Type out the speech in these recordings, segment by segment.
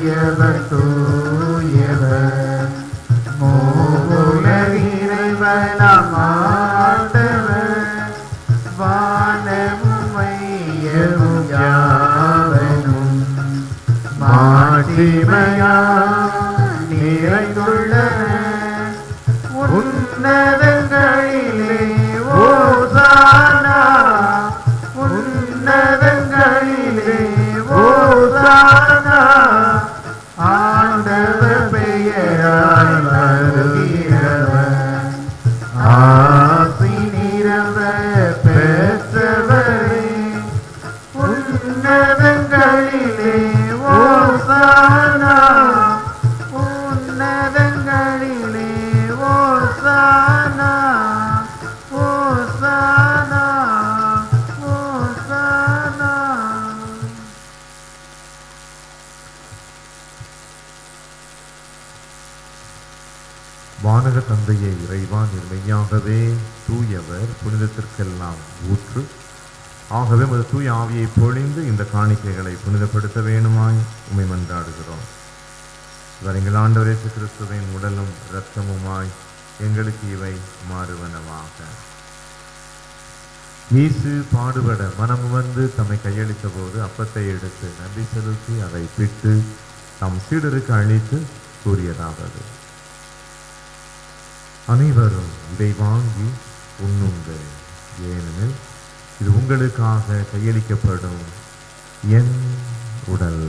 தூயவர் தூயவர் மூவுலக இறைவனாம் ஆண்டவர் வானமும் மையமும் யாவனும் மாட்சிமையால் நிறைந்துள்ளன. உன்னதங்களிலே ஓசானா உன்னதங்களிலே ஓசானா ஆண்டவர் பெயரால் வருகிறவர் ஆசி நிரம்ப பெற்றவரே. உன்னதங்களிலே ஓசானா உன்னதங்களிலே ஓசானா ஓசானா ஓசானா. வானக தந்தையை இறைவா, நீர் மெய்யாகவே தூயவர், புனிதத்திற்கெல்லாம் ஊற்று. ஆகவே உமது தூய ஆவியை பொழிந்து இந்த காணிக்கைகளை புனிதப்படுத்த வேணுமாய் உம்மை மன்றாடுகிறோம். இவர் எங்கள் ஆண்டவர் இயேசு கிறிஸ்துவின் உடலும் இரத்தமுமாய் எங்களுக்கு இவை மாறுவனவாக. இயேசு பாடுபட மனம் வந்து தம்மை கையளித்த போது அப்பத்தை எடுத்து நன்றி செலுத்தி அதை பிட்டு தம் சீடருக்கு அளித்து கூறியதாவது: அனைவரும் இதை வாங்கி உண்ணுங்கள், ஏனெனில் இது உங்களுக்காக கையளிக்கப்படும் என் உடல்.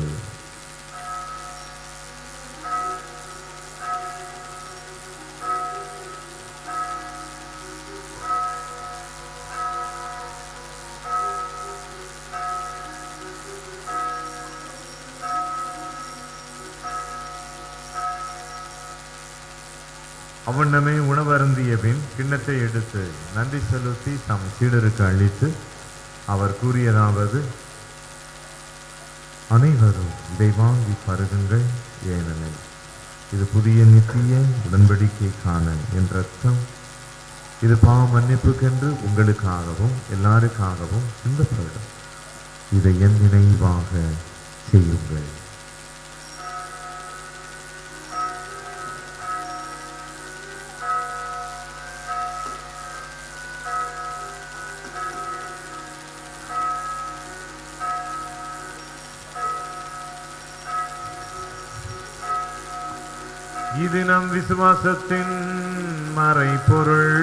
அவ்வண்ணமே உணவருந்திய பின் கிண்ணத்தை எடுத்து நன்றி செலுத்தி தம் சீடருக்கு அளித்து அவர் கூறியதாவது: அனைவரும் இதை வாங்கி பருகுங்கள், ஏனெனில் இது புதிய நித்திய உடன்படிக்கைக்கான என் இரத்தம். இது பாவ மன்னிப்புக்கென்று உங்களுக்காகவும் எல்லாருக்காகவும் சிந்தப்படும். இதை என் நினைவாக செய்யுங்கள். இது நம் விசுவாசத்தின் மறைபொருள்.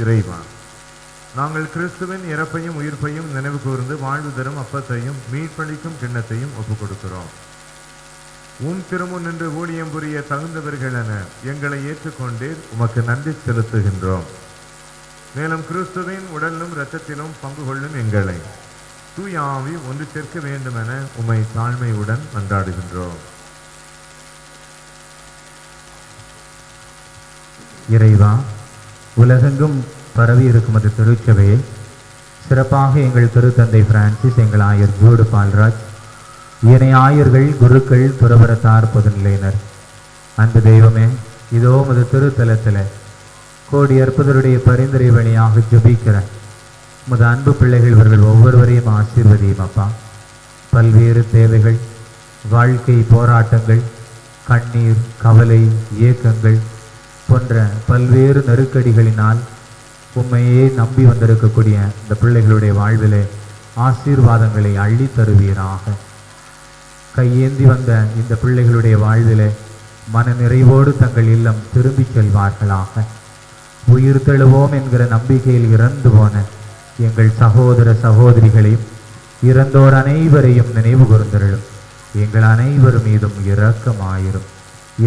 இறைவா, நாங்கள் கிறிஸ்துவின் இறப்பையும் உயிர்ப்பையும் நினைவு கூர்ந்து வாழ்வு தரும் அப்பத்தையும் மீட்பளிக்கும் கிண்ணத்தையும் ஒப்புக் கொடுக்கிறோம். உம் திருமுன் நின்று ஊழியம் புரிய தகுந்தவர்கள் என எங்களை ஏற்றுக்கொண்டீர், உமக்கு நன்றி செலுத்துகின்றோம். மேலும் கிறிஸ்துவின் உடலிலும் இரத்தத்திலும் பங்கு கொள்ளும் எங்களை தூய ஆவி ஒன்று சேர்க்க வேண்டும் என உம்மை தாழ்மையுடன் மன்றாடுகின்றோம். இறைவா, உலகெங்கும் பரவி இருக்கும் அது திருச்சபையை சிறப்பாக எங்கள் திருத்தந்தை பிரான்சிஸ், எங்கள் ஆயர் ஜூடு பால்ராஜ், ஏனைய ஆயர்கள், குருக்கள், துறவரத்தார், பொதுநிலையினர், அன்பு தெய்வமே, இதோ உமது திருத்தலத்தில் கோடி அற்புதருடைய பரிந்துரை வழியாக ஜெபிக்கிற உமது அன்பு பிள்ளைகள் இவர்கள் ஒவ்வொருவரையும் ஆசீர்வதியும் அப்பா. பல்வேறு தேவைகள், வாழ்க்கை போராட்டங்கள், கண்ணீர், கவலை, ஏக்கங்கள் போன்ற பல்வேறு நெருக்கடிகளினால் உண்மையே நம்பி வந்திருக்கக்கூடிய இந்த பிள்ளைகளுடைய வாழ்விலே ஆசீர்வாதங்களை அள்ளி தருவீராக. கையேந்தி வந்த இந்த பிள்ளைகளுடைய வாழ்விலே மன நிறைவோடு தங்கள் இல்லம் திரும்பி செல்வார்களாக. உயிர் தெழுவோம் என்கிற நம்பிக்கையில் இறந்து போன எங்கள் சகோதர சகோதரிகளையும் இறந்தோர் அனைவரையும் நினைவு கூர்ந்தருளும். எங்கள் அனைவர் மீதும் இரக்கமாயிரும்.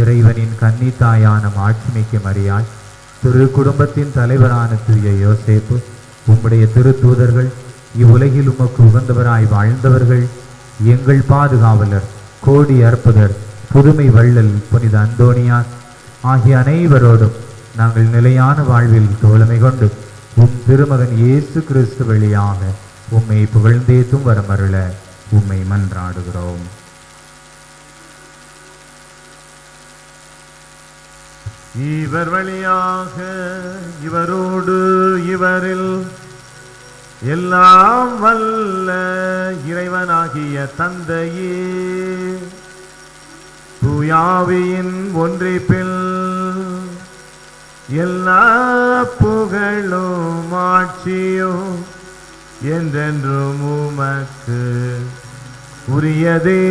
இறைவனின் கன்னித்தாயான மாட்சிமிக்க மரியாள், திரு குடும்பத்தின் தலைவரான தூய யோசேப்பு, உம்முடைய திருத்தூதர்கள், இவ்வுலகில் உமக்கு உகந்தவராய் வாழ்ந்தவர்கள், எங்கள் பாதுகாவலர் கோடி அற்புதர், புதுமை வள்ளல் புனித அந்தோணியார் ஆகிய அனைவரோடும் நாங்கள் நிலையான வாழ்வில் தோழமை கொண்டு உம் திருமகன் இயேசு கிறிஸ்து வழியாக உம்மை புகழ்ந்தேத்தும் வரமருள உம்மை மன்றாடுகிறோம். இவர் வழியாக இவரோடு இவரில் எல்லாம் வல்ல இறைவனாகிய தந்தையே, தூயாவியின் ஒன்றிப்பில் எல்லா புகழும் ஆட்சியும் என்றென்றும் உமக்கு உரியதே.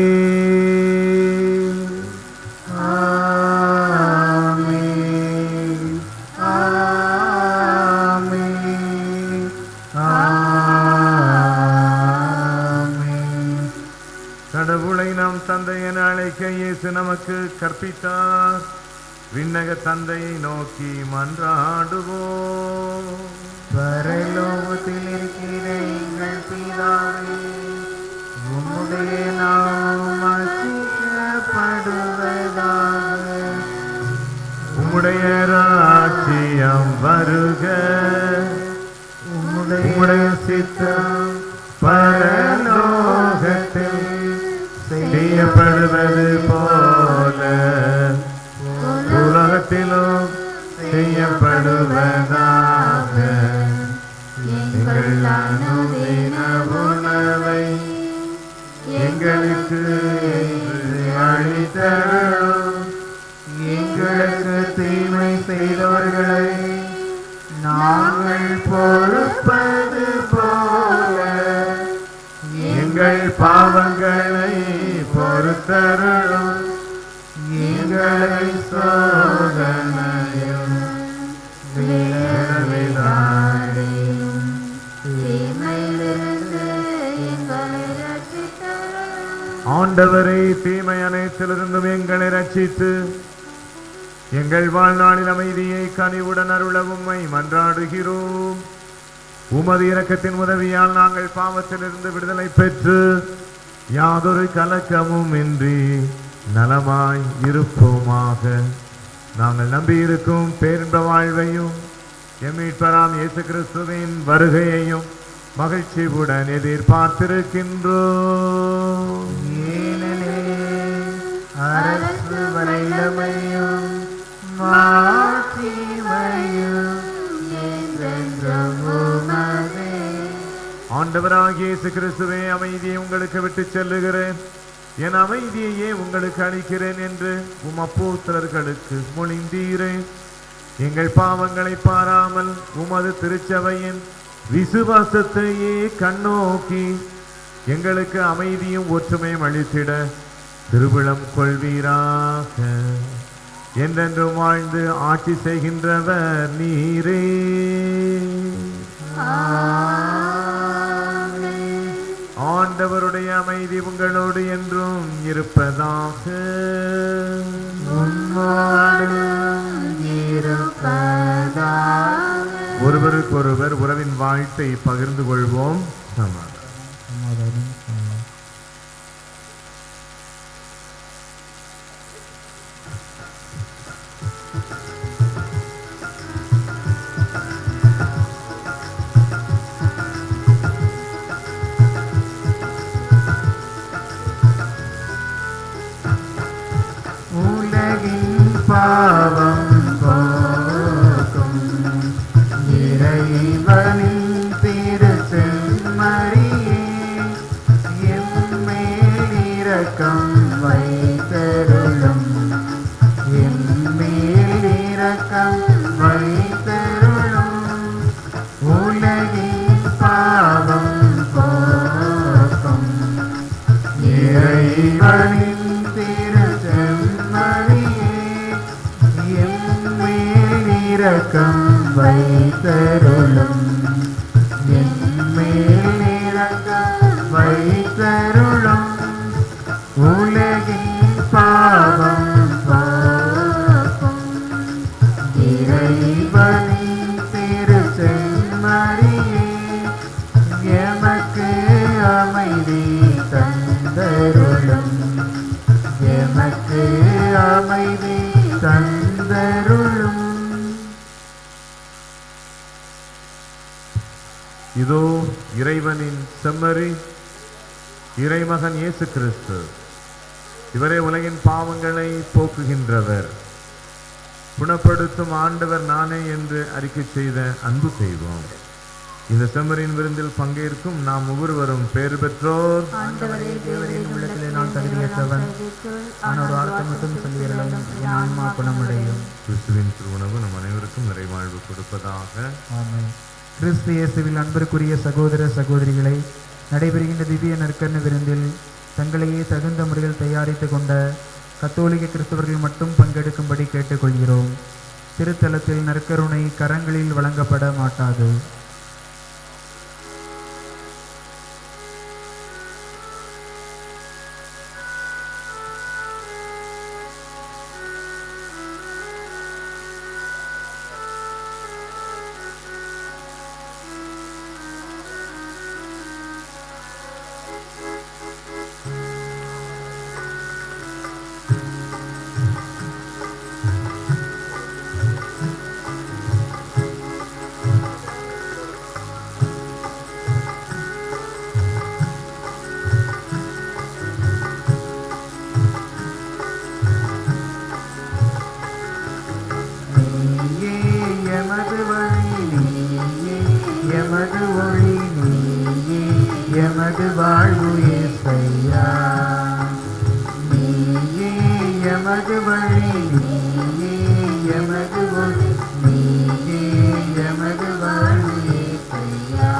கடவுளை நாம் தந்தை என அழைக்க இயேசு நமக்கு கற்பித்தார். விண்ணக தந்தையை நோக்கி மன்றாடுவோம். பரலோகத்தில் இருக்கிற எங்கள் பிதாவே, உம்முடைய நாமம் அர்ச்சிக்கப்படுவதாக. உம்முடைய ராஜ்யம் வருக. உம்முடைய சித்தம் பரலோகத்தில் செய்யப்படுவது போல உலகத்திலும் செய்யப்படுவதாக. எங்கள் அனுதின உணவை எங்களுக்கு அளித்தருளும். எங்களுக்கு தீமை செய்தவர்களை நாங்கள் பொறுப்பது போல எங்கள் பாவங்களை பொறுத்தருளும். எங்களை சோதனையும் விளைவிடாதேயும் தீமையிலிருந்து எங்களை ரட்சித்தருளும். ஆண்டவரே, தீமை அனைத்திலிருந்தும் எங்களை ரட்சித்து எங்கள் வாழ்நாளில் அமைதியை கனிவுடன் அருள உம்மை மன்றாடுகிறோம். உமது இரக்கத்தின் உதவியால் நாங்கள் பாவத்திலிருந்து விடுதலை பெற்று யாதொரு கலக்கமும் இன்றி நலமாய் இருப்போமாக. நாங்கள் நம்பியிருக்கும் பேரின்ப வாழ்வையும் எம்மீட்பராம் இயேசு கிறிஸ்துவின் வருகையையும் மகிழ்ச்சியுடன் எதிர்பார்த்திருக்கின்றோம். ஏனெனில் அரசு வல்லமையும் மாட்சிமையும் என்றென்றும் உமதே. ஆண்டவராகிய இயேசு கிறிஸ்துவே, அமைதியை உங்களுக்கு விட்டு செல்லுகிறேன், என் அமைதியையே உங்களுக்கு அளிக்கிறேன் என்று உம் அப்போஸ்தலர்களுக்கு மொழிந்தீரே. எங்கள் பாவங்களை பாராமல் உமது திருச்சபையின் விசுவாசத்தையே கண்ணோக்கி எங்களுக்கு அமைதியும் ஒற்றுமையும் அளித்திட திருவிழம் கொள்வீராக. என்றென்றும் வாழ்ந்து ஆட்சி செய்கின்றவர் நீரே. ஆண்டவருடைய அமைதி உங்களோடு என்றும் இருப்பதாக. ஒருவருக்கொருவர் உறவின் வாழ்த்தை பகிர்ந்து கொள்வோம். பாவம் போக்கும் இறைவனின் திருச்செம்மறியே, எம்மேல் இரக்கம் வைத்தருளும். எம்மேல் இரக்கம் வைத்தருளும். உலகின் பாவம் போக்கும் இறைவனின் இரக்கம் வைத்தருளும். எம்மேல் இரக்கம் வைத்தருளும். உலகின் பாவம் போக்கும் இறைவனின் திருச்செம்மறியே, எமக்கு அமைதி தந்தருளும். எமக்கு அமைதி தந்தருளும். இதோ இறைவனின் செம்மறி, இறைமகன் இயேசு கிறிஸ்து. இவரே உலகின் பாவங்களை போக்குகின்றவர். குணப்படுத்தும் ஆண்டவர் நானே என்று அறிக்கை செய்த அன்பு செய்வோம். இந்த செம்மறியின் விருந்தில் பங்கேற்கும் நாம் ஒவ்வொருவரும் பேறு பெற்றோர். ஆண்டவரே, தேவரின் உள்ளத்திலே நான் தகுதியற்றவன். நான் ஒரு வார்த்தை மட்டும் சொல்லியறலும் என் ஆன்மா குணமடையும். கிறிஸ்துவின் திருவுணவு நம் அனைவருக்கும் நிறைவாழ்வு கொடுப்பதாக. ஆமென். கிறிஸ்து இயேசுவில் அன்பிற்குரிய சகோதர சகோதரிகளை, நடைபெறுகின்ற திவ்ய நற்கருணை விருந்தில் தங்களையே தகுந்த முறையில் தயாரித்து கொண்ட கத்தோலிக்க கிறிஸ்தவர்கள் மட்டும் பங்கெடுக்கும்படி கேட்டுக்கொள்கிறோம். திருத்தலத்தில் நற்கருணை கரங்களில் வழங்கப்பட மாட்டாது. நீயே எமது வழி, நீயே எமது ஒளி, நீயே எமது வாழ்வு இயேசையா. நீயே எமது வழி, நீயே எமது ஒளி, நீயே எமது வாழ்வு இயேசையா.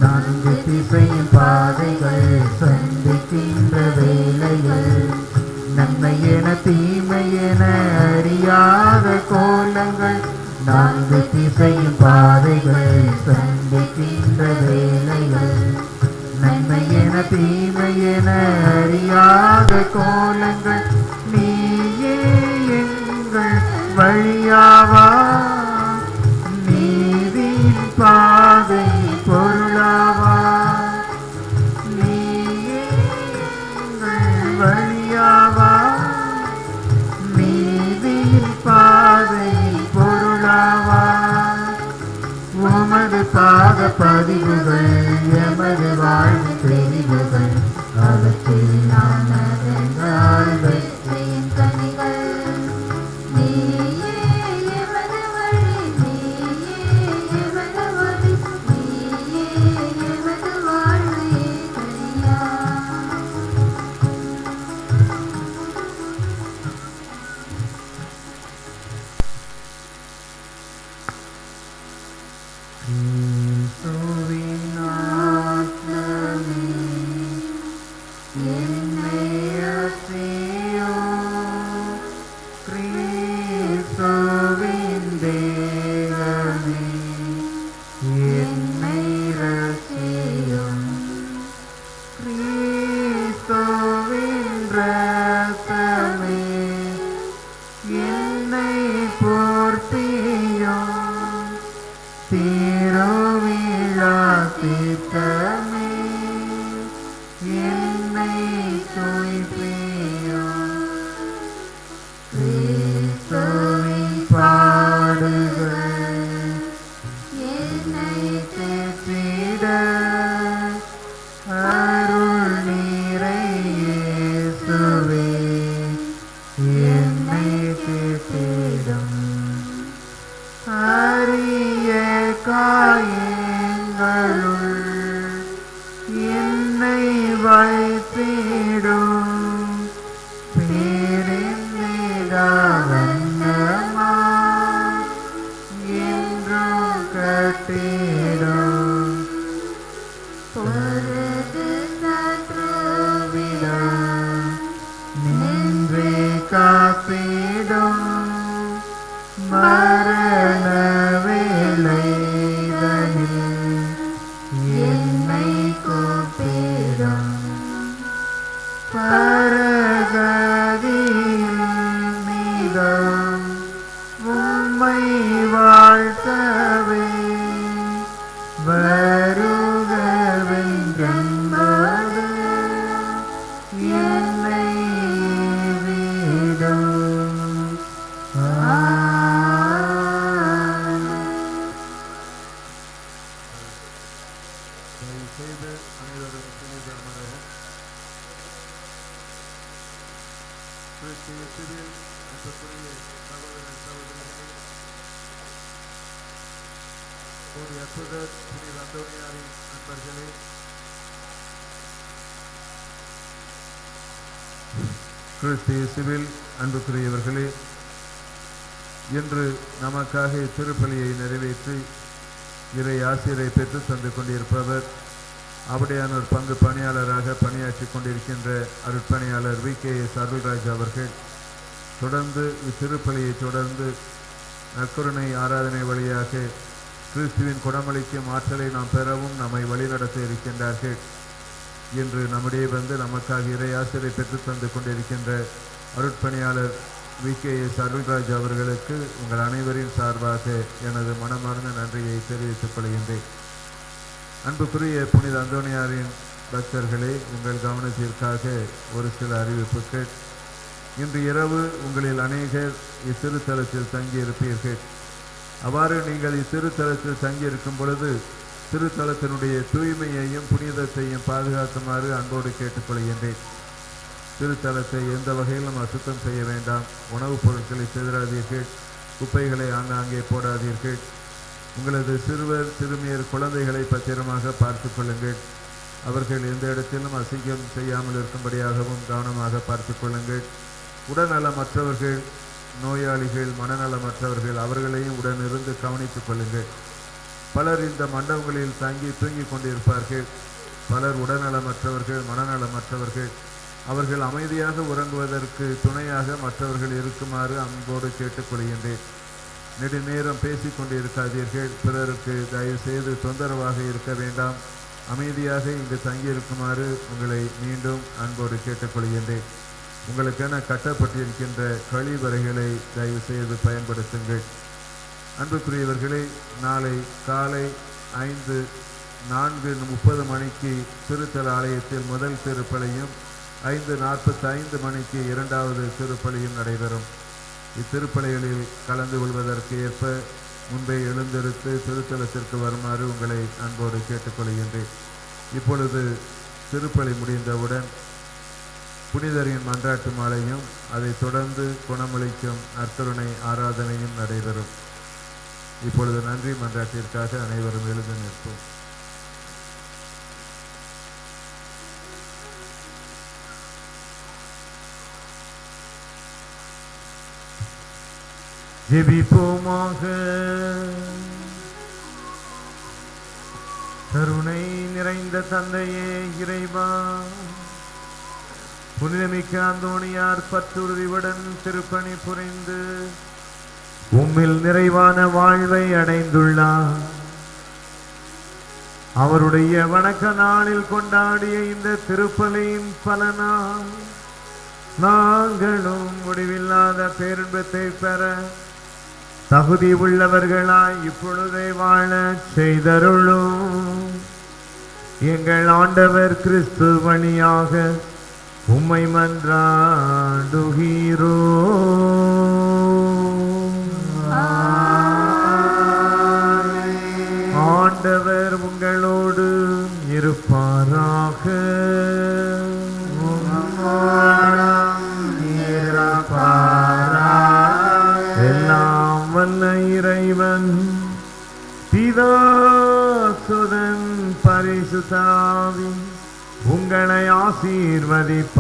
நான்கு திசையின் பாதைகள் சந்திக்கின்ற வேளையில், நன்மை என தீமை என அறியாத கோலங்கள். நான்கு திசையின் பாதைகள் சந்திக்கின்ற வேளையில், நன்மை என தீமை என அறியாத கோலங்கள். நீயே எங்கள் வழியாவா, நீதியின் பாதை பொருளாவா. நீயே எங்கள் வழியாவா, நீதியின் பாதை பொருளாவா. உமது பாத பதிவுகள் எமது வாழ்வு தெரிவுகள், அவற்றில் நான் நடந்தால் வெற்றியின் கனிகள். கிறிஸ்துவின் ஆத்மமே என்னை அசையும், கிறிஸ்துவின் தேகமே என்னை ரசியும். கிறிஸ்துவின் இரத்தமே என்னை போர்த்தியும். திருவிழா திட்டமே என்னை தூய்ப்பியும். கிறிஸ்துவின் பாடுகள் என்னை தேற்றிட, அருள் நீரை இயேசுவே என்னை தேற்றிடும். அரிய காயங்களுள் என்னை வைத்திடும். பேரிந்திடாவண்ணமா என்றும் கட்டிடும். பொருது சத்ருவிடம் நின்றே காப்பிடும் மரண வேளைதனில் என்னை கூப்பிடும் பரகதியில் மீதம் உம்மை வாழ்த்தவே வருகவென்றன்போடு என்னை விடும். ஆமென். செய்து அனைவரும் புனிதமாக கிறிஸ்துவில் அன்புக்குரிய சகோதர சகோதரிகளே, ஒரு அற்புதர் புனித அந்தோனியாரின் நண்பர்களே, கிறிஸ்துவில் அன்புக்குரியவர்களே, இன்று நமக்காக திருப்பலியை நிறைவேற்றி இறை ஆசிரியரை பெற்று தந்து கொண்டிருப்பவர் அப்படியானோர் பங்கு பணியாளராக பணியாற்றி கொண்டிருக்கின்ற அருட்பணியாளர் VKS அருள்ராஜ் அவர்கள் தொடர்ந்து இத்திருப்பலியை தொடர்ந்து நற்கருணை ஆராதனை வழியாக கிறிஸ்துவின் குணமளிக்கும் ஆற்றலை நாம் பெறவும் நம்மை வழிநடத்த இருக்கின்றார்கள். இன்று நம்முடைய வந்து நமக்காக இறை ஆசிரியரை பெற்று தந்து கொண்டிருக்கின்ற அருட்பணியாளர் VKS அருள்ராஜ் அவர்களுக்கு உங்கள் அனைவரின் சார்பாக எனது மனமார்ந்த நன்றியை தெரிவித்துக் கொள்கின்றேன். அன்புக்குரிய புனித அந்தோனியாரின் பக்தர்களே, உங்கள் கவனத்திற்காக ஒரு சில அறிவிப்புகள். இன்று இரவு உங்களில் அநேகர் இத்திருத்தலத்தில் தங்கியிருப்பீர்கள். அவ்வாறு நீங்கள் இத்திருத்தலத்தில் தங்கியிருக்கும் பொழுது திருத்தலத்தினுடைய தூய்மையையும் புனிதத்தையும் பாதுகாக்குமாறு அன்போடு கேட்டுக்கொள்கின்றேன். திருத்தலத்தை எந்த வகையிலும் அசுத்தம் செய்ய வேண்டாம். உணவுப் பொருட்களை சிதறாதீர்கள். குப்பைகளை ஆங்காங்கே போடாதீர்கள். உங்களது சிறுவர் சிறுமியர் குழந்தைகளை பத்திரமாக பார்த்து கொள்ளுங்கள். அவர்கள் எந்த இடத்திலும் அசிங்கம் செய்யாமல் இருக்கும்படியாகவும் கவனமாக பார்த்து கொள்ளுங்கள். உடல்நலமற்றவர்கள், நோயாளிகள், மனநலமற்றவர்கள் அவர்களையும் உடனிருந்து கவனித்துக் கொள்ளுங்கள். பலர் இந்த மண்டபங்களில் தங்கி தூங்கிக் கொண்டிருப்பார்கள். பலர் உடல்நலமற்றவர்கள், மனநலமற்றவர்கள். அவர்கள் அமைதியாக உறங்குவதற்கு துணையாக மற்றவர்கள் இருக்குமாறு அன்போடு கேட்டுக்கொள்கின்றேன். நெடுநேரம் பேசிக் கொண்டிருக்காதீர்கள். பிறருக்கு தயவு செய்து தொந்தரவாக இருக்க வேண்டாம். அமைதியாக இங்கு தங்கியிருக்குமாறு உங்களை மீண்டும் அன்போடு கேட்டுக்கொள்கின்றேன். உங்களுக்கென கட்டப்பட்டிருக்கின்ற கழிவறைகளை தயவு செய்து பயன்படுத்துங்கள். அன்புக்குரியவர்களே, நாளை காலை 4:30 மணிக்கு திருத்தல ஆலயத்தில் முதல் திருப்பலியும் 5:45 மணிக்கு இரண்டாவது திருப்பலியும் நடைபெறும். இத்திருப்பலிகளில் கலந்து கொள்வதற்கு ஏற்ப முன்பே எழுந்திருத்து திருத்தலத்திற்கு வருமாறு உங்களை அன்போடு கேட்டுக்கொள்கின்றேன். இப்பொழுது திருப்பலி முடிந்தவுடன் புனிதரின் மன்றாட்டு மாலையும் அதைத் தொடர்ந்து குணமளிக்கும் நற்கருணை ஆராதனையும் நடைபெறும். இப்பொழுது நன்றி மன்றாட்டிற்காக அனைவரும் எழுந்து நிற்போம். ஜெபிப்போமாக. கருணை நிறைந்த தந்தையே இறைவா, புனிதமிக்க அந்தோணியார் பற்றுறுதியுடன் திருப்பணி புரிந்து உம்மில் நிறைவான வாழ்வை அடைந்துள்ளார். அவருடைய வணக்க நாளில் கொண்டாடிய இந்த திருப்பலியின் பலனால் நாங்களும் முடிவில்லாத பேரின்பத்தை பெற தகுதி உள்ளவர்களாய் இப்பொழுதே வாழ செய்தருளும். எங்கள் ஆண்டவர் கிறிஸ்து வழியாக உம்மை மன்றாடுகிறோ. ஆண்டவர் உங்களோடு இருப்பாராக. எல்லாம் வல்ல இறைவன் பிதா சுதன் பரிசுத்த ஆவி உங்களை ஆசீர்வதிப்பாராக.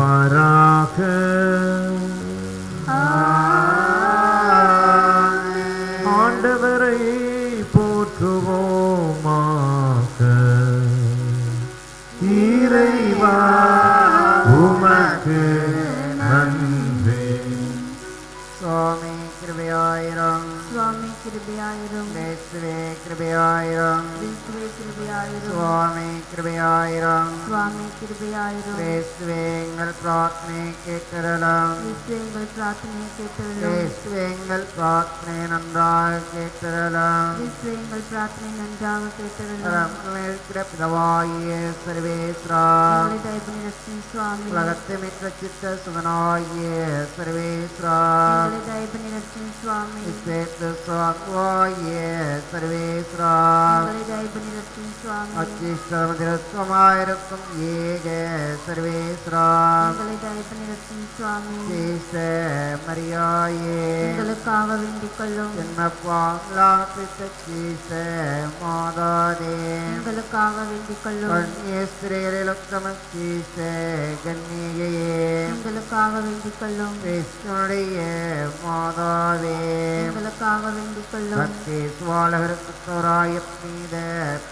ஆண்டவரை போற்றுவோமாக. இறைவா உமக்கு நன்றி. சுவாமி கிருபையாயிரம் சுவாமி கிருபையாயிரும் இயேசுவே கிருபையாயிரம் இயேசுவே கிருபையாயிரும் சுவாமி கிருபையாயிரம் சுவாமி கிருபையாயிரும் இயேசுவே எங்கள் பிரார்த்தனை கேட்டறலாம் இயேசுவே எங்கள் பிரார்த்தனை கேட்டருளும் இயேசுவே எங்கள் பிரார்த்தனை நன்றாக கேட்டறலாம் இயேசுவே எங்கள் பிரார்த்தனை நன்றாக கேட்டருளும் இருக்கிற பிதவாகிய சர்வேஸ்வரா எங்களை தயவு நிறுத்தும் சுவாமி உலகத்தை மிக்க சித்த சுதனாகிய சர்வேஸ்வரா எங்களை தயவு நிறுத்தும் சுவாமி சேர்த்து சுவாமியாகிய சர்வேஸ்வரா எங்களை தயவு நிறுத்தும் சுவாமி அச்சிஷ்டமதிருத்தமாயிருக்கும் ஏக சர்வேஸ்வரா எங்களை தயவு நிறுத்தும் சுவாமி சீச மரியாயே எங்களுக்காக வேண்டிக் கொள்ளும் என்னப்பாங்கிட்ட சீச மாதாதே எங்களுக்காக வேண்டிக் கொள்ளும் கண்ணியஸ்திரேலுத்தம சீச கண்ணியே எங்களுக்காக வேண்டிக் கொள்ளும் கிருஷ்ணனுடைய மாதாவே எங்களுக்காக வேண்டிக் கொள்ளும் பக்தி சுவாலகருத்தோராய மீத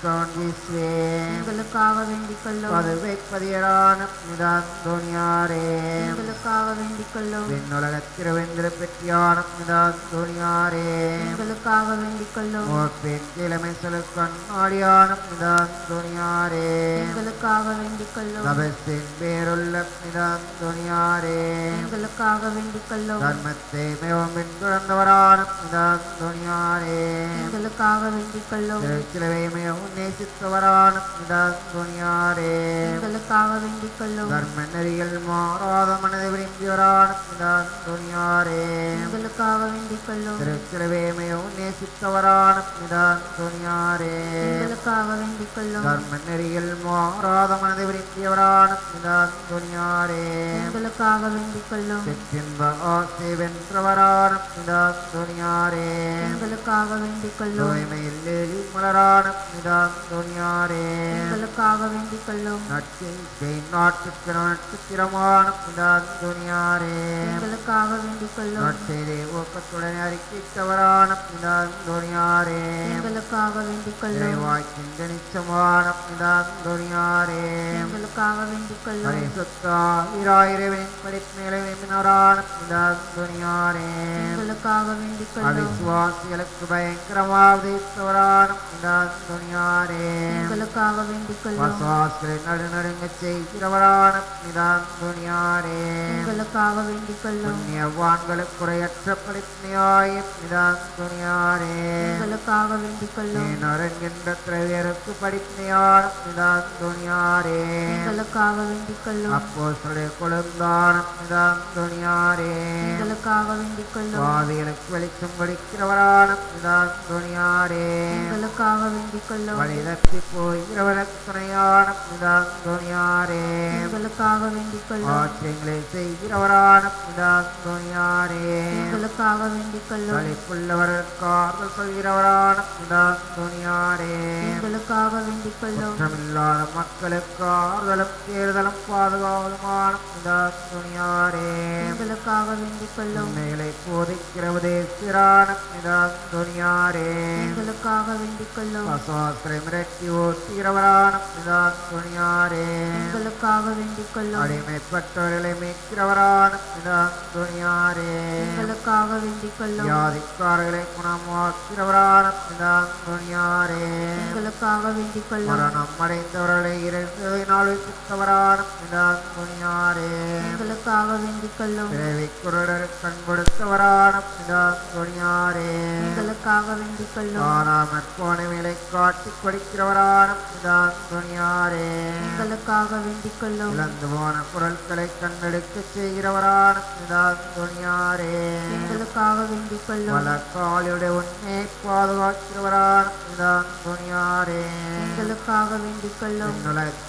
காண்பிஸ்வே எங்களுக்காக வேண்டிக் கொள்ளும் பதுவை பதியரான நிதாந்தோனியாரே எங்களுக்காக வேண்டிக் கொள்ளும் விண்ணுலகத்திருவெந்திர பெற்றியான நிதாந்தோனியாரே எங்களுக்காக வேண்டிக் கொள்ளும் மோர்பெண் கிழமை சொல் கண்ணாடியான நிதாந்தோனியாரே எங்களுக்காக வேண்டிக் கொள்ளும் தபசின் பேருள்ள நிதாந்தோனியாரே எங்களுக்காக வேண்டிக் கொள்ளும் தர்மத்தை மிகவும் பின்தொடர்ந்தவரான நிதாந்தோனியாரே எங்களுக்காக வேண்டிக் கொள்ளும் திருச்சிலுவை மிகவும் நேசித்தவரான நிதாந்தோனியாரே எங்களுக்காக வேண்டிக் கொள்ளும் தர்ம நெறியில் மாறாத மனதை விரும்பியவரான நிதாந்தோனியாரே எங்களுக்காக வேண்டிக் கொள்ளும் திருச்சிலுவை மிகவும் நேசித்தவரான நிதாந்தோனியாரே எங்களுக்காக வேண்டிக் கொள்ளும் தர்ம நெறியில் மாறாத மனதை விரும்பியவரான நிதாந்தோனியாரே எங்களுக்காக வேண்டிக் கொள்ளும் சிற்றின்ப ஆசை வென்றவரான நிதாந்தோனியாரே எங்களுக்காக வேண்டிக் கொள்ளும் தூய்மையில் எழி மலரான நிதாந்தோனியாரே எங்களுக்காக வேண்டிக் கொள்ளும் நட்சிக்கை நாட்டுக்கு நட்சத்திரமான நிதாந்தோனியாரே எங்களுக்காக வேண்டிக் கொள்ளும் நட்செய்தி ஊக்கத்துடன் அறிக்கைத்தவரான நிதாந்தோனியாரே எங்களுக்காக வேண்டிக் கொள்ளும் இறைவாய்க்கின் கணிச்சமான நிதாந்தோனியாரே எங்களுக்காக வேண்டிக் கொள்ளும் பரிசுத்தாயிராயிரவின் படிப்பினரான நிதாந்தோனியாரே எங்களுக்காக வேண்டிக் கொள்ளும் அவிசுவாசிகளுக்கு பயங்கரமாவதேத்தவரான நிதாந்தோனியாரே எங்களுக்காக வேண்டிக் கொள்ளும் வசுவாசிகளை நடுநடுங்க செய்கிறவரான நிதாந்தோனியாரே எங்களுக்காக வேண்டிக் கொள்ளும் புண்ணியவான்களுக்கு குறையற்ற படிப்பினையாய நிதாந்தோனியாரே எங்களுக்காக வேண்டிக் கொள்ளும் நரங்கின்ற திரவியருக்கு படிப்பினையான நிதாந்தோனியாரே எங்களுக்காக வேண்டிக் கொள்ளும் அப்போஸ்தலருடைய கொழுந்தான நிதாந்தோனியாரே எங்களுக்காக வேண்டிக் கொள்ளும் பாவிகளுக்கு வெளிச்சம் கொடுக்கிறவரான நிதாந்தோனியாரே எங்களுக்காக வேண்டிக் கொள்ளும் வழிதப்பி போகிறவருக்கு துணையான நிதாந்தோனியாரே எங்களுக்காக வேண்டிக் கொள்ளும் ஆச்சரியங்களை செய்கிறவரான நிதாந்தோனியாரே எங்களுக்காக வேண்டிக் கொள்ளும் களிப்புள்ளவர்களுக்கு ஆறுதல் சொல்கிறவரான நிதாந்தோனியாரே எங்களுக்காக வேண்டிக் கொள்ளும் குற்றமில்லாத மக்களுக்கு ஆறுதலும் தேர்தலும் பாதுகாவலுமான நிதாந்தோனியாரே எங்களுக்காக வேண்டிக் கொள்ளும் உண்மைகளை போதிக்கிற உதேசிரான நிதாந்தோனியாரே எங்களுக்காக வேண்டிக் கொள்ளும் வசுவாசரை மிரட்டி ஓட்டுகிறவரான நிதாந்தோனியாரே எங்களுக்காக வேண்டிக் கொள்ளும் அடிமைப்பட்டவர்களை மீட்கிறவரான நிதாந்தோனியாரே எங்களுக்காக வேண்டிக் கொள்ளும் வியாதிக்காரர்களை குணமாக்கிறவரான நிதாந்தோனியாரே எங்களுக்காக வேண்டிக் கொள்ளும் மரணம் அடைந்தவர்களை இறந்ததினால் விசித்தவரான நிதாந்தோனியாரே எங்களுக்காக வேண்டிக் கொள்ளும் பிறவி குருடர் கண் கொடுத்தவரான நிதாந்தோனியாரே எங்களுக்காக வேண்டிக் கொள்ளும் காணாமற் போனவைகளை காட்டிக் கொடுக்கிறவரான நிதாந்தோனியாரே எங்களுக்காக வேண்டிக் கொள்ளும் இழந்து போன பொருட்களை கண்ணெடுக்க செய்கிறவரான நிதாந்தோனியாரே எங்களுக்காக வேண்டிக் கொள்ளும் வழக்காளியுடைய உண்மை பாதுகாக்கிறவரான நிதாந்தோனியாரே எங்களுக்காக வேண்டிக் கொள்ளும்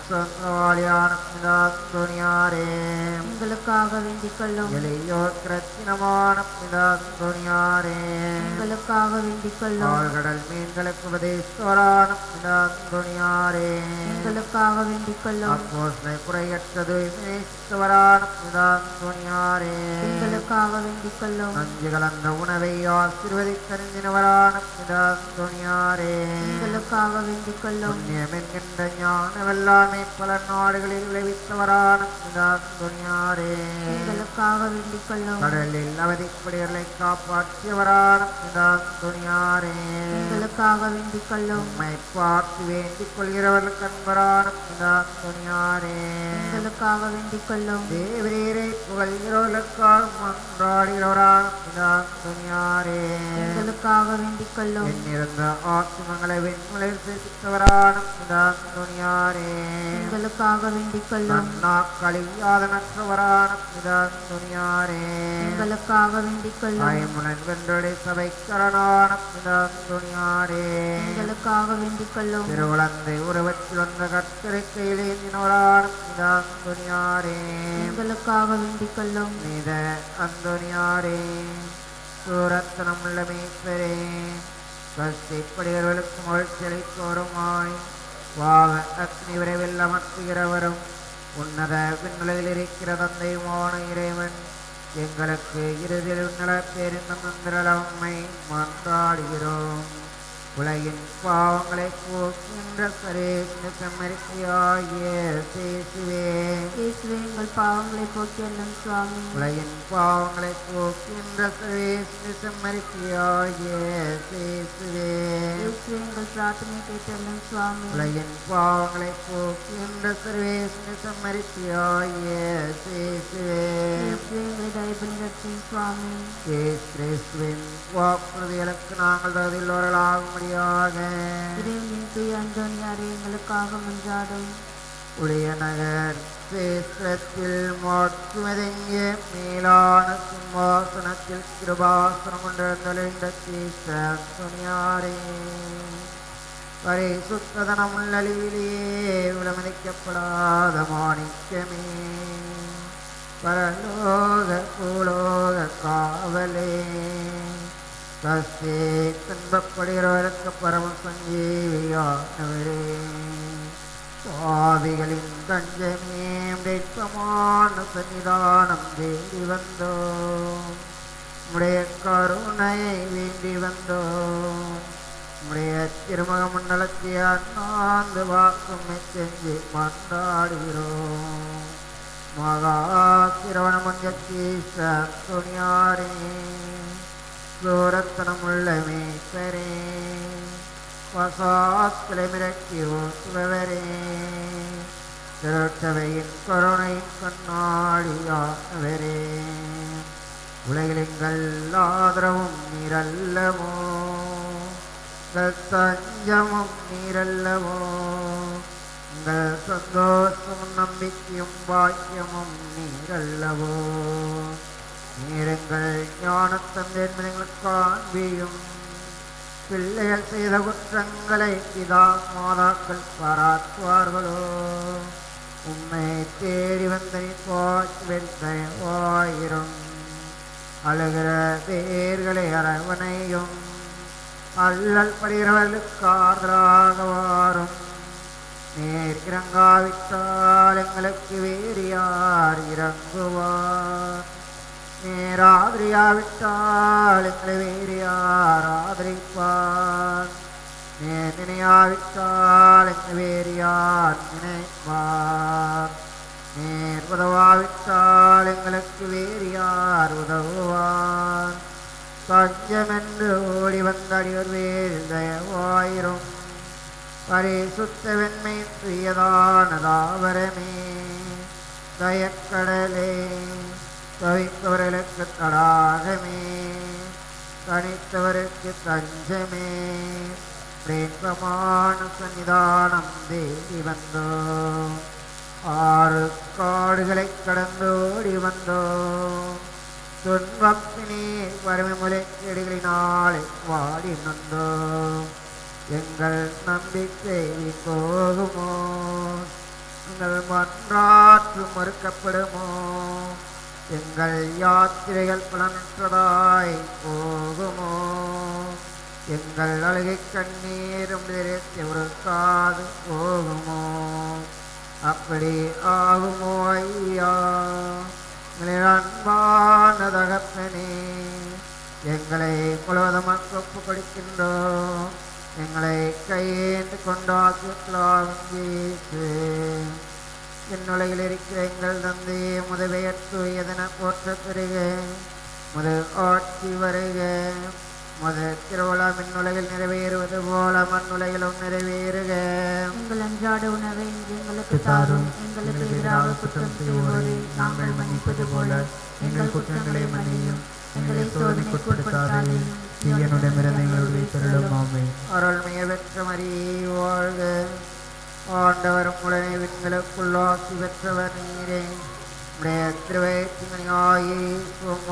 சொந்தவாளியான நிதாந்தோனியாரே எங்களுக்காக வேண்டிக் கொள்ளும் எளியோர் போக்கினமான பிதாந்தோணியாரே எங்களுக்காக வேண்டிக் கொள்ளும் ஆழ்கடல் மீன்களுக்கு உபதேசவரான பிதாந்தோணியாரே எங்களுக்காக வேண்டிக் கொள்ளும் அப்போஸ்தலை குறையற்றது நேசித்தவரான பிதாந்தோணியாரே எங்களுக்காக வேண்டிக் கொள்ளும் நஞ்சு கலந்த உணவை ஆசீர்வதிக்கறிஞனவரான பிதாந்தோணியாரே எங்களுக்காக வேண்டிக் கொள்ளும் புண்ணியம் என்கின்ற ஞான வெள்ளாமை பல நாடுகளில் விளைவித்தவரான பிதாந்தோணியாரே எங்களுக்காக வேண்டிக் கொள்ளும் கடலில் அவதிப்படிகளை காப்பாற்றியவரான பிதாந்தோணியாரே எங்களுக்காக வேண்டிக் கொள்ளும் உம்மை பார்த்து வேண்டிக் கொள்கிறவர்கள் கண்பரான பிதாந்தோணியாரே எங்களுக்காக வேண்டிக் கொள்ளும் தேவரீரை புகழ்கிறவர்களுக்காக மன்றாடுகிறவரான பிதாந்தோணியாரே எங்களுக்காக வேண்டிக் கொள்ளும் என்னிருந்த ஆத்மங்களை வெண்முளையில் சேர்த்தவரான பிதாந்தோணியாரே எங்களுக்காக வேண்டிக் கொள்ளும் கழியாதனற்றவரான பிதாந்தோணியாரே எங்களுக்காக வேண்டிக் கொள்ளும் ஐமுனன் வென்றடை சபைக்கரனான பிதாந்தோணியாரே எங்களுக்காக வேண்டிக் கொள்ளும் திருவுளந்தை உருவத்தில் வந்த கர்த்தரை கையிலேந்தினவரான பிதாந்தோணியாரே எங்களுக்காக வேண்டிக் கொள்ளும் நீத அந்தோணியாரே சூரத்தனமுள்ள மீட்பரே கஷ்டப்படுகிறவர்களுக்கு மகிழ்ச்சியளிப்போருமாய் வாக அக்னி விரைவில் அமர்த்துகிறவரும் உன்னத விண்ணுலகில் இருக்கிற தந்தையுமான இறைவன் எங்களுக்கு இறுதியில் உன்னல பேரிந்த மந்திரளம்மை மன்றாடுகிறோம். உலகின் பாவங்களை போக்கின்ற சரேஷ்ட செம்மறிக்கையாகிய சேசுவே இயேசுவே எங்கள் பாவங்களை போக்கி அருளும் சுவாமி. உலகின் பாவங்களை போக்கின்ற சரேஷ்ட செம்மறிக்கையாகிய சேசுவே இயேசுவே எங்கள் பிரார்த்தனை கேட்டருளும் சுவாமி. உலகின் பாவங்களை போக்கின்ற சர்வேஷ்ட செம்மறிக்கையாகிய சேசுவே இயேசுவே எங்களை தயபுரிதத்தின் சுவாமி. கிறிஸ்துவின் வாக்குறுதிகளுக்கு நாங்கள் தகுதியுள்ளவர்களாகும்படியாக இறைவனின் தூய அந்தோணியாரே எங்களுக்காக மன்றாடும். உடைய நகர் சேஸ்திரத்தில் மாற்றுவதெங்கிய மேலான சிம்மாசனத்தில் கிருபாசனம் கொண்டிருந்த துணியாரே பரிசுத்ததனமுள்ளலிலேயே விலமதிக்கப்படாத மாணிக்கமே பரலோக பூலோக காவலே கஸ்தே துன்பப்படுகிறவருக்கு பரம சஞ்சீவியானவரே பாவிகளின் தஞ்சமே வெட்கமான சன்னிதானம் தேடி வந்தோம். உடைய கருணையை வேண்டி வந்தோம். உடைய திருமக மண்டலத்தை அண்ணாந்து வாக்கும் செஞ்சு மன்றாடுகிறோம். மகா சிரவண மஞ்சத்தீச துணியாரே சூரத்தனமுள்ள மேய்ப்பரே வசாக்களை மிரட்டி ஓட்டுபவரே திருச்சபையின் கருணை கண்ணாடியானவரே உலகிலெங்கள் ஆதரவும் நீரல்லவோ தஞ்சமும் நீரல்லவோ உங்கள் சந்தோஷமும் நம்பிக்கையும் பாக்கியமும் நீரல்லவோ நீரெங்கள் ஞானத்தந்தை என்பதை எங்களுக்கு காண்பியும். பிள்ளைகள் செய்த குற்றங்களை பிதா மாதாக்கள் பாராட்டுவார்களோ உம்மை தேடி வந்த தயவாயிரும். அழுகிற பேர்களை அரவணையும். அல்லல் படுகிறவர்களுக்கு ஆதரவாக வாரும். நேர் இறங்காவிட்டால் எங்களுக்கு வேறு யார் இறங்குவார்? நேராதரியாவிட்டால் எங்களை வேறு யார் ஆதரிப்பார்? நேர் நினையாவிட்டால் எங்களை வேறு யார் நினைப்பார்? நேர் உதவாவிட்டால் எங்களுக்கு வேறு யார் உதவுவார்? தஞ்சமென்று ஓடி வந்த அடியோர் வேறு தயவாயிரும். பரிசுத்த வெண்மை பிரியதான தாவரமே தயக்கடலே தவிப்பவர்களுக்கு தடாகமே தனித்தவருக்கு தஞ்சமே பிரேமமான சன்னிதானம் தேடி வந்தோம். 6 காடுகளை கடந்து ஓடி வந்தோம். துன்பத்தினே வறுமை முளைச்செடிகளினாலே வாடி நொந்தோம். எங்கள் நம்பிக்கை போகுமோ? எங்கள் மன்றாற்று மறுக்கப்படுமோ? எங்கள் யாத்திரைகள் பலனற்றதாய் போகுமோ? எங்கள் அழுகை கண்ணீரும் நிறைக்காது போகுமோ? அப்படி ஆகுமோ ஐயா? எங்களின் அன்பான தகப்பனே, எங்களை முழுவதுமாக ஒப்பு கொடுக்கின்றோம். எங்களை கையேந்து கொண்டாக்கு என்னுலகில் இருக்கிற எங்கள் தந்தை முத பெயர் தூயதென போற்ற பெறுக. முது ஆட்சி வருக. முது திருவிழா மின்னுலகில் நிறைவேறுவது போல மண்ணுலகிலும் நிறைவேறுக. எங்கள் அன்றாட உணவை இன்று எங்களுக்கு தாரும். எங்களுக்கு எதிராக குற்றம் செய்வோரை நாங்கள் மன்னிப்பது போல எங்கள் குற்றங்களை மன்னியும். எங்களை சோதனைக்கு உட்படுத்தாதேயும் தீயனுடமிருந்து எங்களுடைய திருளும். ஆமென். அருள்மைய பெற்ற மரியே வாழ்க. ஆண்டவரும் உடனே விண்களுக்குள்ளாசி பெற்றவர் நீரே. உடைய திருவயிற்றினாயே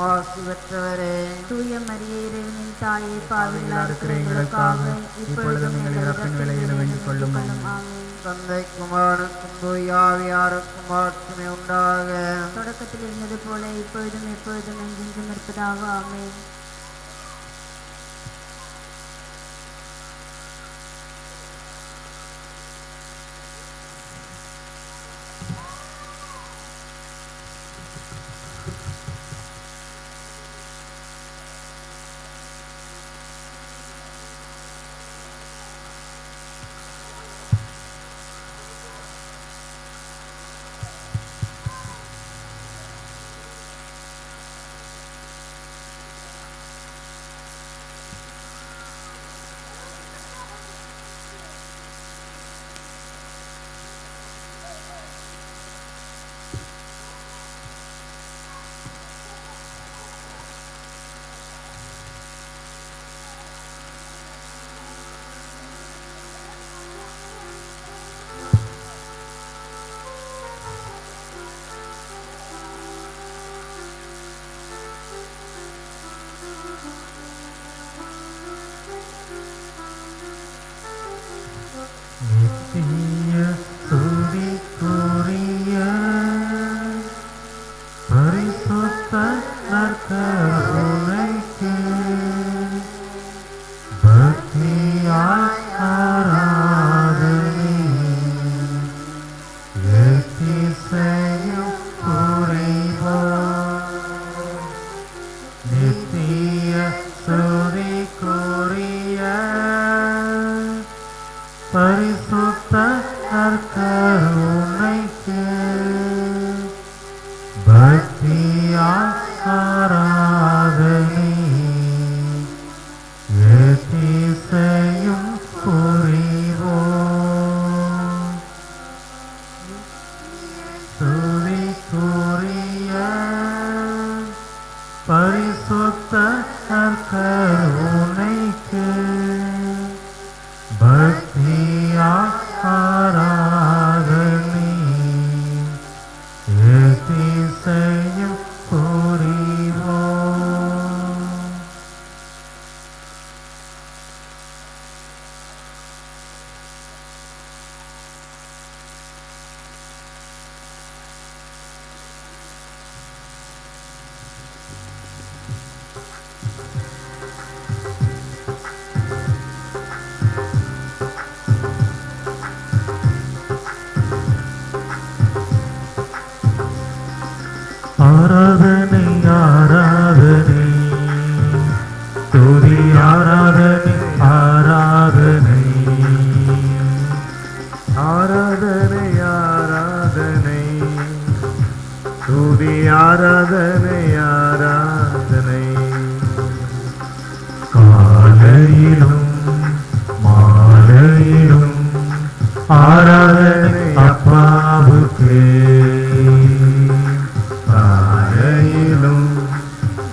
ஆசி பெற்றவரே. தூய மரியே, இறைவனின் தாயே, பாவிகளாக இருக்கிற எங்களுக்காக இப்பொழுதும் எங்கள் இறப்பின் வேளையிலும் வேண்டிக் கொள்ளும். ஆமென். தந்தைக்கும் மகனுக்கும் தூய ஆவியாருக்கும் ஆட்சிமை உண்டாக. தொடக்கத்தில் இருந்தது போல இப்பொழுதும் எப்பொழுதும் என்றென்றும் இருப்பதாக. ஆமென். நித்திய துதிக்குரிய பரிசுத்த நற்கருணைக்கு பக்தியாய் ஆராதனை எத்திசையும் புரிவோம். நித்திய துதிக்குரிய பரிசுத்த நற்கருணைக்கு பக்தியாய் ஆராதனை எத்திசையும் புரிவோம். துதிக்குரிய பரிசுத்த நற்கருணைக்கு பக்தியாய் ஆராதனை எத்திசையும் புரிவோம். ஆராதனை ஆராதனை துதி ஆராதனை ஆராதனை ஆராதனை ஆராதனை துதி ஆராதனை ஆராதனை காலையிலும் மாலையிலும் ஆராதனை அப்பாவுக்கு காலையிலும்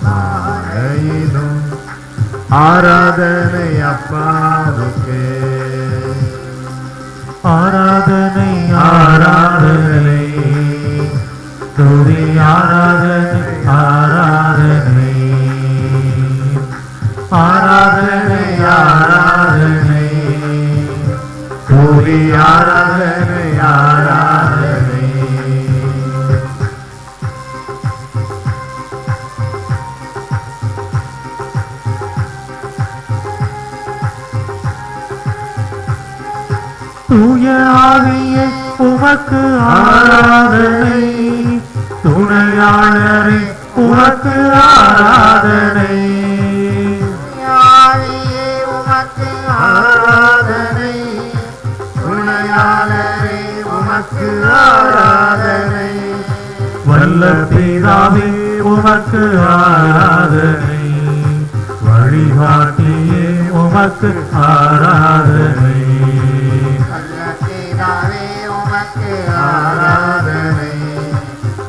மாலையிலும் ஆராதனை அப்பாவுக்கு ஆராதனை ஆராதனை துதி ஆராதனை ஆராதனை ஆராதனை ஆராதனை துதி ஆராதனை ஆராதனை ஆவியே உமக்கு ஆராதனை, துணையாளரே உமக்கு ஆராதனை, ஆவியே உமக்கு ஆராதனை, துணையாளரே உமக்கு ஆராதனை, வல்ல பிதாவே உமக்கு ஆராதனை, வழிகாட்டியே உமக்கு ஆராதனை, பிதாவே உமக்கு ஆராதனை,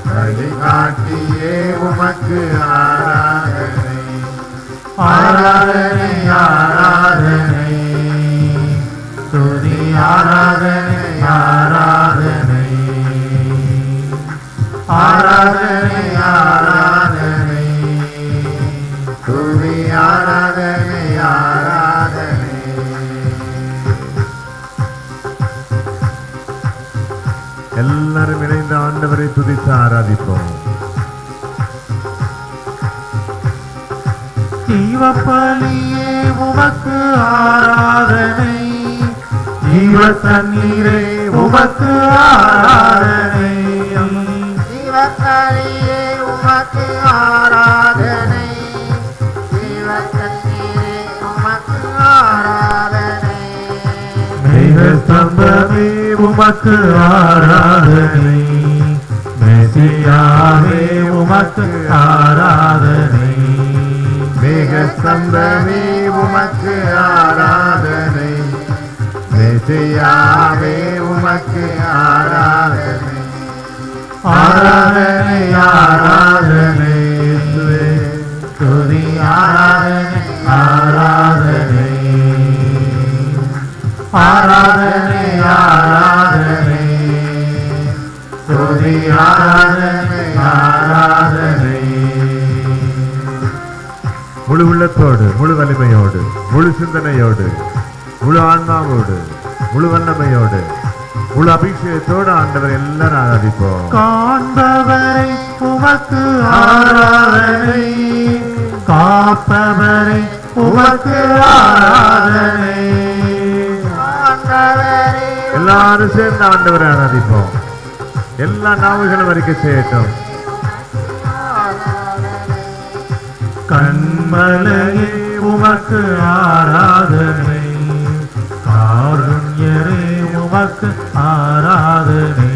வழிகாட்டியே உமக்கு ஆராதனை, ஆராதனை ஆராதனை, துதி ஆராதனை ஆராதனை, ஆராதனை ஆராதனை, துதி ஆராதனை ஆராதனை. எல்லாரும் இணைந்து ஆண்டவரை துதித்து ஆராதிப்போம். ஜீவபலியே உமக்கு ஆராதனை, ஜீவ தண்ணீரே உமக்கு ஆராதனை, ஜீவக்கரியே உமக்கு ஆராதனை, ஜீவக்கண்ணீரே உமக்கு ஆராதனை, மேக ஸ்தம்பமே உமக்கு ஆராதனை, மெசியாவே உமக்கு ஆராதனை, மேகஸ்தம்பமே உமக்கு ஆராதனை, மெசியாவே உமக்கு ஆராதனை, ஆராதனை ஆராதனை, துதி ஆராதனை ஆராதனை, ஆராதனை ஆராதனை, துதி ஆராதனை ஆராதனை. முழு உள்ளத்தோடு, முழு வலிமையோடு, முழு சிந்தனையோடு, முழு ஆன்மாவோடு, முழு வல்லமையோடு, முழு அபிஷேகத்தோடு ஆண்டவர் எல்லாரும் ஆராதிப்போம். காண்பவரை உமக்கு ஆராதனை, காப்பவரை உமக்கு ஆராதனை, ஆண்டவரே எல்லாரும் சேர்ந்து ஆண்டவரை ஆராதிப்போம். எல்லா நாவுகளும் அறிக்கை செய்யட்டும். கண்மலையே உமக்கு ஆராதனை, காருண்யரே உமக்கு ஆராதனை,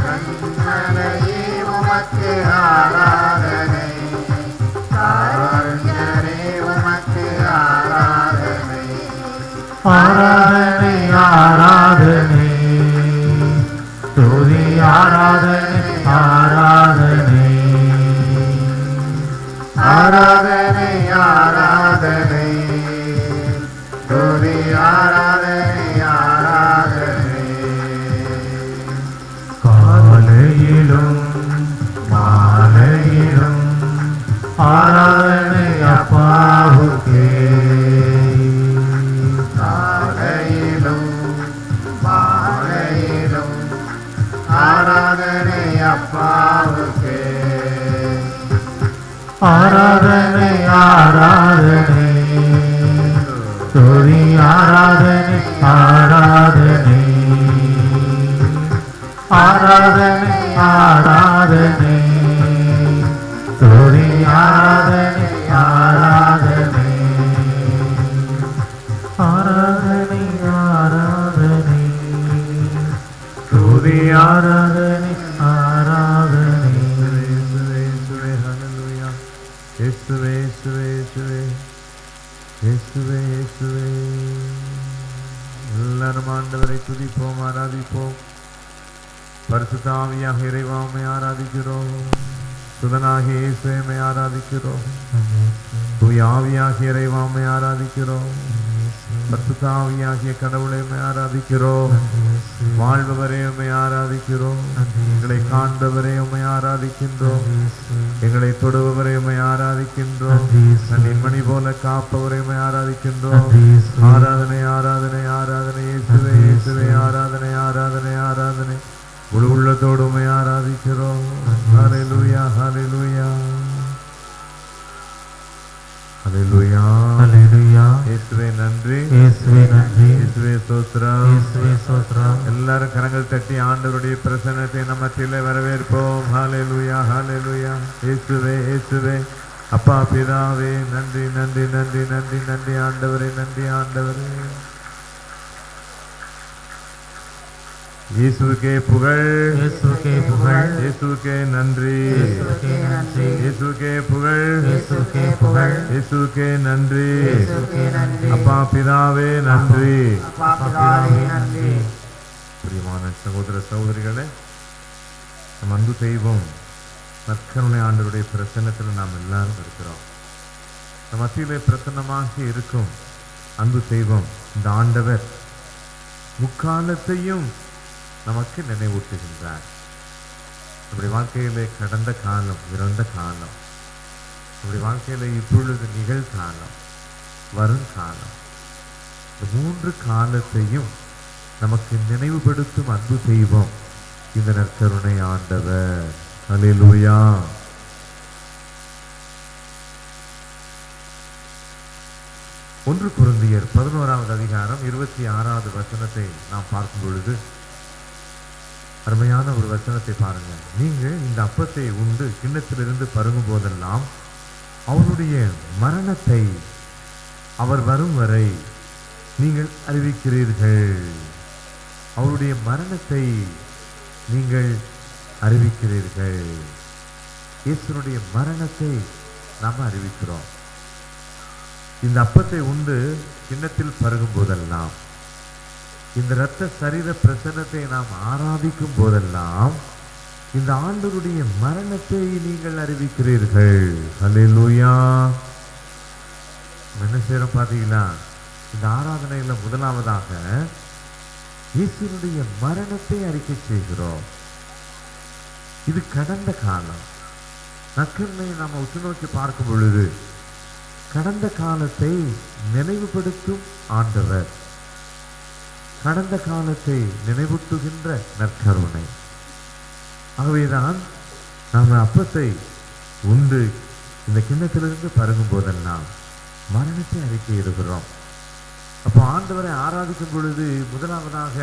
கண்மலையே உமக்கு ஆராதனை, காருண்யரே உமக்கு ஆராதனை, ஆராதனை ஆராதனை, துதி ஆராதனை ஆராதனை, ஆராதனை ஆராதனை, துதி ஆராதனை ஆராதனை, காலையிலும் மாலையிலும் ஆராதனை அப்பாவுக்கே, காலையிலும் மாலையிலும் ஆராதனை அப்பாவுக்கே, ஆராதனை ஆராதனை, துதி ஆராதனை ஆராதனை, ஆராதனை ஆராதனை, துதி ஆராதனை ஆராதனை, ஆராதனை ஆராதனை, துதி ஆராதனை ஆராதனை. இயேசுவே, இயேசுவே, இயேசுவே, இயேசுவே, இயேசுவே. எல்லாரும் ஆண்டவரை துதிப்போம், ஆராதிப்போம். பரிசுத்த ஆவியாக இறைவாமை ஆராதிக்கிறோம். சுதனாகிய இயேசுவை ஆராதிக்கிறோம். தூய ஆவியாகிய இறைவாமை ஆராதிக்கிறோம். பரிசுத்த ஆவியாகிய கடவுளை ஆராதிக்கிறோம். வாழ்பவரே உம்மை ஆராதிக்கிறோம். எங்களை காண்பவரே உம்மை ஆராதிக்கின்றோம். எங்களை தொடுபவரை உம்மை ஆராதிக்கின்றோம். கண்ணின் மணி போல காப்பவரை உம்மை ஆராதிக்கின்றோம். ஆராதனை ஆராதனை ஆராதனை இயேசுவே, இயேசுவே, ஆராதனை ஆராதனை ஆராதனை. முழு உள்ளத்தோடு உம்மை ஆராதிக்கிறோம். ஹல்லேலூயா, ஹல்லேலூயா, ஹல்லேலூயா. ஹalleluya ஹalleluya. இயேசுவே நன்றி, இயேசுவே நன்றி. இயேசுவே ஸ்தோத்திரம். இயேசுவே ஸ்தோத்திரம். எல்லாரும் கரங்கள் தட்டி ஆண்டவருடைய பிரசன்னத்தை நம்ம மத்தியிலே வரவேற்போம். ஹalleluya ஹalleluya. இயேசுவே இயேசுவே. அப்பா பிதாவே நன்றி நன்றி நன்றி நன்றி நன்றி ஆண்டவரே, நன்றி ஆண்டவரே. இயேசுவுக்கே புகழ், இயேசுவுக்கே புகழ். இயேசுவுக்கே நன்றி, இயேசுவுக்கே நன்றி. இயேசுவுக்கே புகழ், இயேசுவுக்கே புகழ். இயேசுவுக்கே நன்றி. இயேசுவுக்கே நன்றி. அப்பா பிதாவே நன்றி. அப்பா பிதாவே நன்றி. பிரியமான சகோதர சகோதரிகளே, நம் அன்பு தெய்வம் நற்கருணை ஆண்டவருடைய பிரசன்னத்தில் நாம் எல்லாரும் இருக்கிறோம். நம் மத்தியிலே பிரசன்னமாக இருக்கும் அன்பு தெய்வம் இந்த ஆண்டவர் முக்காலத்தையும் நமக்கு நினைவூட்டுகின்றார். நம்முடைய வாழ்க்கையிலே கடந்த காலம், இறந்த காலம், நம்முடைய வாழ்க்கையில இப்பொழுது நிகழ்காலம், வருங்காலம், இந்த 3 காலத்தையும் நமக்கு நினைவுபடுத்தும் அன்பு தெய்வம் இந்த நற்கருணை ஆண்டவர். ஹல்லேலூயா. ஒன்று கொரிந்தியர் 11வது அதிகாரம் 26வது வசனத்தை நாம் பார்க்கும் பொழுது அருமையான ஒரு வசனத்தை பாருங்க. நீங்கள் இந்த அப்பத்தை உண்டு கிண்ணத்திலிருந்து பருகும் போதெல்லாம் அவருடைய மரணத்தை அவர் வரும் வரை நீங்கள் அறிவிக்கிறீர்கள். அவருடைய மரணத்தை நீங்கள் அறிவிக்கிறீர்கள். இயேசுனுடைய மரணத்தை நாம் அறிவிக்கிறோம். இந்த அப்பத்தை உண்டு கிண்ணத்தில் பருகும் போதெல்லாம், இந்த இரத்த சரீர பிரசன்னத்தை நாம் ஆராதிக்கும் போதெல்லாம் இந்த ஆண்டவருடைய மரணத்தை நீங்கள் அறிவிக்கிறீர்கள். ஹல்லேலூயா. என்ன செய்யறோம் பார்த்தீங்களா? இந்த ஆராதனையில முதலாவதாக இயேசுனுடைய மரணத்தை அறிக்கை செய்கிறோம். இது கடந்த காலம். நற்கருணையை நாம் உற்று நோக்கி பார்க்கும் பொழுது கடந்த காலத்தை நினைவுபடுத்தும் ஆண்டவர், கடந்த காலத்தை நினைவூட்டுகின்ற நற்கருணை. ஆகவேதான் நாம் அப்பத்தை உண்டு இந்த கிண்ணத்திலிருந்து பருகும் போதெல்லாம் மரணத்தை அறிக்கை இருக்கிறோம். அப்போ ஆண்டவரை ஆராதிக்கும் பொழுது முதலாவதாக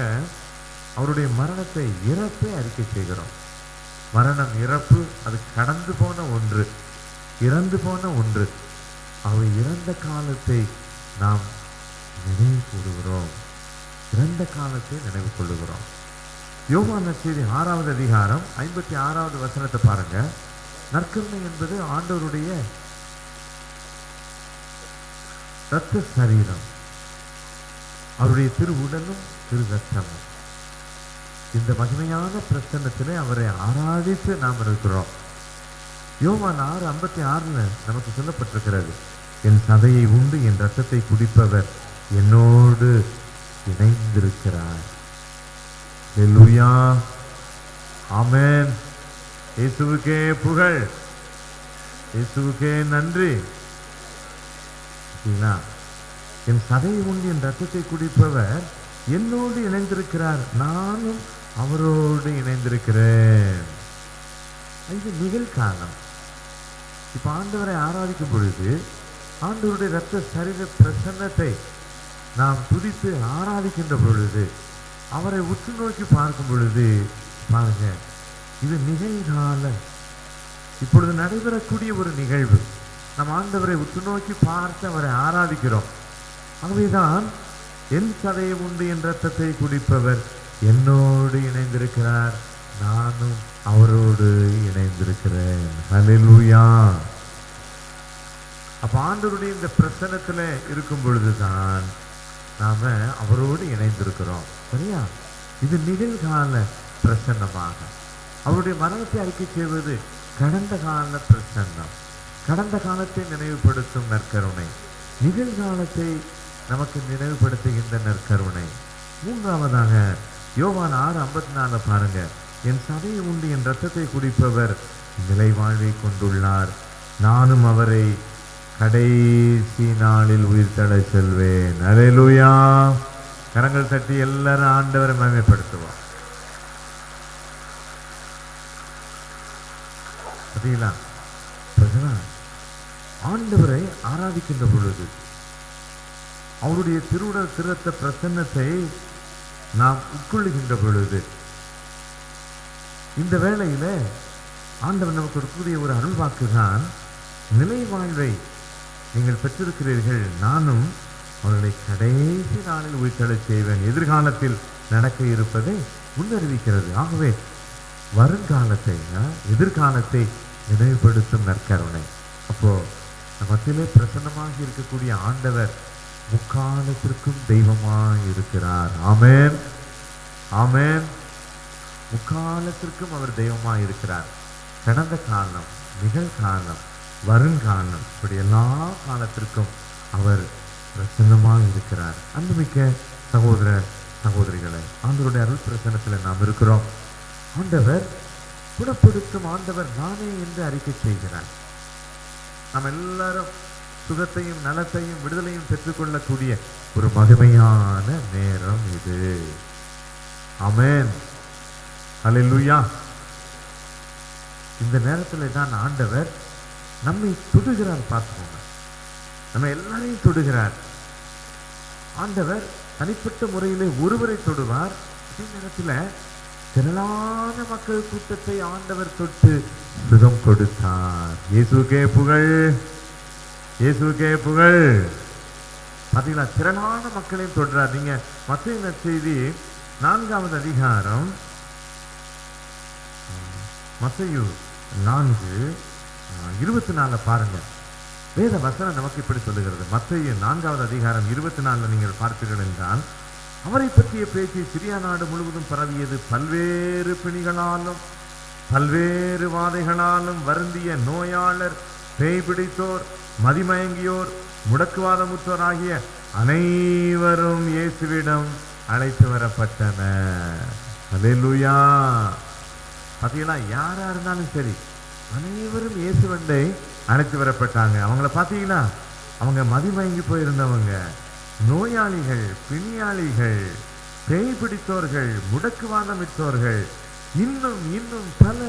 அவருடைய மரணத்தை, இறப்பை அறிக்கை செய்கிறோம். மரணம், இறப்பு அது கடந்து போன ஒன்று, இறந்து போன ஒன்று. அவை இறந்த காலத்தை நாம் நினைவு கூறுகிறோம், இறந்த காலத்தை நினைவு கொள்ளுகிறோம். யோவான் நற்செய்தி 6வது அதிகாரம் 56வது வசனத்தை பாருங்க. நற்கருணை என்பது ஆண்டவருடைய இரத்த சரீரம், அவருடைய திரு உடலும் திரு ரத்தமும். இந்த மகிமையான பிரசன்னத்திலே அவரை ஆராதித்து நாம் இருக்கிறோம். யோவான் 6:56 நமக்கு சொல்லப்பட்டிருக்கிறது, என் சதையை உண்டு என் ரத்தத்தை குடிப்பவர் என்னோடு இணைந்திருக்கிறார். ஹல்லேலூயா. ஆமென். இயேசுவுக்கே புகழ், இயேசுவுக்கே நன்றி. என் சதையை உண்டு என் ரத்தத்தை குடிப்பவர் என்னோடு இணைந்திருக்கிறார், நானும் அவரோடு இணைந்திருக்கிறேன். இது நிகழ்காலம். இப்ப ஆண்டவரை ஆராதிக்கும் பொழுது ஆண்டவருடைய இரத்த சரீர பிரசன்னத்தை நாம் துதித்து ஆராதிக்கின்ற பொழுது, அவரை உற்று நோக்கி பார்க்கும் பொழுது பாருங்க, இது நிகழ்கால, இப்பொழுது நடைபெறக்கூடிய ஒரு நிகழ்வு. நம் ஆண்டவரை உற்று நோக்கி பார்த்து அவரை ஆராதிக்கிறோம். ஆகவேதான் என் சதையை உண்டு என் ரத்தத்தை குடிப்பவர் என்னோடு இணைந்திருக்கிறார், நானும் அவரோடு இணைந்திருக்கிறேன். ஹல்லேலூயா. அப்ப ஆண்டவருடைய இந்த பிரசன்னத்துல இருக்கும் பொழுதுதான் நாம அவரோடு இணைந்திருக்கிறோம். சரியா? இது நிகழ்கால பிரசன்னமாக. அவருடைய மரணத்தை அறிக்கை செய்வது கடந்த கால பிரசன்னம், கடந்த காலத்தை நினைவுபடுத்தும் நற்கருணை, நிகழ்காலத்தை நமக்கு நினைவுபடுத்துகின்ற நற்கருணை. மூன்றாவதாக யோவான் 6:54 பாருங்க. என் சதையை உண்டு என் ரத்தத்தை குடிப்பவர் நிலை வாழ்வை கொண்டுள்ளார், நானும் அவரை கடைசி நாளில் உயிர்த்தெழ செல்வேன். ஹல்லேலூயா. கரங்கள் தட்டி எல்லாரும் ஆண்டவரை மகிமைப்படுத்துவோம். பார்த்தீங்களா? ஆண்டவரை ஆராதிக்கின்ற பொழுது, அவருடைய திருவுடல் திறத்த பிரசன்னத்தை நாம் உட்கொள்ளுகின்ற பொழுது, இந்த வேளையில ஆண்டவர் நமக்கு இருக்கக்கூடிய ஒரு அருள்வாக்கு தான், நிலை வாழ்வை நீங்கள் பெற்றிருக்கிறீர்கள், நானும் அவர்களை கடைசி நாளில் உயிர்த்தெழச் செய்வேன். எதிர்காலத்தில் நடக்க இருப்பதை முன்னறிவிக்கிறது. ஆகவே வருங்காலத்தை, எதிர்காலத்தை நினைவுபடுத்தும் நற்கருணை. அப்போ மத்தியிலே பிரசன்னமாக இருக்கக்கூடிய ஆண்டவர் முக்காலத்திற்கும் தெய்வமாய் இருக்கிறார். ஆமென், ஆமென். முக்காலத்திற்கும் அவர் தெய்வமாய் இருக்கிறார். கடந்த காலம், நிகழ்காலம், வருங்காலம், இப்படி எல்லா காலத்திற்கும் அவர் பிரசன்னமாக இருக்கிறார். அன்புமிக்க சகோதர சகோதரிகளை, ஆண்டவருடைய அருள் பிரசன்னத்தில் நாம் இருக்கிறோம். ஆண்டவர் குணப்படுத்தும் ஆண்டவர் நானே என்று அறிக்கை செய்கிறார். நாம் எல்லாரும் சுகத்தையும் நலத்தையும் விடுதலையும் பெற்றுக்கொள்ளக்கூடிய ஒரு மகிமையான நேரம் இது. ஆமென், அல்லேலூயா. இந்த நேரத்தில் தான் ஆண்டவர் நம்மை தொடுகிறார். பார்த்துக்கோங்க, நம்ம எல்லாரையும் தொடுகிறார். ஆண்டவர் தனிப்பட்ட முறையிலே ஒருவரை தொடுவார். அதே நேரத்தில் திரளான மக்கள் கூட்டத்தை ஆண்டவர் தொட்டு சுகம் கொடுத்தார். இயேசுக்கே புகழ், இயேசுக்கே புகழ். பார்த்தீங்களா, திரளான மக்களையும் தொடுறார். நீங்க மத்தேயு நற்செய்தி 4வது அதிகாரம், மத்தேயு 4:24 பாருங்க. வேத வசனம் நமக்கு இப்படி சொல்லுகிறது. மத்தேயு 4வது அதிகாரம் 24 நீங்கள் பார்ப்பீர்கள் என்றால், அவரை பற்றிய பேச்சு சிரியா நாடு முழுவதும் பரவியது. பல்வேறு பிணிகளாலும் பல்வேறு வாதைகளாலும் வருந்திய நோயாளர், பேய் பிடித்தோர், மதிமயங்கியோர், முடக்குவாதமுற்றோர் ஆகிய அனைவரும் இயேசுவிடம் அழைத்து வரப்பட்டனர். அல்லேலூயா. பார்த்தீங்களா, யாரா இருந்தாலும் சரி, அனைவரும் இயேசுவண்டை அழைத்து வரப்பட்டாங்க. அவங்கள பார்த்தீங்களா, அவங்க மதிமயங்கி போயிருந்தவங்க, நோயாளிகள், பிணியாளிகள், பேய் பிடித்தோர்கள், முடக்குவாதமிட்டோர்கள், இன்னும் இன்னும் பல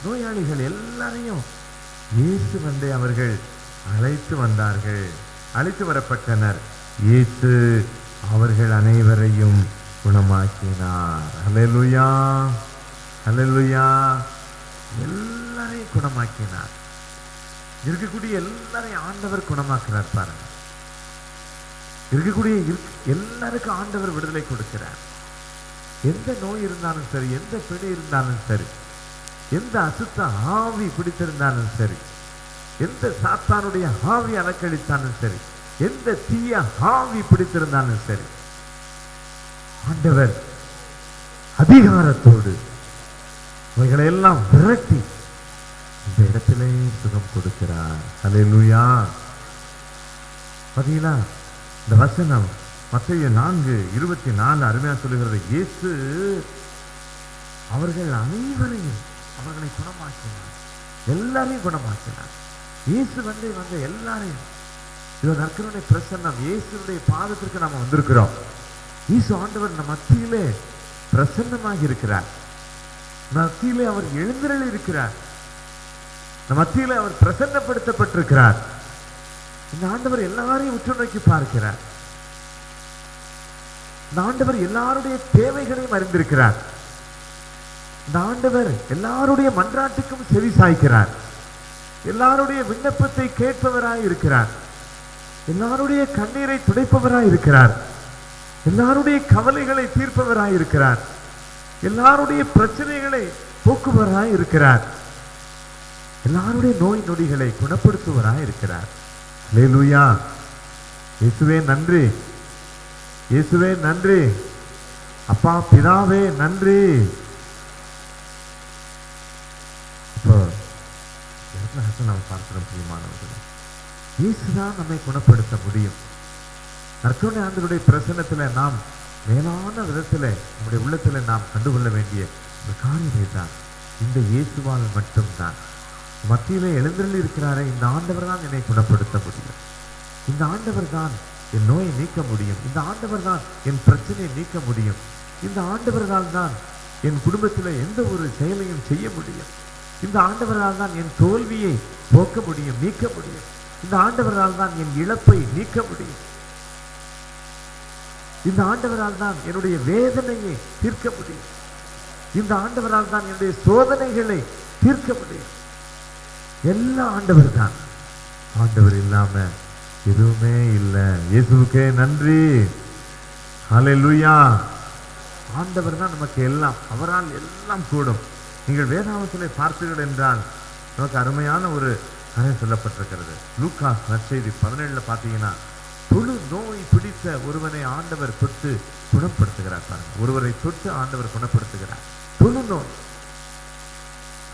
நோயாளிகள் எல்லாரையும் இயேசுவண்டை அவர்கள் அழைத்து வந்தார்கள், அழைத்து வரப்பட்டனர். இயேசு அவர்கள் அனைவரையும் குணமாக்கினார். அல்லேலூயா, அல்லேலூயா. எல்லாரையும் குணமாக்கினார். இருக்கக்கூடிய எல்லாரையும் ஆண்டவர் குணமாக்குறார். பாருங்க, இருக்கக்கூடிய எல்லாருக்கும் ஆண்டவர் விடுதலை கொடுக்கிறார். எந்த நோய் இருந்தாலும் சரி, எந்த பிணி இருந்தாலும் சரி, எந்த அசுத்த ஆவி பிடித்திருந்தாலும் சரி, எந்த சாத்தானுடைய ஆவி அலக்கழித்தாலும் சரி, எந்த தீய ஆவி பிடித்திருந்தாலும் சரி, ஆண்டவர் அதிகாரத்தோடு அவைகளை எல்லாம் விரட்டி இந்த இடத்திலே சுகம் கொடுக்கிறார். அல்லேலூயா. பார்த்தீங்களா, இந்த வசனம் மத்தேயு 4:24 அருமையா சொல்லுகிறது. இயேசு அவர்கள் அனைவரையும் அவர்களை குணமாக்கினார். எல்லாரையும் குணமாக்கினார். இயேசு வந்து எல்லாரையும், இது நற்கருணை பிரசன்னம். இயேசுடைய பாதத்திற்கு நாம வந்திருக்கிறோம். இயேசு ஆண்டவர் நம் மத்தியிலே பிரசன்னமாக இருக்கிறார். மத்தியிலே அவர் எழுந்தருளி இருக்கிறார். நம் மத்தியிலே அவர் பிரசன்னப்படுத்தப்பட்டிருக்கிறார். இந்த ஆண்டவர் எல்லாரையும் உற்று நோக்கி பார்க்கிறார். இந்த ஆண்டவர் எல்லாருடைய தேவைகளையும் அறிந்திருக்கிறார். இந்த ஆண்டவர் எல்லாருடைய மன்றாட்டுக்கும் செவி சாய்க்கிறார். எல்லாருடைய விண்ணப்பத்தை கேட்பவராய் இருக்கிறார். எல்லாருடைய கண்ணீரை துடைப்பவராய் இருக்கிறார். எல்லாருடைய கவலைகளை தீர்ப்பவராய் இருக்கிறார். எல்லாருடைய பிரச்சனைகளை போக்குவராய் இருக்கிறார். எல்லாருடைய நோய் நொடிகளை குணப்படுத்துவராய் இருக்கிறார். அல்லேலூயா. இயேசுவே நன்றி, இயேசுவே நன்றி, அப்பா பிதாவே நன்றி. இப்போ நாம் பார்க்கிறோம் பிரியமானவர்களே, இயேசுதான் நம்மை குணப்படுத்த முடியும். நற்கருணை ஆண்டவருடைய பிரசன்னத்துல நாம் மேலான விதத்துல நம்முடைய உள்ளத்துல நாம் கண்டுகொள்ள வேண்டிய ஒரு காரியமே தான் இந்த இயேசுவால் மட்டும்தான். மத்தியிலே எழுந்தருளி இருக்கிறாரே, இந்த ஆண்டவர் தான் என்னை குணப்படுத்த முடியும். இந்த ஆண்டவர் தான் என் நோயை நீக்க முடியும். இந்த ஆண்டவர் தான் என் பிரச்சனையை நீக்க முடியும். இந்த ஆண்டவரால் தான் என் குடும்பத்தில் எந்த ஒரு செயலையும் செய்ய முடியும். இந்த ஆண்டவரால் தான் என் தோல்வியை போக்க முடியும், நீக்க முடியும். இந்த ஆண்டவரால் தான் என் இழப்பை நீக்க முடியும். இந்த ஆண்டவரால் தான் என்னுடைய வேதனையை தீர்க்க முடியும். இந்த ஆண்டவரால் தான் என்னுடைய சோதனைகளை தீர்க்க முடியும். எல்லாம் ஆண்டவர் தான். ஆண்டவர் இல்லாம எதுவுமே இல்லை. இயேசுவுக்கே நன்றி. ஹல்லேலூயா. ஆண்டவர் தான் நமக்கு எல்லாம். அவரால் எல்லாம் கூடும். நீங்கள் வேதாகமத்திலே பார்த்தீர்கள் என்றால் நமக்கு அருமையான ஒரு கதை சொல்லப்பட்டிருக்கிறது. லூக்கா நற்செய்தி 17 பார்த்தீங்கன்னா, தொழு நோய் பிடித்த ஒருவனை ஆண்டவர் தொட்டு குணப்படுத்துகிறார். பாருங்க, ஒருவரை தொட்டு ஆண்டவர் குணப்படுத்துகிறார். தொழு நோய்.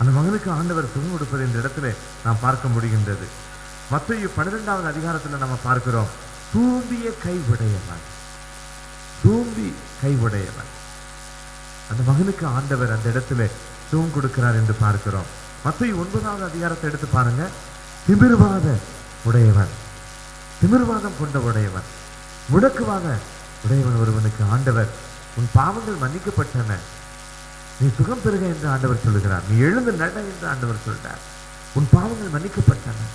அந்த மகனுக்கு ஆண்டவர் சுகம் கொடுப்பது இந்த இடத்துல நாம் பார்க்க முடிகின்றது. மத்தேயு 12வது அதிகாரத்தில் நம்ம பார்க்கிறோம், தூம்பிய கைவுடையவன். தூம்பி கைவுடையவன். அந்த மகனுக்கு ஆண்டவர் அந்த இடத்துல சுகம் கொடுக்கிறார் என்று பார்க்கிறோம். மத்தேயு 9வது அதிகாரத்தை எடுத்து பாருங்க, திமிர்வாத உடையவன், திமிர்வாதம் கொண்ட உடையவன், முடக்குவாத உடையவன் ஒருவனுக்கு ஆண்டவர், உன் பாவங்கள் மன்னிக்கப்பட்டன, நீ சுகம் பெறுக என்று ஆண்டவர் சொல்லுகிறார். நீ எழுந்து நட என்று ஆண்டவர் சொல்றார். உன் பாவங்கள் மன்னிக்கப்பட்டன.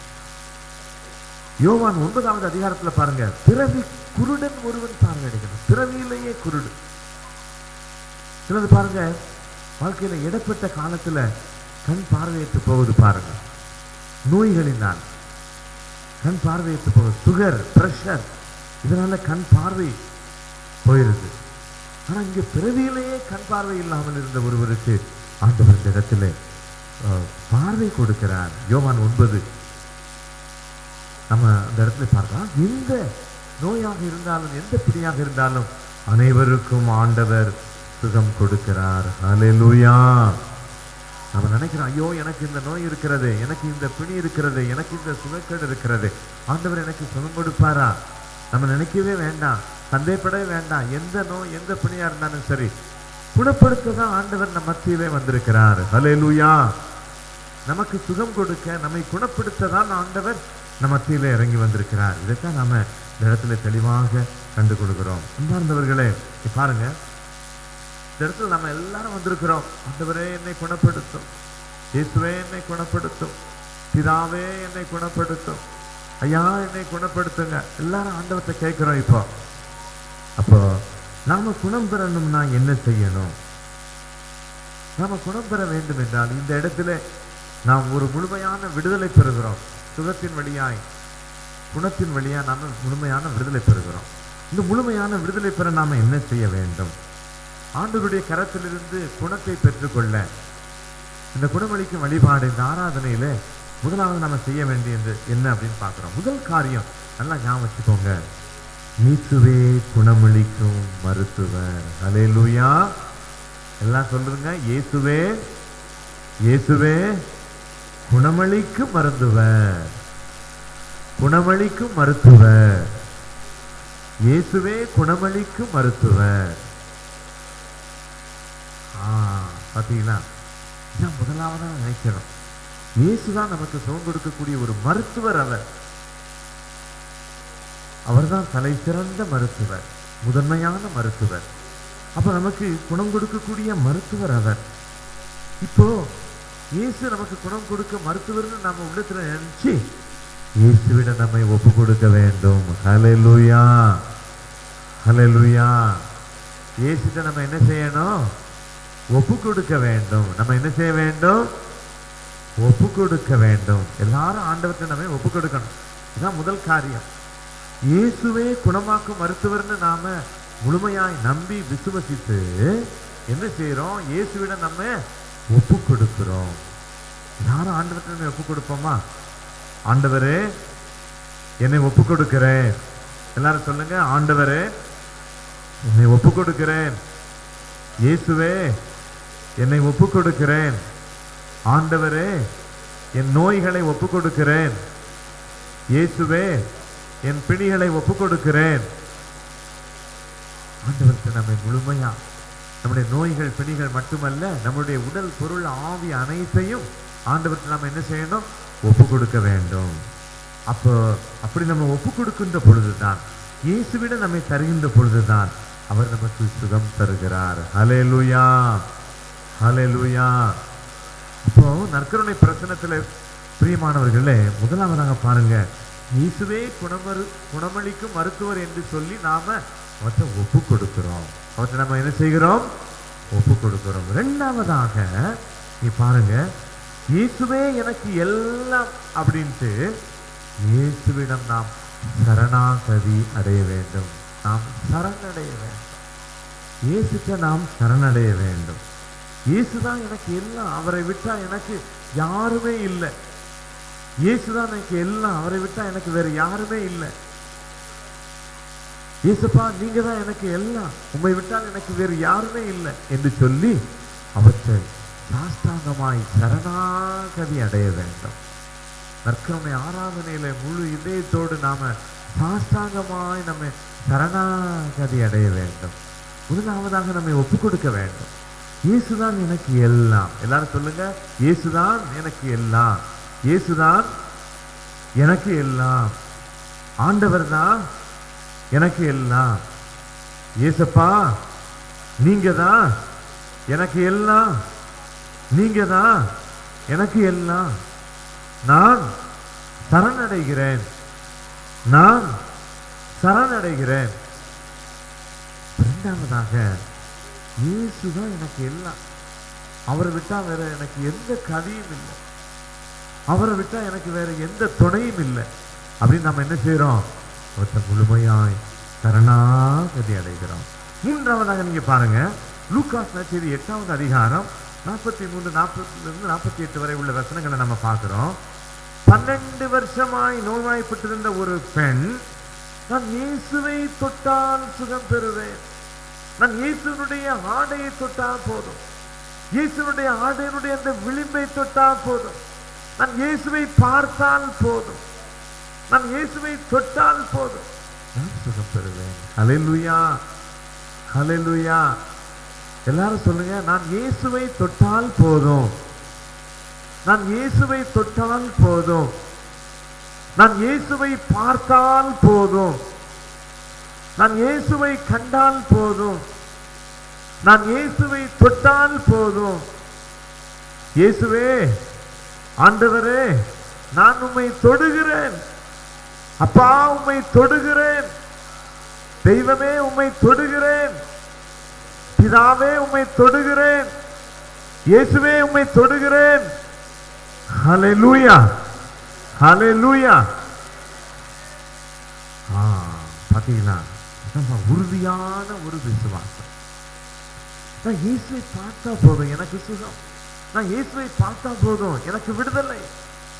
யோவான் 9வது அதிகாரத்தில் பாருங்க, பிறவி குருடன் ஒருவன் பார்வையிடுகிறான். பிறவியிலேயே குருடு. சிலது பாருங்க, வாழ்க்கையில இடப்பட்ட காலத்துல கண் பார்வையற்று போவது பாருங்க. நோய்களினால் கண் பார்வையற்று போகுது. சுகர், பிரஷர், இதனால கண் பார்வை போயிருது. ஆனா இங்க பிறவியிலேயே கண் பார்வை இல்லாமல் இருந்த ஒருவருக்கு ஆண்டவர் இந்த இடத்துல பார்வை கொடுக்கிறார். யோவான் 9 நம்ம அந்த இடத்துல பார்க்கலாம். எந்த நோயாக இருந்தாலும் எந்த பிணியாக இருந்தாலும் அனைவருக்கும் ஆண்டவர் சுகம் கொடுக்கிறார். ஹல்லேலூயா. நம்ம நினைக்கிறோம், ஐயோ எனக்கு இந்த நோய் இருக்கிறது, எனக்கு இந்த பிணி இருக்கிறது, எனக்கு இந்த சுகக்கேடு இருக்கிறது, ஆண்டவர் எனக்கு சுகம் கொடுப்பாரா? நம்ம நினைக்கவே வேண்டாம், சந்தேகப்படவே வேண்டாம். எந்த நோய் எந்த பிணியா இருந்தாலும் சரி, குணப்படுத்ததான் ஆண்டவர் நம்ம மத்தியிலே வந்திருக்கிறார். ஹல்லேலூயா. நமக்கு சுகம் கொடுக்க, நம்மை குணப்படுத்ததான் ஆண்டவர் நம்ம மத்தியிலே இறங்கி வந்திருக்கிறார். இதைத்தான் நாம இந்த இடத்துல தெளிவாக கண்டு கொடுக்கிறோம். அன்பார்ந்தவர்களே, பாருங்க, இந்த இடத்துல நம்ம எல்லாரும் வந்திருக்கிறோம். ஆண்டவரே என்னை குணப்படுத்தும், இயேசுவே என்னை குணப்படுத்தும், பிதாவே என்னை குணப்படுத்தும், ஐயா என்னை குணப்படுத்துங்க, எல்லாரும் ஆண்டவர்கிட்ட கேட்கிறோம். அப்போ நாம குணம் பெறணும்னா என்ன செய்யணும்? நாம குணம் பெற வேண்டும் என்றால் இந்த இடத்துல நாம் ஒரு முழுமையான விடுதலை பெறுகிறோம். சுகத்தின் வழியாய், குணத்தின் வழியா நாம முழுமையான விடுதலை பெறுகிறோம். இந்த முழுமையான விடுதலை பெற நாம என்ன செய்ய வேண்டும்? ஆண்டவருடைய கரத்திலிருந்து குணத்தை பெற்றுக்கொள்ள இந்த குணமளிக்கும் வழிபாடு, இந்த ஆராதனையில முதலாவது நம்ம செய்ய வேண்டியது என்ன அப்படின்னு பார்க்கிறோம். முதல் காரியம் நல்லா ஞாபகம் வச்சுக்கோங்க, இயேசுவே குணமளிக்கும் மருத்துவர். ஹல்லேலூயா. எல்லாம் சொல்லுங்க, இயேசுவே, இயேசுவே குணமளிக்கும் மருத்துவர், குணமளிக்கும் மருத்துவர், இயேசுவே குணமளிக்கும் மருத்துவர். பார்த்தீங்களா? இதான் முதலாவதா நினைக்கிறோம். இயேசுதான் நமக்கு சுகம் கொடுக்கக்கூடிய ஒரு மருத்துவர். அவர்தான் தலை சிறந்த மருத்துவர், முதன்மையான மருத்துவர். அப்ப நமக்கு குணம் கொடுக்கக்கூடிய மருத்துவர் அவர். இப்போ இயேசு நமக்கு குணம் கொடுக்க மருத்துவர்னு நம்ம உள்ளத்துல நினைச்சு இயேசுவிட நம்மை ஒப்பு கொடுக்க வேண்டும். ஹல்லேலூயா, ஹல்லேலூயா. இயேசுட்ட நம்ம என்ன செய்யணும்? ஒப்பு கொடுக்க வேண்டும். நம்ம என்ன செய்ய வேண்டும்? ஒப்பு கொடுக்க வேண்டும். எல்லாரும் ஆண்டவர்கிட்ட நம்ம ஒப்பு கொடுக்கணும். இதுதான் முதல் காரியம். இயேசுவே குணமாக்கும் மருத்துவர்னு நாம முழுமையாய் நம்பி விசுவசித்து என்ன செய்யறோம்? இயேசுவிட நம்ம ஒப்பு கொடுக்கிறோம். யாரும் ஆண்டவர்கிட்ட ஒப்பு கொடுப்போமா? ஆண்டவரே என்னை ஒப்பு கொடுக்கிறேன். எல்லாரும் சொல்லுங்க, ஆண்டவரே என்னை ஒப்பு கொடுக்கிறேன். இயேசுவே என்னை ஒப்பு கொடுக்கிறேன். ஆண்டவரே என் நோய்களை ஒப்பு கொடுக்கிறேன். இயேசுவே என் பிணிகளை ஒப்பு கொடுக்கிறேன். ஆண்டவருக்கு நம்மை முழுமையா, நம்முடைய நோய்கள் பிணிகள் மட்டுமல்ல, நம்முடைய உடல் பொருள் ஆவி அனைத்தையும் ஆண்டவருக்கு நாம் என்ன செய்யணும்? ஒப்பு கொடுக்க வேண்டும். அப்போ அப்படி நம்ம ஒப்பு கொடுக்கின்ற பொழுதுதான், இயேசுவிட நம்மை தருகின்ற பொழுதுதான் அவர் நமக்கு சுகம் தருகிறார். ஹல்லேலூயா, ஹல்லேலூயா. இப்போ நற்கருணை பிரசனத்துல பிரியமானவர்களே, முதலாவதாக பாருங்க, இயேசுவே குணமளிக்கும் மருத்துவர் என்று சொல்லி நாம அவற்றை ஒப்பு கொடுக்கிறோம். அவற்றை நம்ம என்ன செய்கிறோம்? ஒப்பு கொடுக்கிறோம். இரண்டாவதாக நீ பாருங்க, இயேசுவே எனக்கு எல்லாம் அப்படின்ட்டு இயேசுவிடம் நாம் சரணாகதி அடைய வேண்டும். நாம் சரணடைய வேண்டும். இயேசுக்கு நாம் சரணடைய வேண்டும். இயேசுதான் எனக்கு எல்லாம், அவரை விட்டா எனக்கு யாருமே இல்லை. இயேசுதான் எனக்கு எல்லாம், அவரை விட்டா எனக்கு வேற யாருமே இல்லை. இயேசுப்பா நீங்க தான் எனக்கு எல்லாம், உம்மை விட்டால் எனக்கு வேறு யாருமே இல்லை என்று சொல்லி அவற்றை சாஷ்டாங்கமாய் சரணாகதி அடைய வேண்டும். நற்கருணை ஆராதனையில முழு இதயத்தோடு நாம சாஷ்டாங்கமாய் நம்ம சரணாகதி அடைய வேண்டும். முதலாவதாக நம்மை ஒப்பு கொடுக்க வேண்டும். இயேசுதான் எனக்கு எல்லாம். எல்லாரும் சொல்லுங்க, இயேசுதான் எனக்கு எல்லாம். இயேசுதான் எனக்கு எல்லாம். ஆண்டவர் தான் எனக்கு எல்லாம். இயேசப்பா நீங்க தான் எனக்கு எல்லாம். நீங்க தான் எனக்கு எல்லாம். நான் சரணடைகிறேன். நான் சரணடைகிறேன். இரண்டாவதாக இயேசுதான் எனக்கு எல்லாம். அவரை விட்டா வேற எனக்கு எந்த கதியும் இல்லை. அவரை விட்டா எனக்கு வேற எந்த துணையும் இல்லை அப்படின்னு நம்ம என்ன செய்யறோம்? அவற்றை முழுமையாய் சரணாகதி அடைகிறோம். மூன்றாவதாக நீங்க பாருங்க, லூக்காஸ் நற்செய்தி 8வது அதிகாரம் 43, 40 48 வரை உள்ள வசனங்களை நம்ம பார்க்கிறோம். 12 வருஷமாய் நோய்வாய்ப்பட்டிருந்த ஒரு பெண், நான் இயேசுவை தொட்டால் சுகம் பெறுவேன், நான் இயேசுனுடைய ஆடையை தொட்டால் போதும், இயேசுனுடைய ஆடையினுடைய அந்த விளிம்பை தொட்டால் போதும், நான் இயேசுவை பார்த்தால் போதும், நான் இயேசுவை தொட்டால் போதும், நான் சுகம் பெறுவேன். ஹல்லேலூயா, ஹல்லேலூயா. எல்லாரும் சொல்லுங்க, நான் இயேசுவை தொட்டால் போதும், நான் இயேசுவை தொட்டால் போதும், நான் இயேசுவை பார்த்தால் போதும், நான் இயேசுவை கண்டால் போதும், நான் இயேசுவை தொட்டால் போதும். இயேசுவே, ஆண்டவரே, நான் உம்மை தொடுகிறேன். அப்பா உம்மை தொடுகிறேன். தெய்வமே உம்மை தொடுகிறேன். பிதாவே உம்மை தொடுகிறேன். இயேசுவே உம்மை தொடுகிறேன். ஹல்லேலூயா, ஹல்லேலூயா. பாத்தீங்களா, உறுதியான ஒரு விசுவாசம். நான் இயேசுவை பார்த்தா போதும் எனக்கு சுகம், நான் இயேசுவை பார்த்தா போதும் எனக்கு விடுதலை,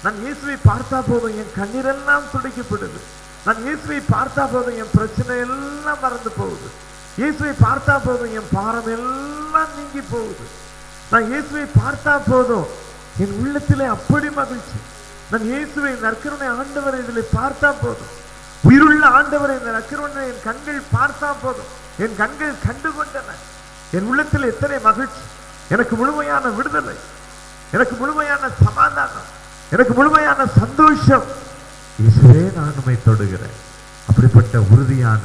நான் இயேசுவை பார்த்தா போதும் என் கண்ணீரெல்லாம் துடைக்கப்படுது, நான் இயேசுவை பார்த்தா போதும் என் பிரச்சனை எல்லாம் மறந்து போகுது, இயேசுவை பார்த்தா போதும் என் பாரம் எல்லாம் நீங்கி போகுது, நான் இயேசுவை பார்த்தா போதும் என் உள்ளத்திலே அப்படி மகிழ்ச்சி, நான் இயேசுவை நற்கருணை ஆண்டவரை இதில் பார்த்தா போதும், உயிருள்ள ஆண்டவரை இந்த நற்கருணை என் கண்கள் பார்த்தா போதும், என் கண்கள் கண்டு கொண்டன, என் உள்ளத்தில் எத்தனை மகிழ்ச்சி, எனக்கு முழுமையான விடுதலை, எனக்கு முழுமையான சமாதானம், எனக்கு முழுமையான சந்தோஷம். இயேசுவே நான் உம்மை தொடுகிறேன். அப்படிப்பட்ட உறுதியான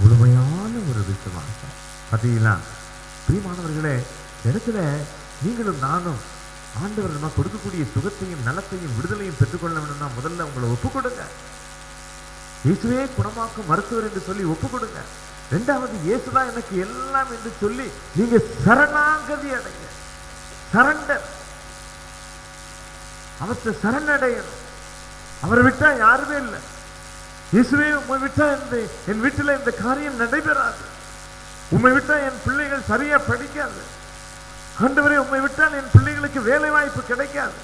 முழுமையான ஒரு விசுவாசம். பார்த்தீங்களா பிரியமானவர்களே, இடத்துல நீங்களும் நானும் ஆண்டவர் நம்ம கொடுக்கக்கூடிய சுகத்தையும் நலத்தையும் விடுதலையும் பெற்றுக்கொள்ள வேணும்னா முதல்ல உங்களை ஒப்பு கொடுங்க. இயேசுவே குணமாக்கும் மருத்துவர் என்று சொல்லி ஒப்பு கொடுங்க. இரண்டாவது, இயேசுதான் எனக்கு எல்லாம் என்று சொல்லி நீங்க சரணாகதி அடைங்க. சரண்டர், அவற்றை சரணடையணும். அவரை விட்டா யாருமே இல்லை. இயேசுவே உம்மை விட்டா என் வீட்டில் இந்த காரியம் நடைபெறாது, உம்மை விட்டா என் பிள்ளைகள் சரியா படிக்காது, ஆண்டவரே உம்மை விட்டால் என் பிள்ளைகளுக்கு வேலை வாய்ப்பு கிடைக்காது,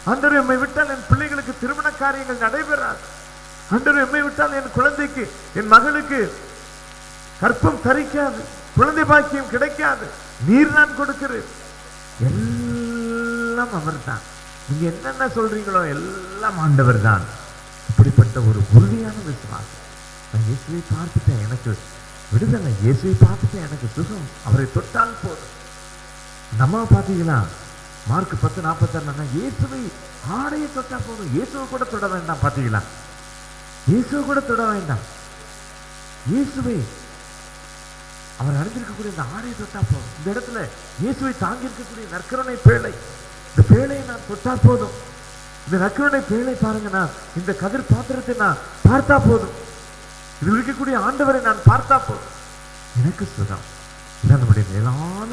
ஆண்டவரே உம்மை விட்டால் என் பிள்ளைகளுக்கு திருமண காரியங்கள் நடைபெறாது, ஆண்டவரே உம்மை விட்டால் என் குழந்தைக்கு என் மகளுக்கு கற்பம் தரிக்காது, குழந்தை பாக்கியம் கிடைக்காது, நீர் நான் கொடுக்கிறேன். எல்லாம் அவர் தான். நீங்க என்னென்ன சொல்றீங்களோ எல்லாம் ஆண்டவர் தான். இப்படிப்பட்ட ஒரு உறுதியான விசுவாசம். நான் இயேசுவை பார்த்துட்டேன் எனக்கு விடுதலை, இயேசுவை பார்த்துட்டேன் எனக்கு சுகம், அவரை தொட்டால் போதும். நம்ம பார்த்தீங்களா மார்க் 10:46, இயேசுவை ஆடையை தொட்டா போதும், இயேசுவை கூட தொட வேண்டாம். பார்த்தீங்களா, இயேசுவை கூட தொட வேண்டாம், இயேசுவை அவர் அணிந்திருக்கக்கூடிய இந்த ஆடையை தொட்டா போதும். இந்த இடத்துல இயேசுவை தாங்கி இருக்கக்கூடிய நற்கருணை பேழை, இந்த பேழையை நான் தொட்டா போதும், இந்த நற்கருணை பேழை பாருங்க, இந்த கதிர் பாத்திரத்தை நான் பார்த்தா போதும், இதில் இருக்கக்கூடிய ஆண்டவரை நான் பார்த்தா போதும், எனக்கு சுகம். இதான் நம்முடைய மேலான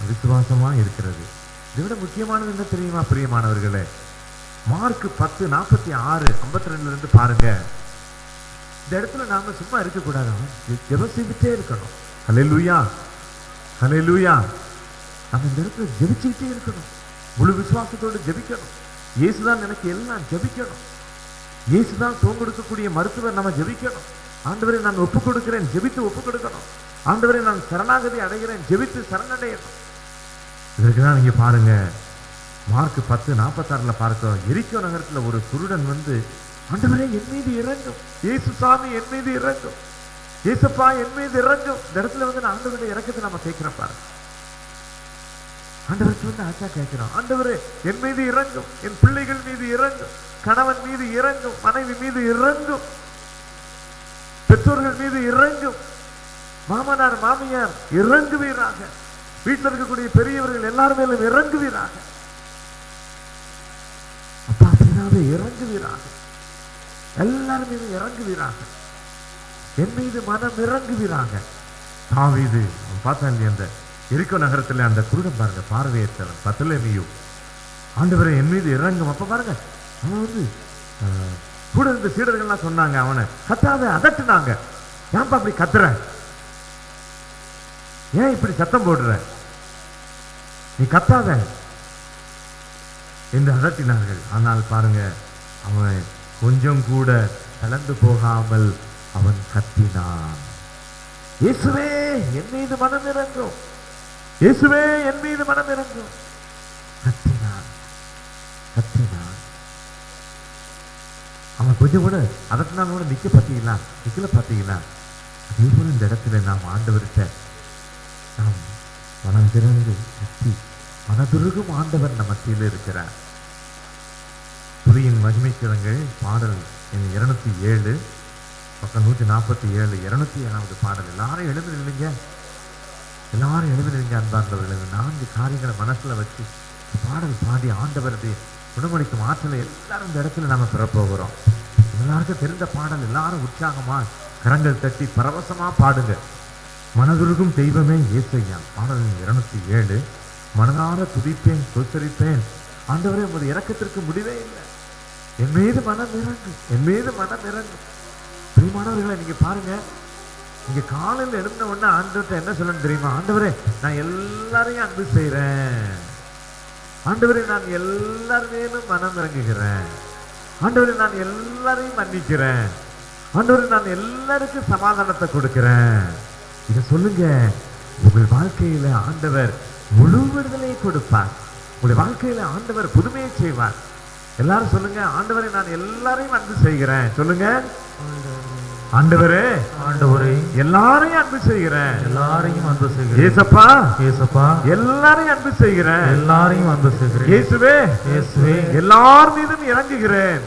விசுவாசமா இருக்கிறது. இதை விட முக்கியமானது என்ன தெரியுமா பிரியமானவர்களே? மார்க் 10:46-52 பாருங்க. இந்த இடத்துல நாம சும்மா இருக்கக்கூடாது, ஜெபம் செய்துட்டே இருக்கணும். ஹல்லேலூயா, ஹல்லேலூயா. நம்ம இந்த இடத்துல ஜெபிச்சுக்கிட்டே இருக்கணும், முழு விசுவாசத்தோடு ஜெபிக்கணும். இயேசுதான் எனக்கு எல்லாம், ஜெபிக்கணும். இயேசுதான் சோம் கொடுக்கக்கூடிய மருத்துவர், நம்ம ஜெபிக்கணும். ஆண்டவரை நான் ஒப்புக் கொடுக்கிறேன், ஜெபித்து ஒப்புக் கொடுக்கணும். ஆண்டவரை நான் சரணாகதி அடைகிறேன், ஜெபித்து சரணடையணும். இதற்குதான் நீங்க பாருங்க, மார்க் 10:46 பார்க்கிறோம். எரிக்கோ நகரத்துல ஒரு குருடன் வந்து, ஆண்டவரே என் மீது இறங்கும், இயேசு சாமி என் மீது இறங்கும், இயேசப்பா என் மீது இறங்கும். இந்த இடத்துல வந்து ஆண்டவருடைய இறக்கத்தை நம்ம கேட்கிறோம் பாருங்க. ஆண்டவருக்கு வந்து ஆச்சா கேட்கிறோம், ஆண்டவரே என் மீது இறங்கும், என் பிள்ளைகள் மீது இறங்கும், கணவன் மீது இறங்கும், மனைவி மீது இறங்கும், பெற்றோர்கள் மீது இறங்கும், மாமனார் மாமியார் இறங்குவீராக, வீட்டில் இருக்கக்கூடிய பெரியவர்கள் எல்லாரும் மேலும் இறங்குவீராக, அப்பா பிதாவே இறங்குவீராக, எல்லாரும் மீது இறங்குவீராக, என் மீது மனம் இறங்குவீராக. தாவீது பார்த்தா இல்லையா, அந்த எரிக்கோ நகரத்துல அந்த குருடன் பாருங்க, பார்வையற்றவன் பர்திமேயு, ஆண்டவரே என் மீது இறங்கும். அப்ப பாருங்க, அவன் வந்து கூட இருந்த சீடர்கள்லாம் சொன்னாங்க, அவனை கத்தாத அதட்டுனாங்க. ஏன்பா அப்படி கத்துற, ஏன் இப்படி சத்தம் போடுற, நீ கத்தாத என்று அதட்டினார்கள். ஆனால் பாருங்க, அவன் கொஞ்சம் கூட கலந்து போகாமல் அவன் கத்தினான், இயேசுவே என் மீது மனம் இறங்கும், இயேசுவே என் மீது மனம் இறங்கும். கத்தினான், கத்தினான். அவன் கொஞ்சம் கூட அதட்டினாலும் கூட நிக்கல பார்த்தீங்களா? அதே போல இந்த இடத்துல நாம் ஆண்டவர்கிட்ட நாம் மனம் திறந்து கத்தி மனதுருகும் ஆண்டவர் நம்ம மத்தியில் இருக்கிறார். துதியின் மகிமைக்கிழங்கள் பாடல் 207 பக்கம் 147 207வது பாடல். எல்லாரும் எழுதுறீங்க, எல்லாரும் எழுதுறீங்க அன்பார்ந்தவர்கள். 4 காரியங்களை மனசுல வச்சு பாடல் பாடி ஆண்டவருடைய குணமளிக்கும் ஆற்றலை எல்லாரும் இந்த இடத்துல நாம பெறப்போகிறோம். எல்லாருக்கும் தெரிந்த பாடல், எல்லாரும் உற்சாகமா கரங்கள் தட்டி பரவசமா பாடுங்க. மனதுருகும் தெய்வமே இயேசையா பாடல் 207. மனதார துதிப்பேன் ஸ்தோத்திரிப்பேன், ஆண்டவரே உமது இரக்கத்திற்கு முடிவே இல்லை, என் மீது மனம் இறங்கும், என் மீது மனம் இறங்கும். பிரியமானவர்களை நீங்க பாருங்க, நீங்க காலையில் எழுந்த உடனே ஆண்டவர்கிட்ட என்ன சொல்லணும் தெரியுமா? ஆண்டவரே நான் எல்லாரையும் அன்பு செய்யறேன், ஆண்டவரே நான் எல்லார் மேலும் மனம் இறங்குகிறேன், ஆண்டவரே நான் எல்லாரையும் மன்னிக்கிறேன், ஆண்டவரே நான் எல்லாருக்கும் சமாதானத்தை கொடுக்கிறேன். இதை சொல்லுங்க. உங்கள் வாழ்க்கையில ஆண்டவர் முழு விடுதலை கொடுப்பார், உங்களுடைய வாழ்க்கையில ஆண்டவர் புதுமையை செய்வார். எல்லாரும் சொல்லுங்க, ஆண்டவரை நான் எல்லாரையும் அன்பு செய்கிறேன். சொல்லுங்க, ஆண்டவரே ஆண்டவரே எல்லாரையும் அன்பு செய்கிறேன், எல்லாரையும் அன்பு செய்கிறேன். இயேசப்பா இயேசப்பா எல்லாரையும் அன்பு செய்கிறேன், எல்லாரையும் அன்பு செய்கிறேன். இயேசுவே இயேசுவே எல்லார் மீதும் இறங்குகிறேன்,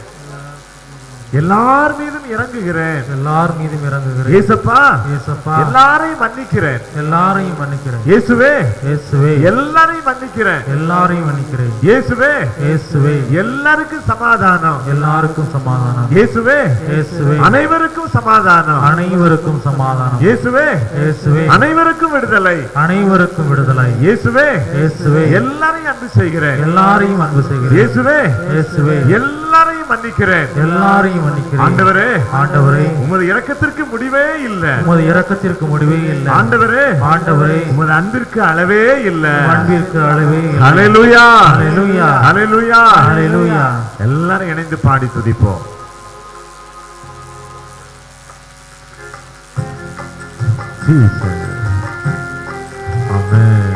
எல்லார் மீதும் இறங்குகிறேன், எல்லார் மீதும் இறங்குகிறேன். இயேசப்பா இயேசப்பா எல்லாரையும் மன்னிக்கிறேன், எல்லாரையும் மன்னிக்கிறேன். இயேசுவே இயேசுவே எல்லாரையும் மன்னிக்கிறேன், எல்லாரையும் மன்னிக்கிறேன். இயேசுவே இயேசுவே எல்லாருக்கும் சமாதானம், எல்லாருக்கும் சமாதானம். இயேசுவே இயேசுவே அனைவருக்கும் சமாதானம், அனைவருக்கும் சமாதானம். இயேசுவே இயேசுவே அனைவருக்கும் விடுதலை, அனைவருக்கும் விடுதலை. இயேசுவே இயேசுவே எல்லாரையும் அன்பு செய்கிறேன், எல்லாரையும் அன்பு செய்கிறேன். இயேசுவே இயேசுவே எல்லாரையும் மன்னிக்கிறேன், எல்லாரையும் மன்னிக்கிறேன். ஆண்டவரே ஆண்டவரே உமது இரக்கத்திற்கு முடிவே இல்லை, உமது இரக்கத்திற்கு முடிவே இல்லை. ஆண்டவரே ஆண்டவரே உமது அன்பிற்கு அளவே இல்லை, அன்பிற்கு அளவே இல்லை. ஹல்லேலூயா ஹல்லேலூயா ஹல்லேலூயா ஹல்லேலூயா. எல்லாரும் இணைந்து பாடி துதிப்போம். ஆமென்.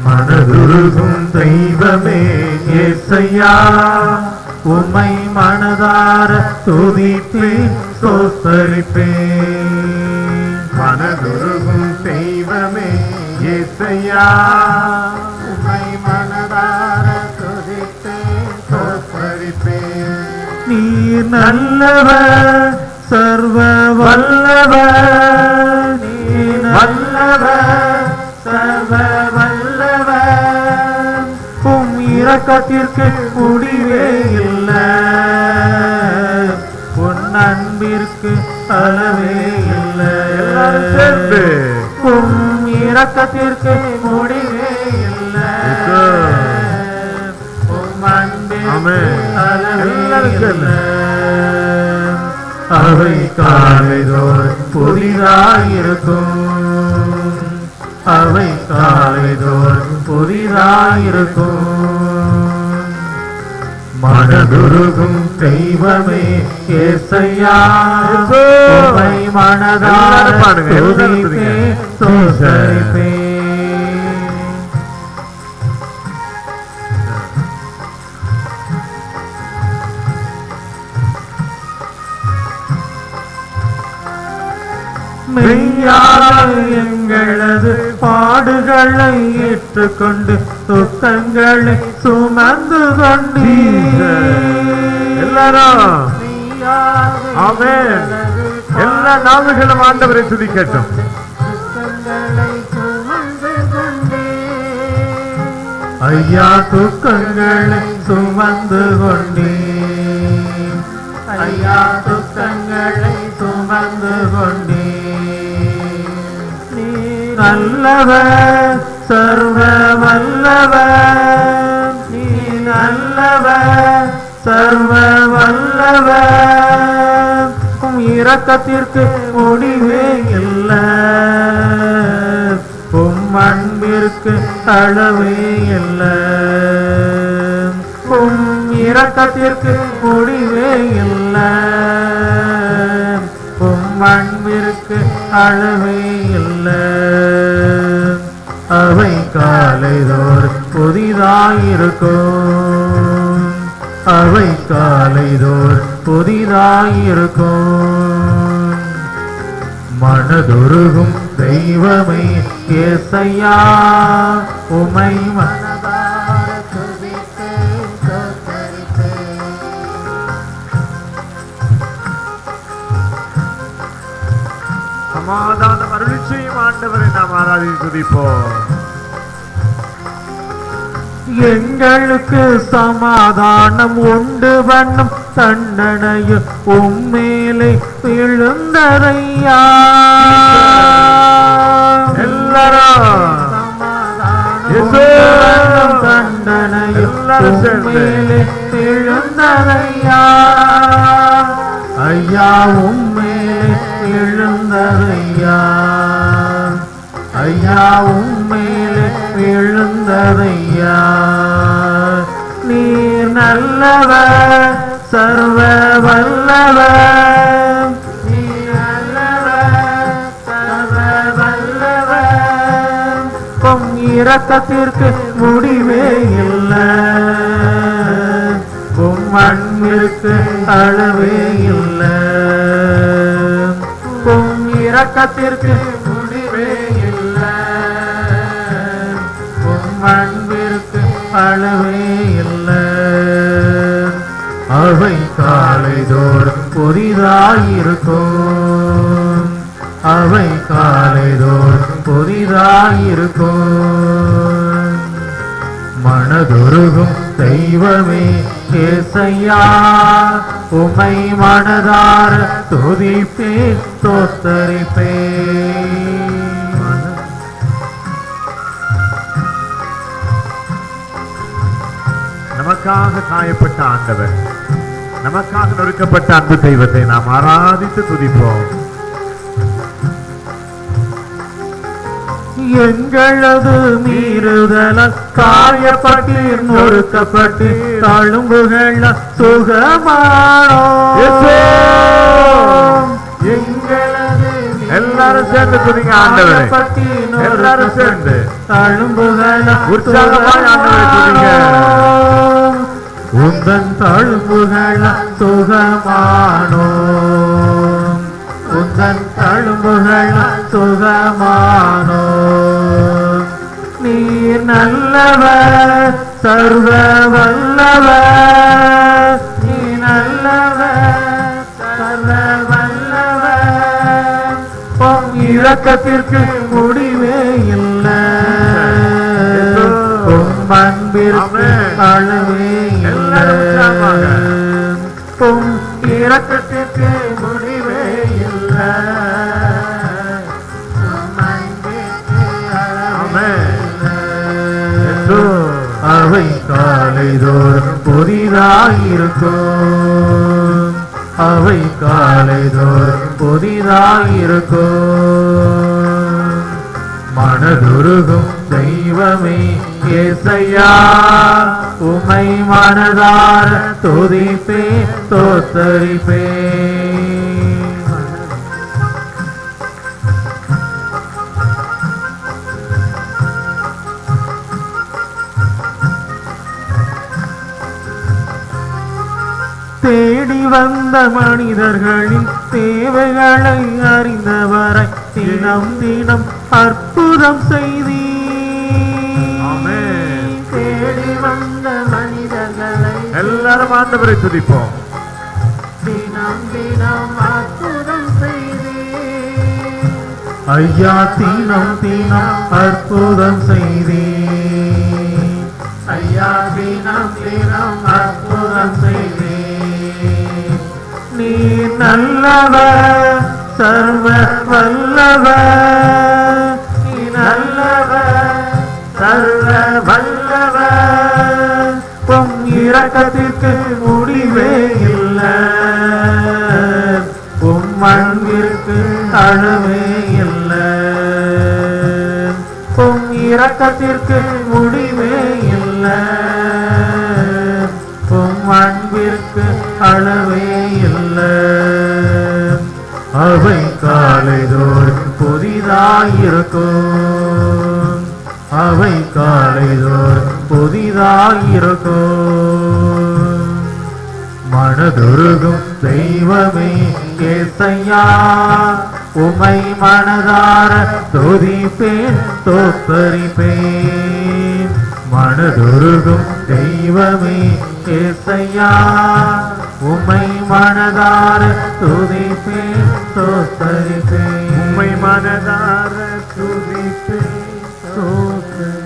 மனதுருகும் தெய்வமே இயேசையா, உம்மை மனதார துதிப்பேன் ஸ்தோத்திரிப்பேன். மனதுருகும் தெய்வமே இயேசையா, உம்மை மனதார துதிப்பேன் ஸ்தோத்திரிப்பேன். நீர் நல்லவர் சர்வ வல்லவர், நீர் நல்லவர் சர்வ இரக்கத்திற்கு முடிவே இல்லை, உன் அன்பிற்கு அளவே இல்லை. எல்லாரும் சேர்ந்து உம் இரக்கத்திற்கு முடிவே இல்லை, உம் அன்பிற்கு அளவே இல்லை. அவை காலைதோறும் புதிதாயிருக்கும், அவை காலைதோறும் புதிதாயிருக்கும். மனதுருகும் தெய்வமே ஏசையா, உம்மை மனதார துதிப்பேன், ஸ்தோத்தரிப்பேன். மெய்யாக எங்களது பாடுகளை ஏற்றுக்கொண்டு துக்கங்களை சுமந்து கொண்டீர். எல்லாரும் ஆமென். எல்லா நாவுகளும் ஆண்டவரை துதிக்கட்டும். ஐயா துக்கங்களை சுமந்து கொண்டீர், ஐயா துக்கங்களை சுமந்து கொண்டீர். நல்லவர் சர்வ வல்லவர், நீ நல்லவர் சர்வ வல்லவர். உம் இரக்கத்திற்கு முடிவே இல்லை, உம் அன்பிற்கு அளவே இல்லை. உம் இரக்கத்திற்கு முடிவே இல்லை, உம் அன்பிற்கு அளவே இல்லை. அவை காலைதோறும் புதிதாயிருக்கும், அவை காலைதோறும் புதிதாயிருக்கும். மனதுருகும் தெய்வமே ஏசையா, உம்மை மனதார துதிப்பேன், ஸ்தோத்தரிப்பேன். சமாதானம் அருளி செய்யும் ஆண்டவரை நாம் ஆராதித்து துதிப்போம். எங்களுக்கு சமாதானம் உண்டு வண்ணம் தண்டனையும் உம்மேலே விழுந்ததையா. எல்லாரும் சமாதானம் தண்டனையும் உம்மேலே விழுந்ததையா. ஐயா உம்மேலே விழுந்ததையா, ஐயா உம்மேலே விழுந்ததையா. நீர் நல்லவர் சர்வ வல்லவர், நீர் நல்லவர் சர்வ வல்லவர். உம் இரக்கத்திற்கு முடிவே இல்லை, உம் அன்பிற்கு அளவே இல்லை. உம் இரக்கத்திற்கு முடிவே இல்லை, உம் அன்பிற்கு அளவே இல்லை. அவை காலைதோறும் புதிதாயிருக்கும், அவை காலைதோறும் புதிதாயிருக்கும். மனதுருகும் தெய்வமே ஏசையா, உம்மை மனதார துதிப்பேன், ஸ்தோத்தரிப்பேன். நமக்காக காயப்பட்ட ஆண்டவர், நமக்காக நொறுக்கப்பட்ட அன்பு தெய்வத்தை நாம் ஆராதித்து துதிப்போம். எங்களது மீறுதலால் காயப்பட்டீர், நொறுக்கப்பட்டு தழும்புகள் சுகமானோம். எங்களது எல்லாரும் சேர்ந்து துதிங்க ஆண்டவரை, எல்லாரும் சேர்ந்து தழும்புகள் உற்சாகமாய் ஆண்டவரை துதிங்க. உந்தன் தழும்புகள் சுகமானோம், உந்தன் தழும்புகள் சுகமானோம். நீர் நல்லவர் சர்வ வல்லவர், நீ நல்லவர் சர்வ வல்லவர். உம் இரக்கத்திற்கு முடிவே இல்லை, உம் அன்பிற்கு ஆமென். அளவே எல்லாரும் உற்சாகமாக. உம் இரக்கத்திற்கு முடிவே இல்லை. உம் அன்பிற்கு அளவே இல்லை. அவை காலைதோறும் புதிதாயிருக்கும். அவை காலைதோறும் புதிதாயிருக்கும். மனதுருகும் தெய்வமே ஏசையா, உமை மனதார துதிப்பே தோத்தரிப்பே. தேடி வந்த மனிதர்களின் தேவைகளை அறிந்தவரை தினம் தினம் அற்புதம் செய்தி. ஆமென். தேடி வந்த மனிதர்களை எல்லாரும் ஆண்டவரை துதிப்போம். தினம் தினம் அற்புதம் செய்தி. ஐயா தினம் தினம் அற்புதம் செய்தி. ஐயா தினம் தினம் அற்புதம் செய்தி. நீ நல்லவர், சர்வ வல்லவர். நீ நல்லவர், சர்வ வல்லவர். உம் இரக்கத்திற்கு முடிவே இல்லை. உம் அன்பிற்கு அளவே இல்லை. உம் இரக்கத்திற்கு முடிவே இல்லை. உம் அன்பிற்கு அளவே இல்லை. அவை காலைதோறும் புதிதாயிருக்கும். அவை காலைதோறும் புதிதாயிருக்கும். மனதுருகும் தெய்வமே ஏசையா, உமை மனதார துதிப்பேன் தோத்தரிப்பேன். மனதுருகும் தெய்வமே ஏசையா, உமை மனதார துதிப்பேன் தோத்தரிப்பேன். உமை மனதார துதிப்பேன் தோத்தரிப்பேன்.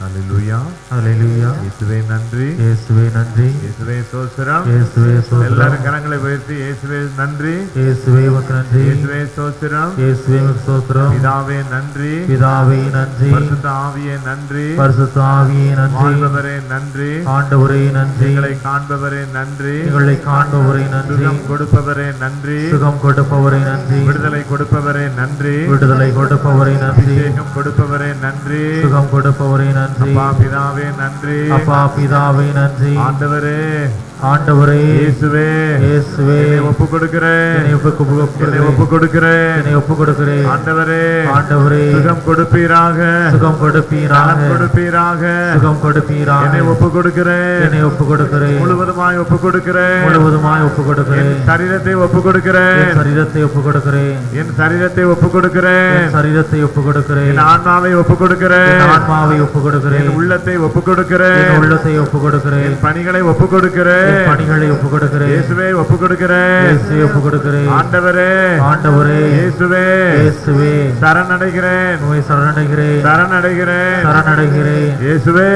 ஹல்லேலூயா, ஹல்லேலூயா. இயேசுவே நன்றி, இயேசுவே நன்றி, இயேசுவே ஸ்தோத்திரம், இயேசுவே ஸ்தோத்திரம். எல்லாரும் கரங்களை உயர்த்தி இயேசுவே நன்றி, இயேசுவே உமக்கு நன்றி, இயேசுவே ஸ்தோத்திரம், இயேசுவே உமக்கு ஸ்தோத்திரம். பிதாவே நன்றி, பிதாவே நன்றி. பரிசுத்த ஆவியே நன்றி, பரிசுத்த ஆவியே நன்றி. ஆண்டவரே நன்றி, ஆண்டவரே நன்றி. எங்களை காண்பவரே நன்றி, எங்களை காண்பவரே நன்றி. சுகம் கொடுப்பவரே நன்றி, சுகம் கொடுப்பவரே நன்றி. விடுதலை கொடுப்பவரே நன்றி, விடுதலை கொடுப்பவரே நன்றி. அபிஷேகம் கொடுப்பவரே நன்றி, சுகம் கொடுப்பவரே நன்றி. அப்பா பிதாவே நன்றி, அப்பா பிதாவே நன்றி. ஆண்டவரே, ஆண்டவரே, இயேசுவே, இயேசுவே. ஒப்பு கொடுக்கிறேன், ஒப்பு கொடுக்கிறேன், ஒப்பு கொடுக்கிறேன். ஆண்டவரே, ஆண்டவரே. சுகம் கொடுப்பீராக, சுகம் கொடுப்பீராக, கொடுப்பீராக, சுகம் கொடுப்பீராக. என்னை ஒப்பு கொடுக்கிறேன், என்னை ஒப்பு கொடுக்கிறேன். முழுவதுமாய் ஒப்பு கொடுக்கிறேன், முழுவதுமாய் ஒப்பு கொடுக்கிறேன். சரீரத்தை ஒப்பு கொடுக்கிறேன், சரீரத்தை ஒப்பு கொடுக்கிறேன். என் சரீரத்தை ஒப்பு கொடுக்கிறேன், சரீரத்தை ஒப்பு கொடுக்கிறேன். என் ஆன்மாவை ஒப்பு கொடுக்கிறேன், ஆன்மாவை ஒப்பு கொடுக்கிறேன். என் உள்ளத்தை ஒப்பு கொடுக்கிறேன், உள்ளத்தை ஒப்பு கொடுக்கிறேன். என் பணிகளை ஒப்பு கொடுக்கிறேன், பணிகளை ஒப்பு கொடுக்கிறேன். இயேசுவே ஒப்பு கொடுக்கிறேன், இயேசுவே ஒப்பு கொடுக்கிறேன். ஆண்டவரே, ஆண்டவரே. இயேசுவே, இயேசுவே. சரணடைகிறேன், உம்மை சரணடைகிறேன், சரணடைகிறேன், சரணடைகிறேன். இயேசுவே,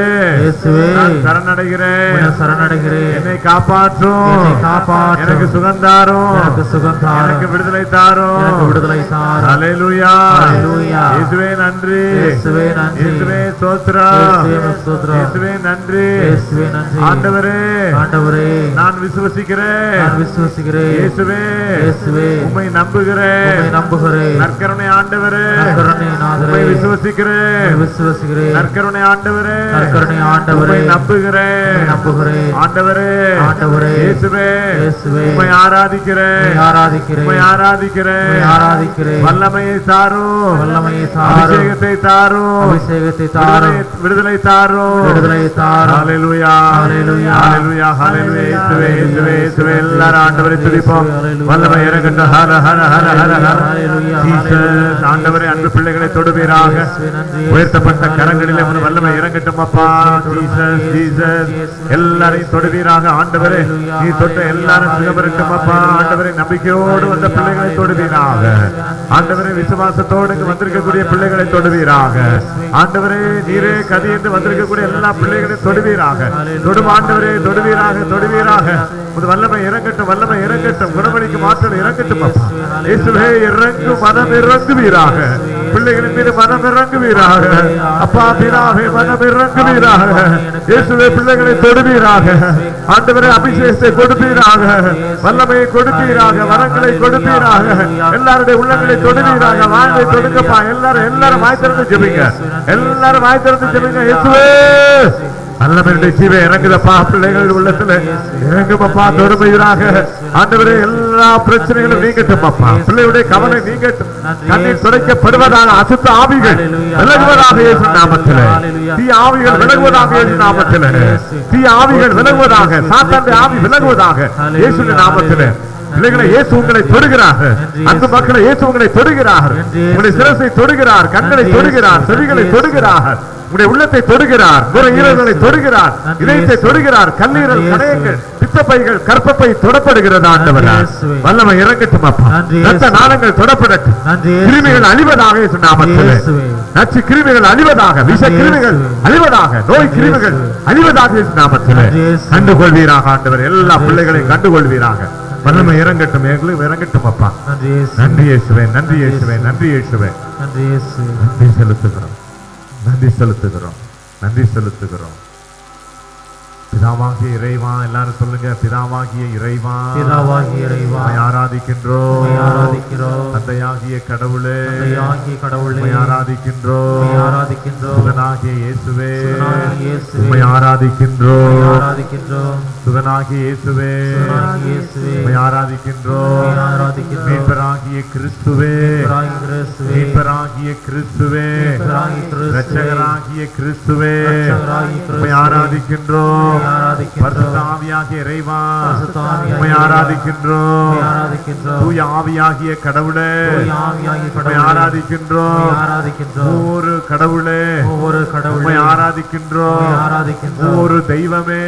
இயேசுவே. சரணடைகிறேன், சரணடைகிறேன். என்னை காப்பாற்றும், என்னை காப்பாற்றும். எனக்கு சுகம் தாரும், எனக்கு சுகம் தாரும். எனக்கு விடுதலை தாரும், எனக்கு விடுதலை தாரும். ஹல்லேலூயா, ஹல்லேலூயா. இயேசுவே நன்றி, இயேசுவே நன்றி. இயேசுவே ஸ்தோத்திரம், இயேசுவே ஸ்தோத்திரம். இயேசுவே நன்றி, இயேசுவே நன்றி. ஆண்டவரே, ஆண்டவரே. நான் விசுவசிக்கிறேன், நான் விசுவசிக்கிறேன். இயேசுவே, இயேசுவே. உம்மை நம்புகிறேன், உம்மை நம்புகிறேன். நற்கருணை ஆண்டவரே, நற்கருணை ஆண்டவரே. உம்மை விசுவசிக்கிறேன், விசுவசிக்கிறேன். நற்கருணை ஆண்டவரே, நற்கருணை ஆண்டவரே. உம்மை நம்புகிறேன், நம்புகிறேன். ஆண்டவரே, ஆண்டவரே. இயேசுவே, இயேசுவே. உம்மை ஆராதிக்கிறேன், ஆராதிக்கிறேன். உம்மை ஆராதிக்கிறேன், ஆராதிக்கிறேன். வல்லமையை தாரும், வல்லமையை தாரும். அபிஷேகத்தை தாரும், அபிஷேகத்தை தாரும். விடுதலை தாரும், விடுதலை தாரும். ஹல்லேலூயா, ஹல்லேலூயா, ஹல்லேலூயா, ஹல்லேலூயா. இயேசுவே, இயேசுவே, இயேசுவே. எல்லாரும் ஆண்டவரை துதிப்போம். வல்லமை இறங்கட்டும். ஹர ஹர ஹர ஹர ஹர. ஜீசஸ். ஆண்டவரே, அன்பு பிள்ளைகளை தொடுவீராக, கொள்வீராக. உயர்த்தப்பட்ட கரங்களிலே ஒரு வல்லமை இறங்கட்டும் அப்பா. ஜீசஸ் ஜீசஸ் எல்லாரையும் தொடுவீராக ஆண்டவரே. நீ தொட்ட எல்லாரும் சுகமரட்டும் அப்பா. ஆண்டவரே நம்பிக்கையோடு வந்த பிள்ளைகளை தொடுவீராக. ஆண்டவரே விசுவாசத்தோடு வந்திருக்கக்கூடிய பிள்ளைகளை தொடுவீராக. ஆண்டவரே நீரே கதி என்று வந்திருக்கக்கூடிய எல்லா பிள்ளைகளையும் தொடுவீராக. தொடும் ஆண்டவரே, தொடுவீராக தொடுவீராக. ஒரு வல்லமை இறங்கட்டும், வல்லமை இறங்கட்டும், குணமளிக்கும் ஆற்றல் இறங்கட்டும் அப்பா. இயேசுவே இறங்கும், மனம் இறங்குவீராக. பிள்ளைகளின் மீது மனம் இறங்குவீராக அப்பா. பிதாவே மனம் இறங்குவீராக. இயேசுவே பிள்ளைகளை தொடுவீராக. ஆண்டவரே அபிஷேகத்தை கொடுப்பீராக, வல்லமையை கொடுப்பீராக, வரங்களை கொடுப்பீராக. எல்லாருடைய உள்ளங்களை தொடுவீராக, வாழ்வை தொடுங்கப்பா. எல்லாரும் வாய் திறந்து ஜெபிங்க, எல்லாரும் வாய் திறந்து ஜெபிங்க. இயேசுவே வல்லமையுடைய ஜீவை இறங்குதப்பா. பிள்ளைகள் உள்ளத்துல இறங்குமப்பா, தொடுமையாக. ஆண்டவரே எல்லா பிரச்சனைகளும் நீங்கட்டும் அப்பா. பிள்ளையுடைய கவலை நீங்கட்டும். கண்ணீர் துடைக்கப்படுவதாக, அசுத்த ஆவிகள் விலகுவதாக இயேசு நாமத்திலே. தீ ஆவிகள் விலகுவதாக இயேசு நாமத்திலே. தீ ஆவிகள் விலகுவதாக, சாத்தானுடைய ஆவி விலகுவதாக இயேசுவின் நாமத்திலே. பிள்ளைகளை இயேசு உங்களை தொடுகிறார். அன்பு மக்களை இயேசு உங்களை தொடுகிறார். உங்களுடைய சிரசை தொடுகிறார், கண்களை தொடுகிறார், செவிகளை தொடுகிறார், உங்களுடைய உள்ளத்தை தொடுகிறார், ஈரல்களை தொடுகிறார், இதயத்தை தொடுகிறார். கல்லீரல், கணையங்கள், பித்தப்பைகள், கற்பப்பை தொடப்படுகிறது. ஆண்டவர் வல்லமை இறங்கட்டும் அப்பா. ரத்த நாளங்கள் தொடப்படட்டும். கிருமிகள் அழிவதாக இயேசு நாமத்திலே. நச்சு கிருமிகள் அழிவதாக, விஷ கிருமிகள் அழிவதாக, நோய் கிருமிகள் அழிவதாக இயேசு நாமத்திலே. கண்டுகொள்வீராக ஆண்டவர். எல்லா பிள்ளைகளையும் கண்டுகொள்வீராக. வல்லமை இறங்கட்டும், எங்களுக்கு இறங்கட்டும் அப்பா. நன்றி இயேசுவே, நன்றி இயேசுவே, நன்றி இயேசுவே. நன்றி செலுத்துகிறோம், நன்றி செலுத்துகிறோம், நன்றி செலுத்துகிறோம். பிதாவாகிய இறைவா, எல்லாரும் சொல்லுங்க. பிதாவாகிய இறைவா, பிதாவாகிய இறைவா ஆராதிக்கின்றோம், ஆராதிக்கிறோம். தந்தையாகிய கடவுளே, தந்தையாகிய கடவுளே ஆராதிக்கின்றோம், ஆராதிக்கின்றோம். சுதனாகிய இயேசுவே, இயேசுவே உம்மை ஆராதிக்கின்றோம், ஆராதிக்கின்றோம். சுதனாகிய இயேசுவே, இயேசுவே உம்மை ஆராதிக்கின்றோம், ஆராதிக்கின்றோம். மீட்பராகிய கிறிஸ்துவே, கிறிஸ்துவே மீட்பராகிய கிறிஸ்துவே, இரட்சகராகிய கிறிஸ்துவே, உம்மை ஆராதிக்கின்றோம். பரிசுத்த ஆவியாகிய இறைவா, உம்மை ஆராதிக்கின்றோம். தூய ஆவியாகிய கடவுளே, உம்மை ஆராதிக்கின்றோம். ஒவ்வொரு கடவுளே, உம்மை ஆராதிக்கின்றோம். ஒவ்வொரு தெய்வமே,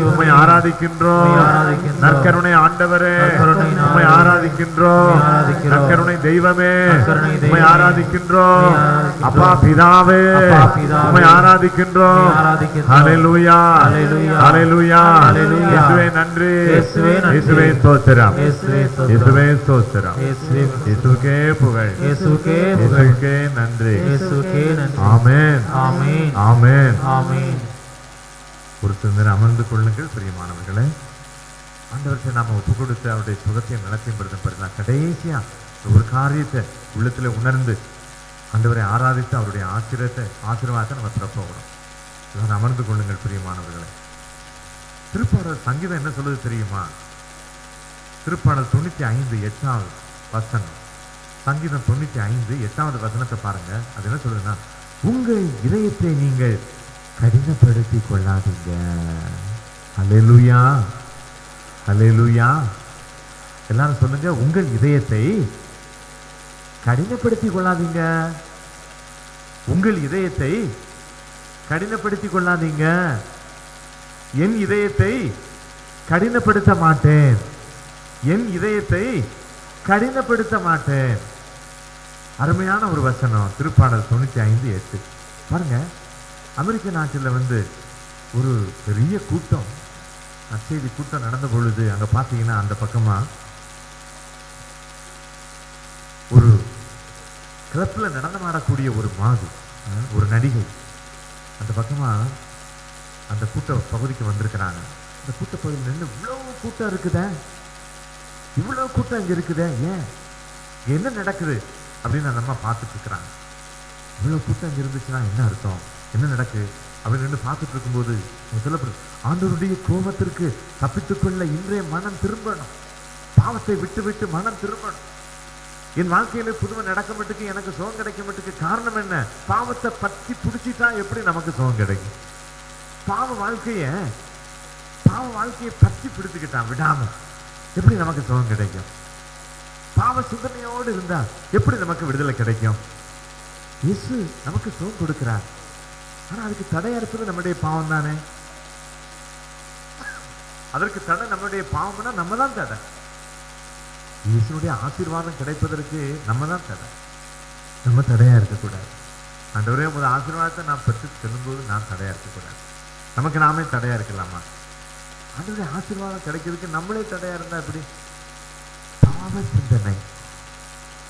உம்மை ஆராதிக்கின்றோம். நற்கருணை ஆண்டவரே, உம்மை ஆராதிக்கின்றோம். நற்கருணை தெய்வமே, உம்மை ஆராதிக்கின்றோம். அப்பா பிதாவே, உம்மை ஆராதிக்கின்றோம். ஹல்லேலூயா, ஹல்லேலூயா. இயேசுவே நன்றி, இயேசுவே ஸ்தோத்திரம், இயேசுவே ஸ்தோத்திரம். இயேசுவுக்கே புகழ், இயேசுவுக்கே நன்றி. ஆமென், ஆமென், ஆமென், ஆமென். ஒரு சிந்தனை அமர்ந்து கொள்ளுங்கள் பிரியமானவர்களே. ஆண்டவர்கிட்ட நாம ஒப்பு கொடுத்து அவருடைய சுகத்தையும் நலத்தையும் பெறுதா கடைசியா ஒரு காரியத்தை உள்ளத்துல உணர்ந்து ஆண்டவரை ஆராதித்து அவருடைய ஆசீர்வாதத்தை நம்ம பெறப்போகிறோம். இதை அமர்ந்து கொள்ளுங்கள் பிரியமானவர்களே. திருப்பாடல் சங்கீதம் என்ன சொல்லுது தெரியுமா? திருப்பாடல் 95:8 வசனம். சங்கீதம் 95:8 வசனத்தை பாருங்க. அது என்ன சொல்லுதுன்னா, உங்கள் இதயத்தை நீங்கள் கடினப்படுத்தி கொள்ளாதீங்க. அல்லேலூயா, அல்லேலூயா. எல்லாரும் சொல்லுங்க, உங்கள் இதயத்தை கடினப்படுத்தி கொள்ளாதீங்க. உங்கள் இதயத்தை கடினப்படுத்தி கொள்ளாதீங்க. என் இதயத்தை கடினப்படுத்த மாட்டேன், என் இதயத்தை கடினப்படுத்த மாட்டேன். அருமையான ஒரு வசனம். திருப்பாடல் 95:8 பாருங்க. அமெரிக்க நாட்டில் ஒரு பெரிய கூட்டம், நற்செய்தி கூட்டம் நடந்த பொழுது அங்க பாத்தீங்கன்னா அந்த பக்கமா ஒரு கிளப்ல நடனமாடக்கூடிய ஒரு மாது, ஒரு நடிகை அந்த பக்கமா அந்த கூட்ட பகுதிக்கு வந்திருக்கிறாங்க. அந்த கூட்ட பகுதியில் நின்று இவ்வளவு கூட்டம் இருக்குதே, இவ்வளவு கூட்டம் இங்க இருக்குதே, ஏன் என்ன நடக்குது அப்படின்னு அந்த அம்மா பார்த்துட்டு இருக்கிறாங்க. இவ்வளவு கூட்டம் இங்க இருந்துச்சுன்னா என்ன அர்த்தம், என்ன நடக்குது அப்படின்னு நின்று பார்த்துட்டு இருக்கும்போது சொல்லப்படுது, ஆண்டவருடைய கோபத்திற்கு தப்பித்துக்கொள்ள இன்றைய மனம் திரும்பணும், பாவத்தை விட்டு விட்டு மனம் திரும்பணும். என் வாழ்க்கையில புதுமை நடக்க மட்டுக்கு, எனக்கு சுகம் கிடைக்க மட்டுக்கு காரணம் என்ன? பாவத்தை பற்றி பிடிச்சிட்டா எப்படி நமக்கு சுகம் கிடைக்கும்? பாவ வாழ்க்கையை பற்றி பிடிச்சுக்கிட்டான் விடாம எப்படி நமக்கு சுகம் கிடைக்கும்? பாவ சிந்தனையோடு இருந்தா எப்படி நமக்கு விடுதலை கிடைக்கும்? இயேசு நமக்கு சுகம் கொடுக்கிறார். ஆனா அதுக்கு தடையா இருப்பது நம்முடைய பாவம் தானே. அதற்கு தடை நம்முடைய பாவம்னா நம்ம தான் தடை. இயேசுடைய ஆசீர்வாதம் கிடைப்பதற்கு நம்ம தான் தடை. நம்ம தடையா இருக்கக்கூடாது. ஆண்டவரே உங்க ஆசீர்வாதத்தை நான் பெற்று செல்லும்போது நான் தடையா இருக்கக்கூடாது. நமக்கு நாமே தடையா இருக்கலாமா? ஆண்டவருடைய ஆசீர்வாதம் கிடைக்கிறதுக்கு நம்மளே தடையா இருந்தா எப்படி? பாவ சிந்தனை,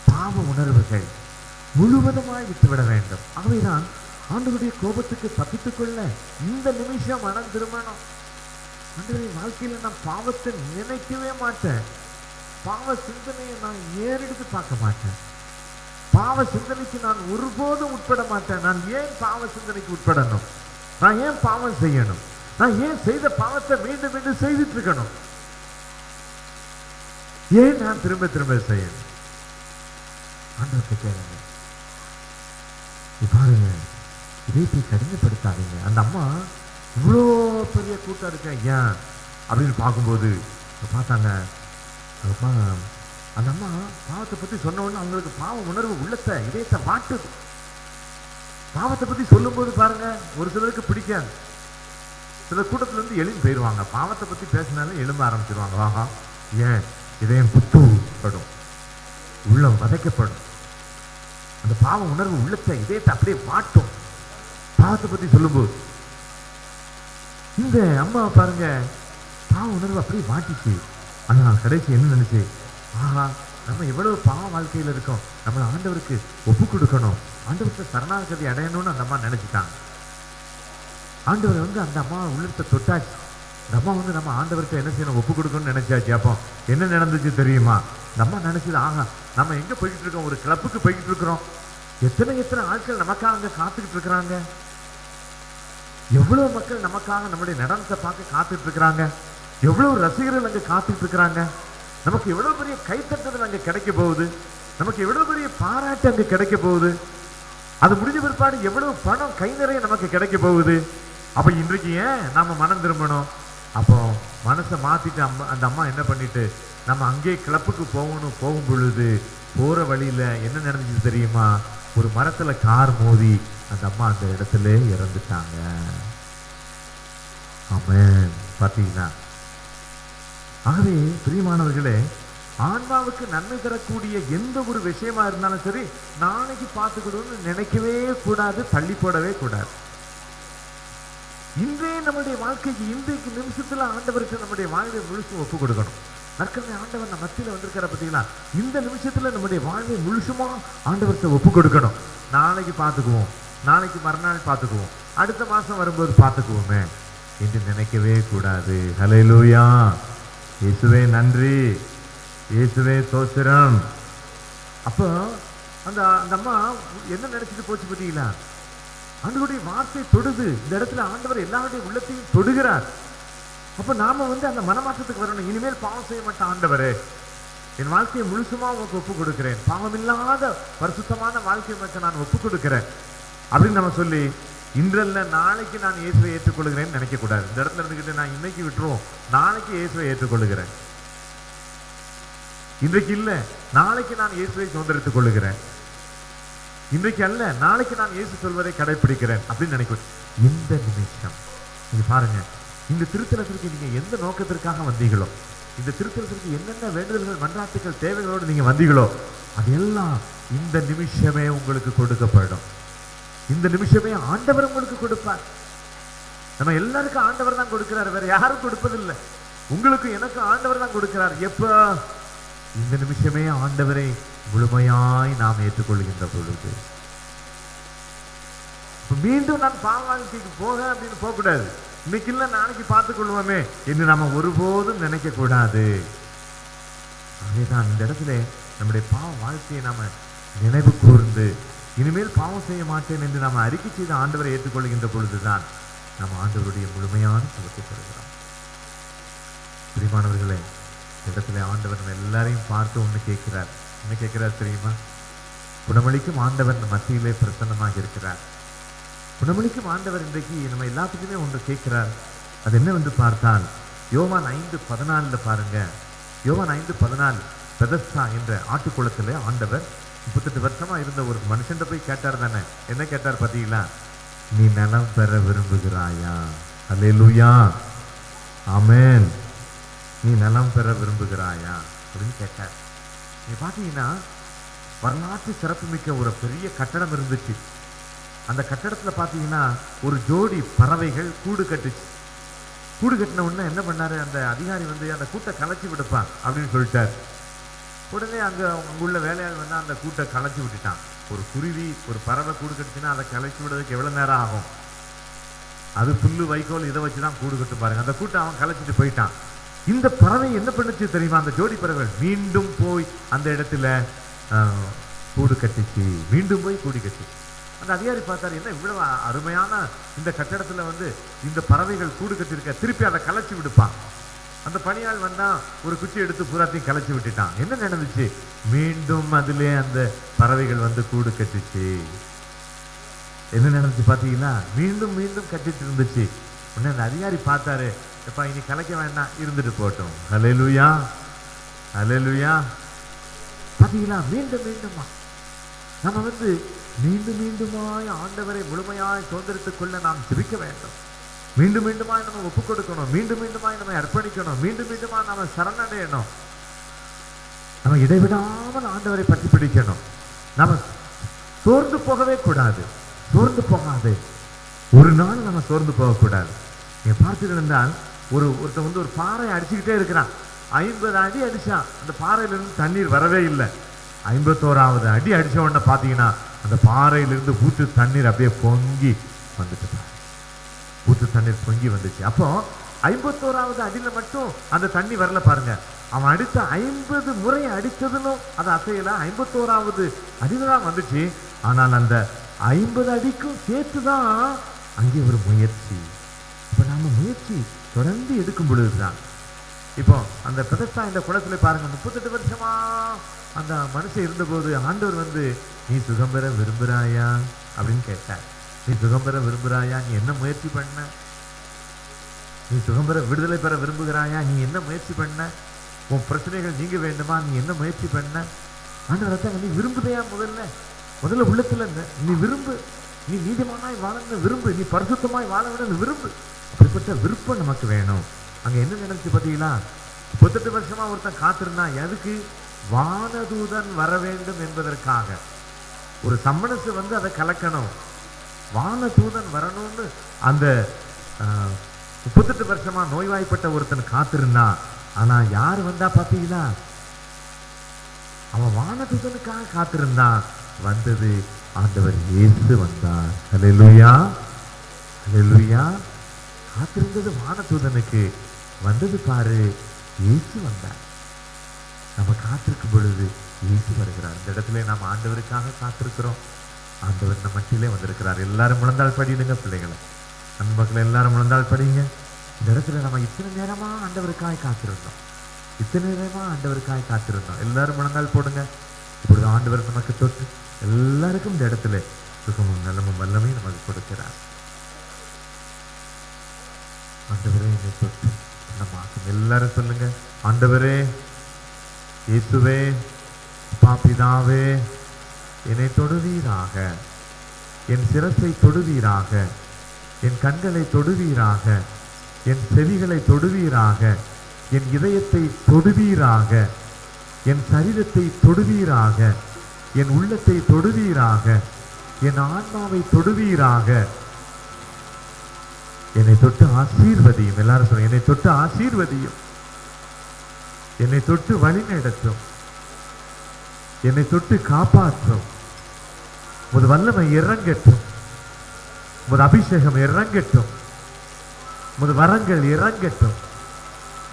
பாவ உணர்வுகள் முழுவதுமாய் விட்டுவிட வேண்டும். ஆகவேதான் ஆண்டவருடைய கோபத்துக்கு தப்பித்துக் கொள்ள இந்த நிமிஷம் மனம் திரும்பணும். ஆண்டவருடைய வாழ்க்கையில நான் பாவத்தை நினைக்கவே மாட்டேன். பாவ சிந்தனையை நான் ஏறெடுத்து பார்க்க மாட்டேன். பாவ சிந்தனைக்கு நான் ஒருபோதும் உட்பட மாட்டேன். நான் ஏன் பாவ சிந்தனைக்கு உட்படணும்? நான் ஏன் பாவம் செய்யணும்? நான் ஏன் செய்த பாவத்தை மீண்டும் மீண்டும் செய்துட்டு இருக்கணும்? ஏன் நான் திரும்ப திரும்ப செய்யணும்? ஆண்டவர்கிட்ட கேளுங்க. பாருங்க, இதயத்தை கடினப்படுத்தாதீங்க. அந்த அம்மா இவ்வளோ பெரிய கூட்டம் இருக்கேன் ஏன் அப்படின்னு பார்க்கும்போது பார்த்தாங்க. அந்த அம்மா பாவத்தை பத்தி சொன்ன உடனே அவங்களுக்கு பாவ உணர்வு உள்ளத்தை இதயத்தை வாட்டுது. பாவத்தை பத்தி சொல்லும் போது பாருங்க, ஒரு சிலருக்கு பிடிக்காது. சில கூட்டத்துல இருந்து எழும்பி போயிடுவாங்க. பாவத்தை பத்தி பேசினாலும் எழும்ப ஆரம்பிச்சிருவாங்க. ஆஹா, ஏன் இதயம் குத்துப்படும், உள்ளம் வதைக்கப்படும். அந்த பாவ உணர்வு உள்ளத்தை இதயத்தை அப்படியே வாட்டும் பாவத்தை பத்தி சொல்லும்போது. இந்த அம்மா பாருங்க, பாவ உணர்வு அப்படியே வாட்டிச்சு. ஆனா கடைசி என்ன நினைச்சு, ஆஹா, நம்ம எவ்வளவு பாவ வாழ்க்கையில இருக்கோம், நம்ம ஆண்டவருக்கு ஒப்பு கொடுக்கணும், ஆண்டவருக்கு சரணாகதி அடையணும்னு அந்த அம்மா நினைச்சிட்டாங்க. ஆண்டவர் அந்த அம்மா உள்ளத்தை தொட்டாச்சு. இந்த அம்மா நம்ம ஆண்டவருக்கு என்ன செய்யணும், ஒப்பு கொடுக்கணும்னு நினைச்சாச்சு. அப்போ என்ன நடந்துச்சு தெரியுமா? இந்த அம்மா நினைச்சது, ஆஹா, நம்ம எங்க போய்கிட்டு இருக்கோம்? ஒரு கிளப்புக்கு போய்கிட்டு இருக்கிறோம். எத்தனை ஆட்கள் நமக்காக அங்க காத்துக்கிட்டு இருக்கிறாங்க. எவ்வளவு மக்கள் நமக்காக நம்முடைய நடனத்தை பார்க்க காத்துட்டு இருக்கிறாங்க. எவ்வளவு ரசிகர்கள் அங்க காத்துட்டு இருக்கிறாங்க. நமக்கு எவ்வளவு பெரிய கைத்தட்டல் அங்க கிடைக்க போகுது. நமக்கு எவ்வளவு பெரிய பாராட்டு அங்க கிடைக்க போகுது. அது முடிஞ்ச பிற்பாடு எவ்வளவு பணம் கை நிறைய நமக்கு கிடைக்க போகுது. அப்ப இன்றைக்கு ஏன் நாம மனம் திரும்பணும்? அப்போ மனசை மாத்திட்டு அந்த அம்மா என்ன பண்ணிட்டு, நம்ம அங்கே கிளப்புக்கு போகும் பொழுது போற வழியில என்ன நடந்துச்சு தெரியுமா? ஒரு மரத்துல கார் மோதி அந்த அம்மா அந்த இடத்துல இறந்துட்டாங்க. ஆமென். பாத்தீங்களா? ஆகவே பிரியமானவர்களே, ஆன்மாவுக்கு நன்மை தரக்கூடிய எந்த ஒரு விஷயமா இருந்தாலும் சரி, நாளைக்கு பார்த்துக்கணும்னு நினைக்கவே கூடாது, தள்ளி போடவே கூடாது. இன்றைய நம்முடைய வாழ்க்கைக்கு, இன்றைக்கு நிமிஷத்துல ஆண்டவருக்கு நம்முடைய வாழ்வை முழுசும் ஒப்பு கொடுக்கணும். நற்கருணை ஆண்டவர் நம்ம மத்தியில வந்திருக்கிற பார்த்தீங்களா? இந்த நிமிஷத்துல நம்முடைய வாழ்வை முழுசுமா ஆண்டவர்கிட்ட ஒப்பு கொடுக்கணும். நாளைக்கு பார்த்துக்குவோம், நாளைக்கு மறுநாள் பார்த்துக்குவோம், அடுத்த மாசம் வரும்போது பார்த்துக்குவோமே என்று நினைக்கவே கூடாது. ஹல்லேலூயா. இயேசுவே நன்றி, இயேசுவே ஸ்தோத்திரம். அப்போ அந்த அம்மா என்ன நினைச்சிட்டு போச்சு பார்த்தீங்களா? ஆண்டவருடைய வார்த்தை தொடுது. இந்த இடத்துல ஆண்டவர் எல்லாருடைய உள்ளத்தையும் தொடுகிறார். அப்ப நாம அந்த மனமாற்றத்துக்கு வரணும். இனிமேல் பாவம் செய்ய மாட்டேன் ஆண்டவரே, என் வாழ்க்கையை முழுசுமா உங்களுக்கு ஒப்பு கொடுக்கிறேன், பாவமில்லாத பரிசுத்தமான வாழ்க்கையை மட்டும் நான் ஒப்பு கொடுக்கிறேன் அப்படின்னு நம்ம சொல்லி, இன்றல்ல நாளைக்கு நான் இயேசுவை ஏற்றுக்கொள்கிறேன்னு நினைக்க கூடாது. இந்த இடத்துல இருந்துகிட்டு நான் இன்னைக்கு விட்டுருவோம், நாளைக்கு இயேசுவை ஏற்றுக்கொள்கிறேன், இன்றைக்கு இல்ல நாளைக்கு நான் இயேசுவை சுதந்திரித்துக் கொள்ளுகிறேன், இன்றைக்கு அல்ல நாளைக்கு நான் இயேசு சொல்வதை கடைபிடிக்கிறேன் அப்படின்னு நினைக்கிறேன். இந்த நிமிஷம் நீங்க பாருங்க, இந்த திருத்தலத்திற்கு நீங்க எந்த நோக்கத்திற்காக வந்தீங்களோ, இந்த திருத்தலத்திற்கு என்னென்ன வேண்டுதல்கள் மன்றாட்டுகள் தேவைகளோடு நீங்க வந்தீங்களோ, அதெல்லாம் இந்த நிமிஷமே உங்களுக்கு கொடுக்கப்படும். இந்த நிமிஷமே ஆண்டவர் உங்களுக்கு கொடுப்பார். நம்ம எல்லாருக்கும் ஆண்டவர் தான் கொடுக்கிறார், வேற யாரும் கொடுப்பதில்லை. உங்களுக்கு எனக்கு ஆண்டவர் தான் கொடுக்கிறார். எப்ப? இந்த நிமிஷமே ஆண்டவரை முழுமையாய் நாம் ஏற்றுக்கொள்கின்ற பொழுது. மீண்டும் நான் பாவ வாழ்க்கைக்கு போக அப்படின்னு போக கூடாது. இன்னைக்கு இல்ல நாளைக்கு பார்த்துக் கொள்வோமே என்று நாம ஒருபோதும் நினைக்க கூடாது. அதேதான் இந்த இடத்துல நம்முடைய பாவ வாழ்க்கையை நாம நினைவு கூர்ந்து இனிமேல் பாவம் செய்ய மாட்டேன் என்று நாம அறிக்கை செய்த ஆண்டவரை ஏற்றுக்கொள்கின்ற பொழுதுதான் நாம் ஆண்டவருடைய முழுமையான சுகத்தை பெறுகிறோம். பிரியமானவர்களே, இடத்துல ஆண்டவர் நம்ம எல்லாரையும் பார்த்து ஒண்ணு கேட்கிறார். என்ன கேட்கிறார் தெரியுமா? குணமளிக்கும் ஆண்டவர் மத்தியிலே பிரசன்னமாக இருக்கிறார். குணமளிக்கும் ஆண்டவர் இன்றைக்கு நம்ம எல்லாத்துக்குமே ஒன்று கேட்கிறார். அது என்னவென்று பார்த்தால் யோவான் 5:14 பாருங்க. யோவான் 5:14 பெதஸ்தா என்ற ஆட்டுக்குளத்திலே ஆண்டவர் 38 வருஷமா இருந்த ஒரு மனுஷன் போய் கேட்டார் தானே. என்ன கேட்டார் பார்த்தீங்களா? நீ நலம் பெற விரும்புகிறாயா? அல்லேலூயா, ஆமென். நீ நலம் பெற விரும்புகிறாயா அப்படின்னு கேட்டார். நீ பார்த்தீங்கன்னா வரலாற்று சிறப்புமிக்க ஒரு பெரிய கட்டடம் இருந்துச்சு. அந்த கட்டடத்துல பார்த்தீங்கன்னா ஒரு ஜோடி பறவைகள் கூடு கட்டுச்சு. கூடு கட்டின உடனே என்ன பண்ணாரு அந்த அதிகாரி வந்து, அந்த கூட்டை கலைச்சி விடுப்பான் அப்படின்னு சொல்லிட்டார். உடனே அங்குள்ள வேலையாள் வந்து அந்த கூட்டை கலைச்சி விட்டுட்டான். ஒரு குருவி ஒரு பறவை கூடு கட்டுச்சுன்னா அதை கலைச்சி விடுறதுக்கு எவ்வளவு நேரம் ஆகும்? அது புல்லு வைக்கோல் இதை வச்சுதான் கூடு கட்டு பாருங்க. அந்த கூட்டை அவன் கலைச்சிட்டு போயிட்டான். இந்த பறவை என்ன பண்ணுச்சு தெரியுமா? அந்த ஜோடி பறவைகள் மீண்டும் போய் அந்த இடத்துல கூடு கட்டிச்சு. மீண்டும் போய் கூடு கட்டி. அந்த அதிகாரி பார்த்தாரு, என்ன இவ்வளவு அருமையான இந்த கட்டடத்துல வந்து இந்த பறவைகள் கூடு கட்டிருக்க, திருப்பி அதை கலைச்சி விடுப்பான். அந்த பணியாள் வந்தா ஒரு குச்சி எடுத்து பூராத்தையும் கலைச்சி விட்டுட்டான். என்ன நடந்துச்சு? மீண்டும் அதிலே அந்த பறவைகள் வந்து கூடு கட்டிச்சு. என்ன நடந்துச்சு பாத்தீங்கன்னா? மீண்டும் மீண்டும் கட்டிட்டு இருந்துச்சு. உடனே அந்த அதிகாரி பார்த்தாரு, எப்பா இனி கலைக்க வேண்டாம், இருந்துட்டு போட்டோம். ஹல்லேலூயா, ஹல்லேலூயா. பாத்தீங்களா? மீண்டும் மீண்டுமா நம்ம வந்து மீண்டும் மீண்டுமாய் ஆண்டவரை முழுமையாய் சுதந்திரத்துக் கொள்ள நாம் ஜெபிக்க வேண்டும். மீண்டும் மீண்டுமாய் நம்ம ஒப்புக் கொடுக்கணும். மீண்டும் மீண்டுமாய் நம்ம அர்ப்பணிக்கணும். மீண்டும் மீண்டுமா நம்ம சரணடையணும். நம்ம இடைவிடாமல் ஆண்டவரை பற்றி பிடிக்கணும். நம்ம சோர்ந்து போகவே கூடாது. சோர்ந்து போகாது. ஒரு நாள் நம்ம சோர்ந்து போகக்கூடாது. நீங்க பார்த்துட்டு இருந்தால் ஒருத்தன் வந்து ஒரு பாறை அடிச்சுக்கிட்டே இருக்கிறான். 50 அடி அடிச்சான். அந்த பாறையிலிருந்து தண்ணீர் வரவே இல்லை. 51வது அடி அடிச்ச உடனே பார்த்தீங்கன்னா அந்த பாறையிலிருந்து ஊற்று தண்ணீர் அப்படியே பொங்கி வந்துட்டு, ஊற்று தண்ணீர் பொங்கி வந்துச்சு. அப்போ 51வது அடியில மட்டும் அந்த தண்ணி வரல பாருங்க. அவன் அடித்த 50 முறை அடித்ததும் அது அசையல. 51வது அடியில தான் வந்துச்சு. ஆனால் அந்த 50 அடிக்கும் சேர்த்துதான் அங்கே ஒரு முயற்சி. இப்ப நாம முயற்சி தொடர்ந்து எடுக்கும் பொழுதுதான். இப்போ அந்த பெதஸ்தா இந்த குளத்துல பாருங்க, 38 வருஷமா அந்த மனுஷன் இருந்தபோது ஆண்டவர் வந்து, நீ சுகம் பெற விரும்புகிறாயா அப்படின்னு கேட்டார். நீ சுகம் பெற விரும்புகிறாயா? நீ என்ன முயற்சி பண்ண? நீ சுகம் பெற விடுதலை பெற விரும்புகிறாயா? நீ என்ன முயற்சி பண்ண? உன் பிரச்சனைகள் நீங்க வேண்டுமா? நீ என்ன முயற்சி பண்ண? ஆண்டவர், நீ விரும்புதையா? முதல்ல உள்ளத்துல நீ விரும்பு. நீ நீதிமானாய் வாழன்னு விரும்பு. நீ பரிசுத்தமாய் வாழ விட விரும்பு. அப்படிப்பட்ட விருப்பம் நமக்கு வேணும். அங்க என்ன நினைச்சு பார்த்தீங்களா? 38 வருஷமா ஒருத்தன் காத்திருந்தான். எதுக்கு? வானதூதன் வர வேண்டும் என்பதற்காக. ஒரு சம்மனசு வந்து அதை கலக்கணும். வானதூதன் வரணும்னு அந்த 38 வருஷமா நோய்வாய்ப்பட்ட ஒருத்தன் காத்திருந்தான். ஆனா யார் வந்தா பார்த்தீங்களா? அவன் வானதூதனுக்காக காத்திருந்தான். வந்தது ஆண்டவர் இயேசு வந்தார். ஹல்லேலூயா, ஹல்லேலூயா. காத்திருந்தது வானதூதனுக்கு, வந்தது பாரு இயேசு வந்தார். நம்ம காத்திருக்கும் பொழுது இயேசு வருகிறார். இந்த இடத்துல நாம் ஆண்டவருக்காக காத்திருக்கிறோம். ஆண்டவர் நம்ம மட்டிலே வந்திருக்கிறார். எல்லாரும் முழந்தாள் படிடுங்க பிள்ளைகளை, நண்பர்களை எல்லாரும் முழந்தாள் படிங்க. இந்த இடத்துல நம்ம இத்தனை நேரமா ஆண்டவருக்காக காத்திருந்தோம். இத்தனை நேரமா ஆண்டவருக்காக காத்திருந்தோம். எல்லாரும் முழந்தாள் போடுங்க. இப்பொழுது ஆண்டவர் நமக்கு தொட்டு எல்லாருக்கும் இந்த இடத்துல சுகமும் நலமும் வல்லமையும் நமக்கு கொடுக்கிறார். ஆண்டவரே என்னை தொட்டு நம்ம எல்லாரும் சொல்லுங்க, ஆண்டவரே இயேசுவே பிதாவே என்னை தொடுவீராக, என் சிரசை தொடுவீராக, என் கண்களை தொடுவீராக, என் செவிகளை தொடுவீராக, என் இதயத்தை தொடுவீராக, என் சரீரத்தை தொடுவீராக, என் உள்ளத்தை தொடுவீராக, என் ஆன்மாவை தொடுவீராக. என்னை தொட்டு ஆசீர்வதியும். எல்லாரும் சொல்லுங்க, என்னை தொட்டு ஆசீர்வதியும். என்னை தொட்டு வழி நடத்தும். என்னை தொட்டு காப்பாற்றும். உமது வல்லமை இறங்கட்டும். உமது அபிஷேகம் இறங்கட்டும். உமது வரங்கள் இறங்கட்டும்.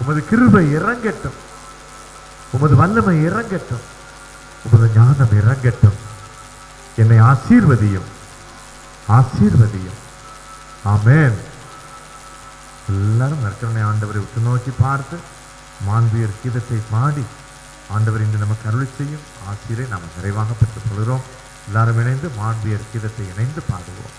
உமது கிருபை இறங்கட்டும். உமது வல்லமை இறங்கட்டும். உமது ஞானம் இறங்கட்டும். என்னை ஆசீர்வதியும், ஆசீர்வதியும். ஆமென். எல்லாரும் நற்கருணை ஆண்டவரை உற்று நோக்கி பார்த்து மாண்பியர் கீதத்தை பாடி ஆண்டவர் இன்று நமக்கு அருள் செய்யும் ஆசிரியரை நாம் நிறைவாக பெற்றுக் கொள்கிறோம். எல்லாரும் இணைந்து மாண்பியர் கீதத்தை இணைந்து பாடுவோம்.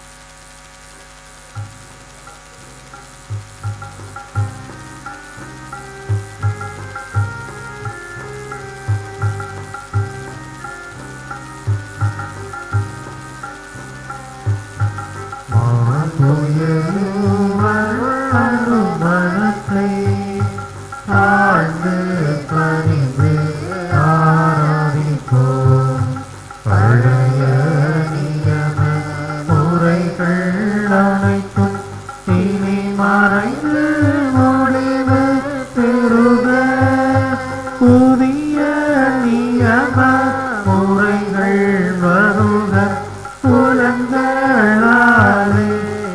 வார்த்தைகளாலே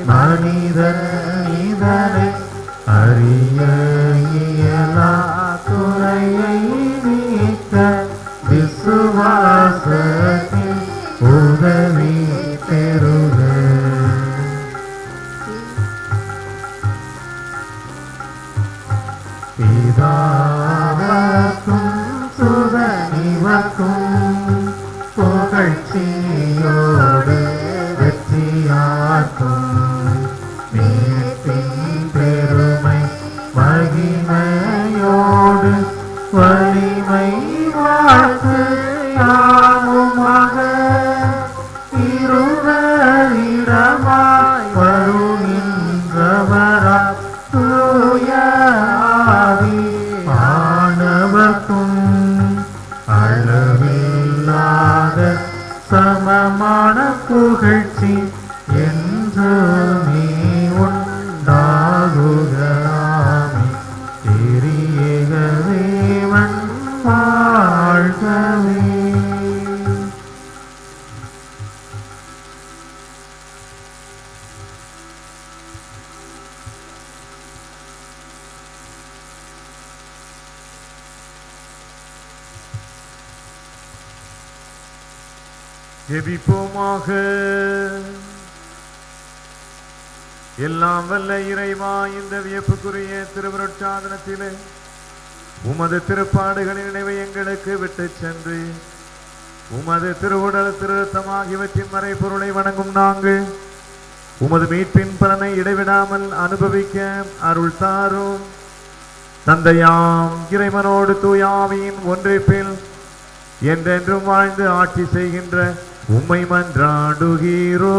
மனிதன் இதனை அறிய இயலா குறையை நீக்க விசுவாசத்தில் உதவி பெறுக. பிதாவுக்கும் சுதனிவக்கும் புகழ்ச்சியோடு வெற்றியாக்கும் மீட்பின் பெருமை மகிமையோடு வலிமை வாழ்த்து யாவுமாக இருவரிடமாய் வருகின்றவரா தூய ஆவி ஆனவர்க்கும் அளவில்லாத சமமான புகழ்ச்சி என்றுமே உண்டாகுகலாமே. திரியேக தேவன் வாழ்கவே. ஜெபிப்போமாக. எல்லாம் வல்ல இறைவா, இந்த வியப்புக்குரிய திருவருட்சாதனத்திலே உமது திருப்பாடுகளின் நினைவை எங்களுக்கு விட்டு சென்று உமது திருவுடல் திருத்தம் ஆகியவற்றின் மறைபொருளை வணங்கும் நாங்கள் உமது மீட்பின் பலனை இடைவிடாமல் அனுபவிக்க அருள் தாரும். தந்தையாம் இறைவனோடு தூயாவியின் ஒன்றிப்பில் என்றென்றும் வாழ்ந்து ஆட்சி செய்கின்ற உம்மை மன்றாடுகிறோம்.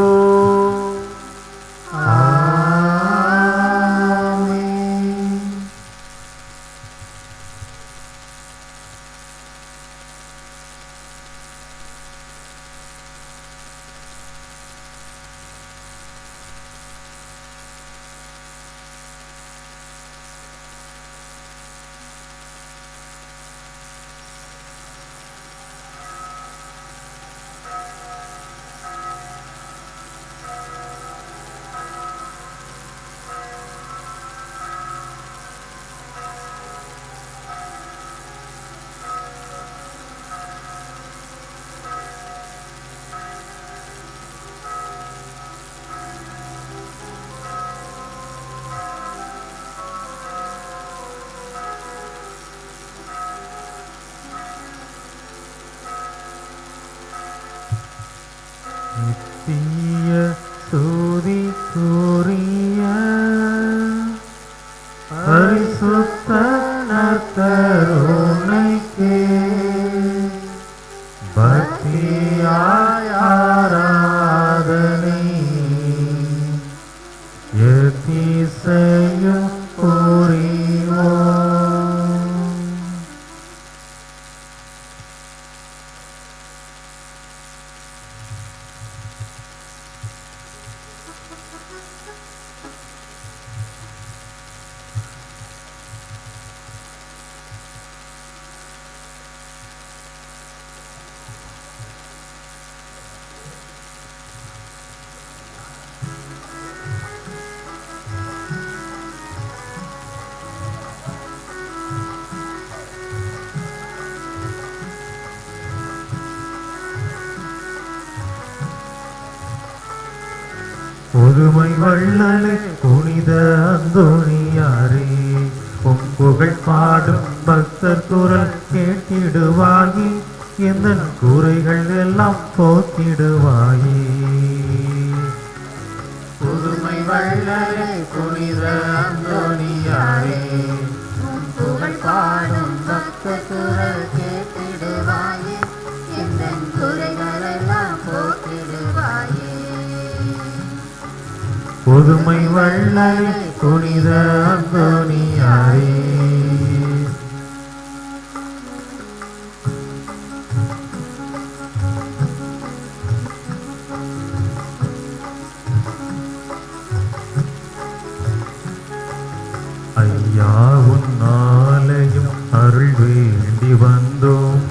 நித்திய ஸ்துதிக்குரிய பரிசுத்த நற்கருணைக்கு பக்தியாய் ஆராதனை எத்திசையும் புரிவோம். புதுமை வள்ளலே புனித அந்தோணியாரே, உம் புகழ் பாடும் பக்தர் குரல் கேட்டிடுவாயே, எந்த குறைகள் எல்லாம் போக்கிடுவாயே. புதுமை வள்ளலே புனித அந்தோணியாரே, உம் புகழ் பாடும் பக்தர் குரல் கேட்டிடுவாயே, எந்த குறைகள் எல்லாம் போக்கிடுவாயே. புதுமை வள்ளலே புனித அந்தோணியாரே, ஐயா உன் ஆலயம் அருள் வேண்டி வந்தோம்,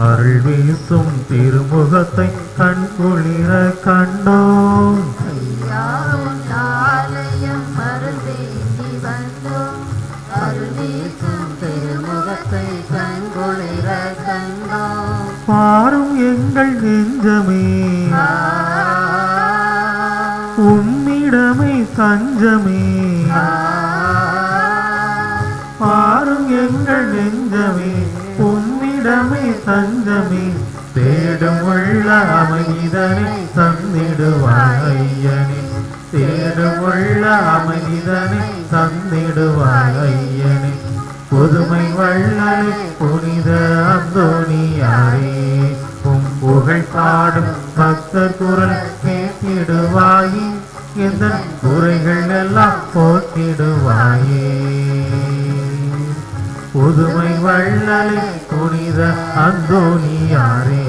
அருள் வீசும் திருமுகத்தை கண்குளிர கண்டோம். ஐயாவும் ஆலயம் மறுதேசி வந்தோம், அருள் வீசும் திருமுகத்தை கண்குளிர கண்டோம். பாரும் எங்கள் நெஞ்சமே உம்மிடமே தஞ்சமே, பாரும் எங்கள் நெஞ்சமே உம்மிடமே தஞ்சமே, தேடும் உள்ள அமைதிதனை தந்திடுவாய் ஐயனே, தேடும் உள்ள அமைதிதனை தந்திடுவாய் ஐயனே. புதுமை வள்ளலே புனித அந்தோணியாரே, உம் புகழ் பாடும் பக்தர் குரல் கேட்டிடுவாயே, எந்த குறைகள் எல்லாம் போக்கிடுவாயே. புதுமை வள்ளலே புனித அந்தோணியாரே,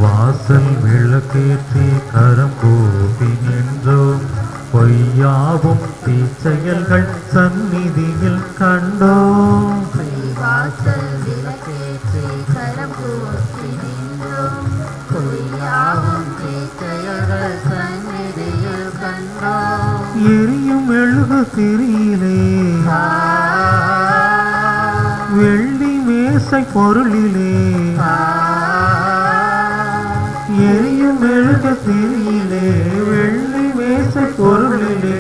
வாசல் விளக்கேற்றி கரம் கூப்பி நின்றோம், பொய்யாவும் தீச்செயல்கள் சந்நிதியில் கண்டோம். வாசல் விளக்கேற்றி கரம் கூப்பி நின்றோம், பொய்யாவும் தீச்செயல்கள் சந்நிதியில் கண்டோம். எரியும் மெழுகு திரியிலே வெள்ளி மேசை பொருளிலே, எரியும் மெழுகு திரியிலே வெள்ளி மேசை பொருளிலே,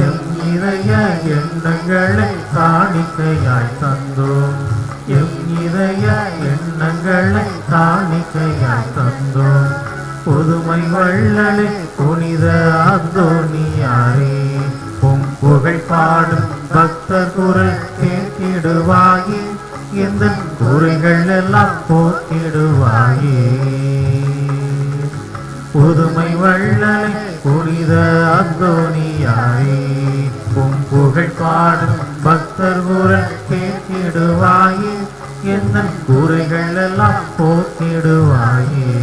எம் இதய எண்ணங்களை காணிக்கையாய் தந்தோம், எம் இதய எண்ணங்களை காணிக்கையாய் தந்தோம். புதுமை வள்ளலே புனித அந்தோணியாரே, உம் புகழ் பாடும் பக்தர் குரல் கேட்டிடுவாயே, எந்த குறைகள் எல்லாம் போக்கிடுவாயே. புதுமை வள்ளலே புனித அந்தோணியாரே, உம் புகழ் பாடும் பக்தர் குரல் கேட்டிடுவாயே, எந்த குறைகள் எல்லாம் போக்கிடுவாயே.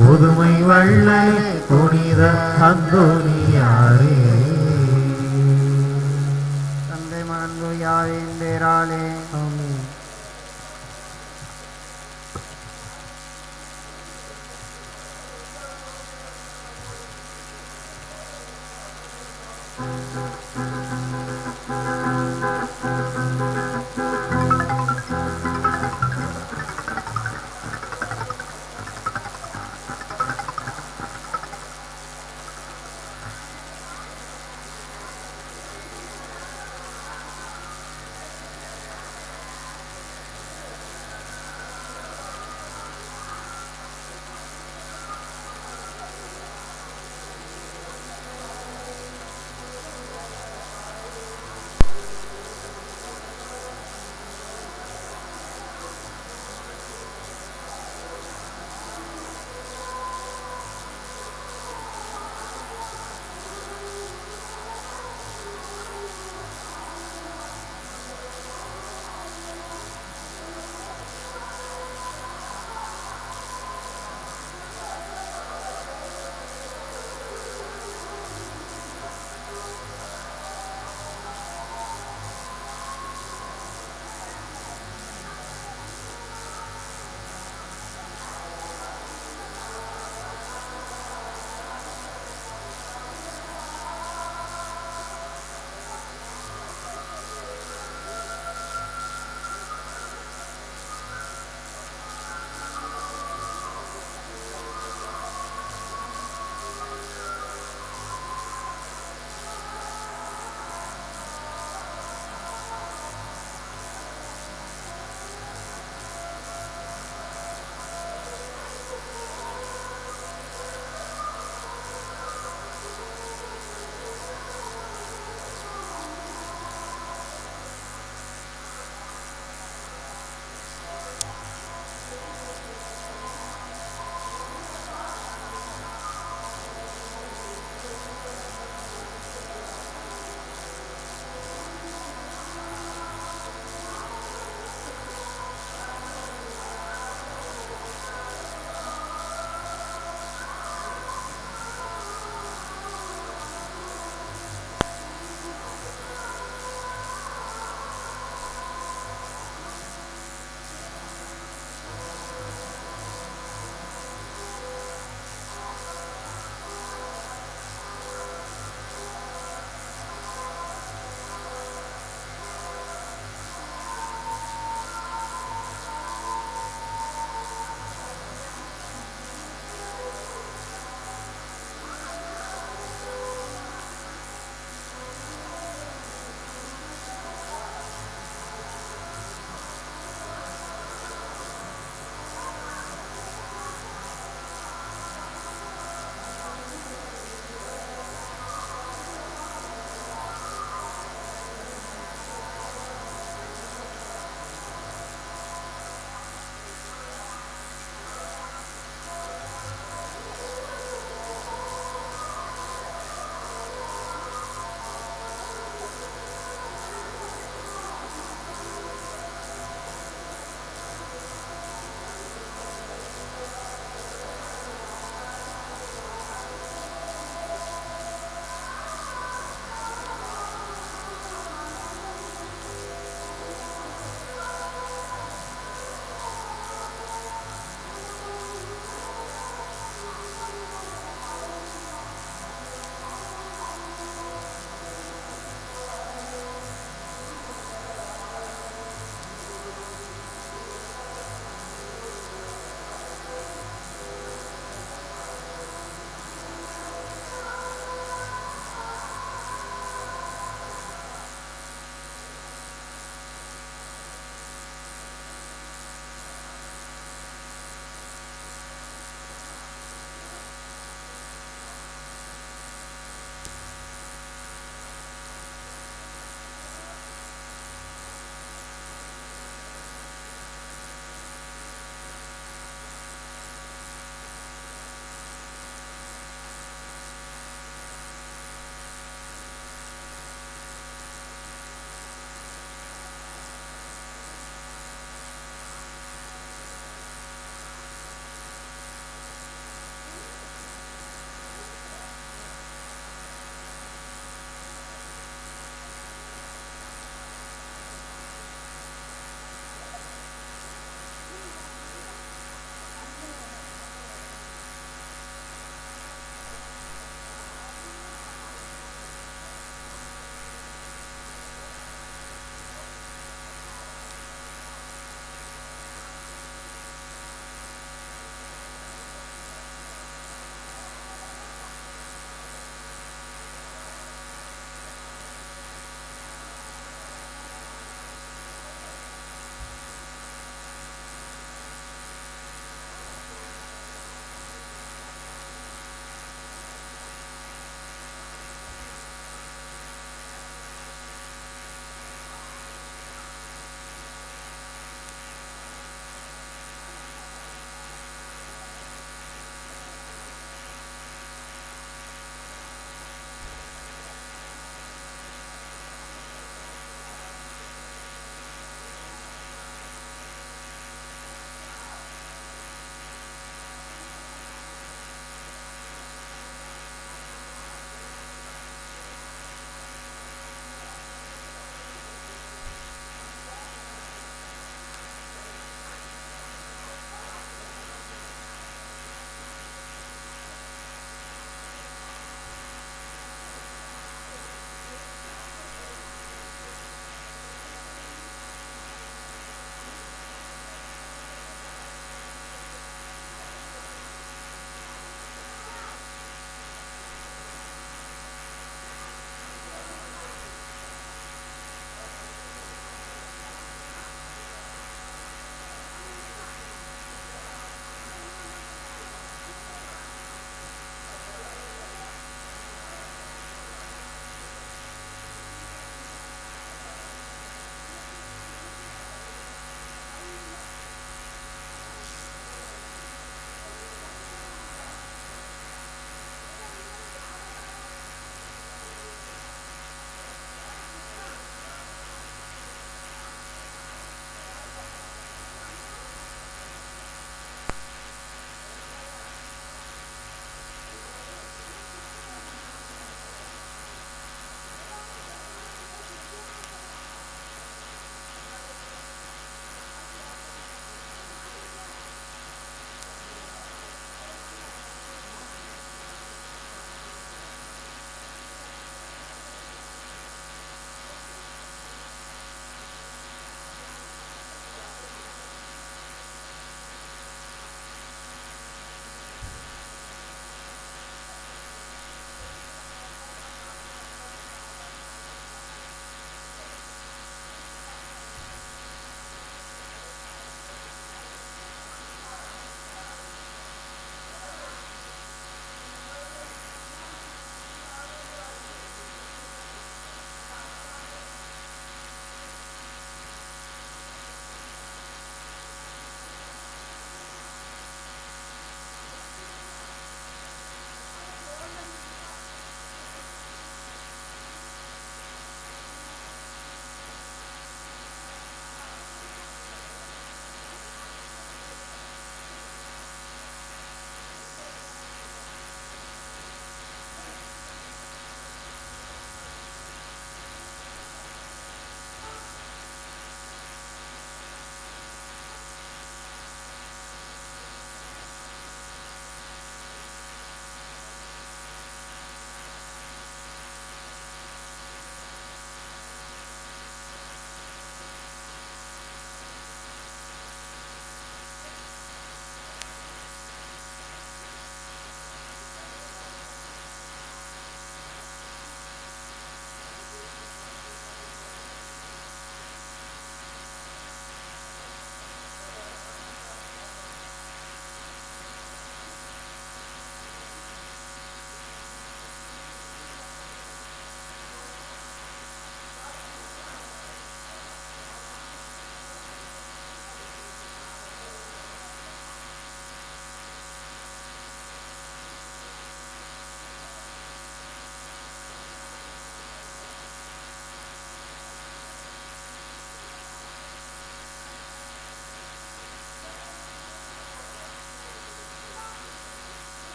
புதுமை வள்ளலே புனித அந்தோணியாரே. தந்தை மகன் யாவின் பேராலே ஆமென்.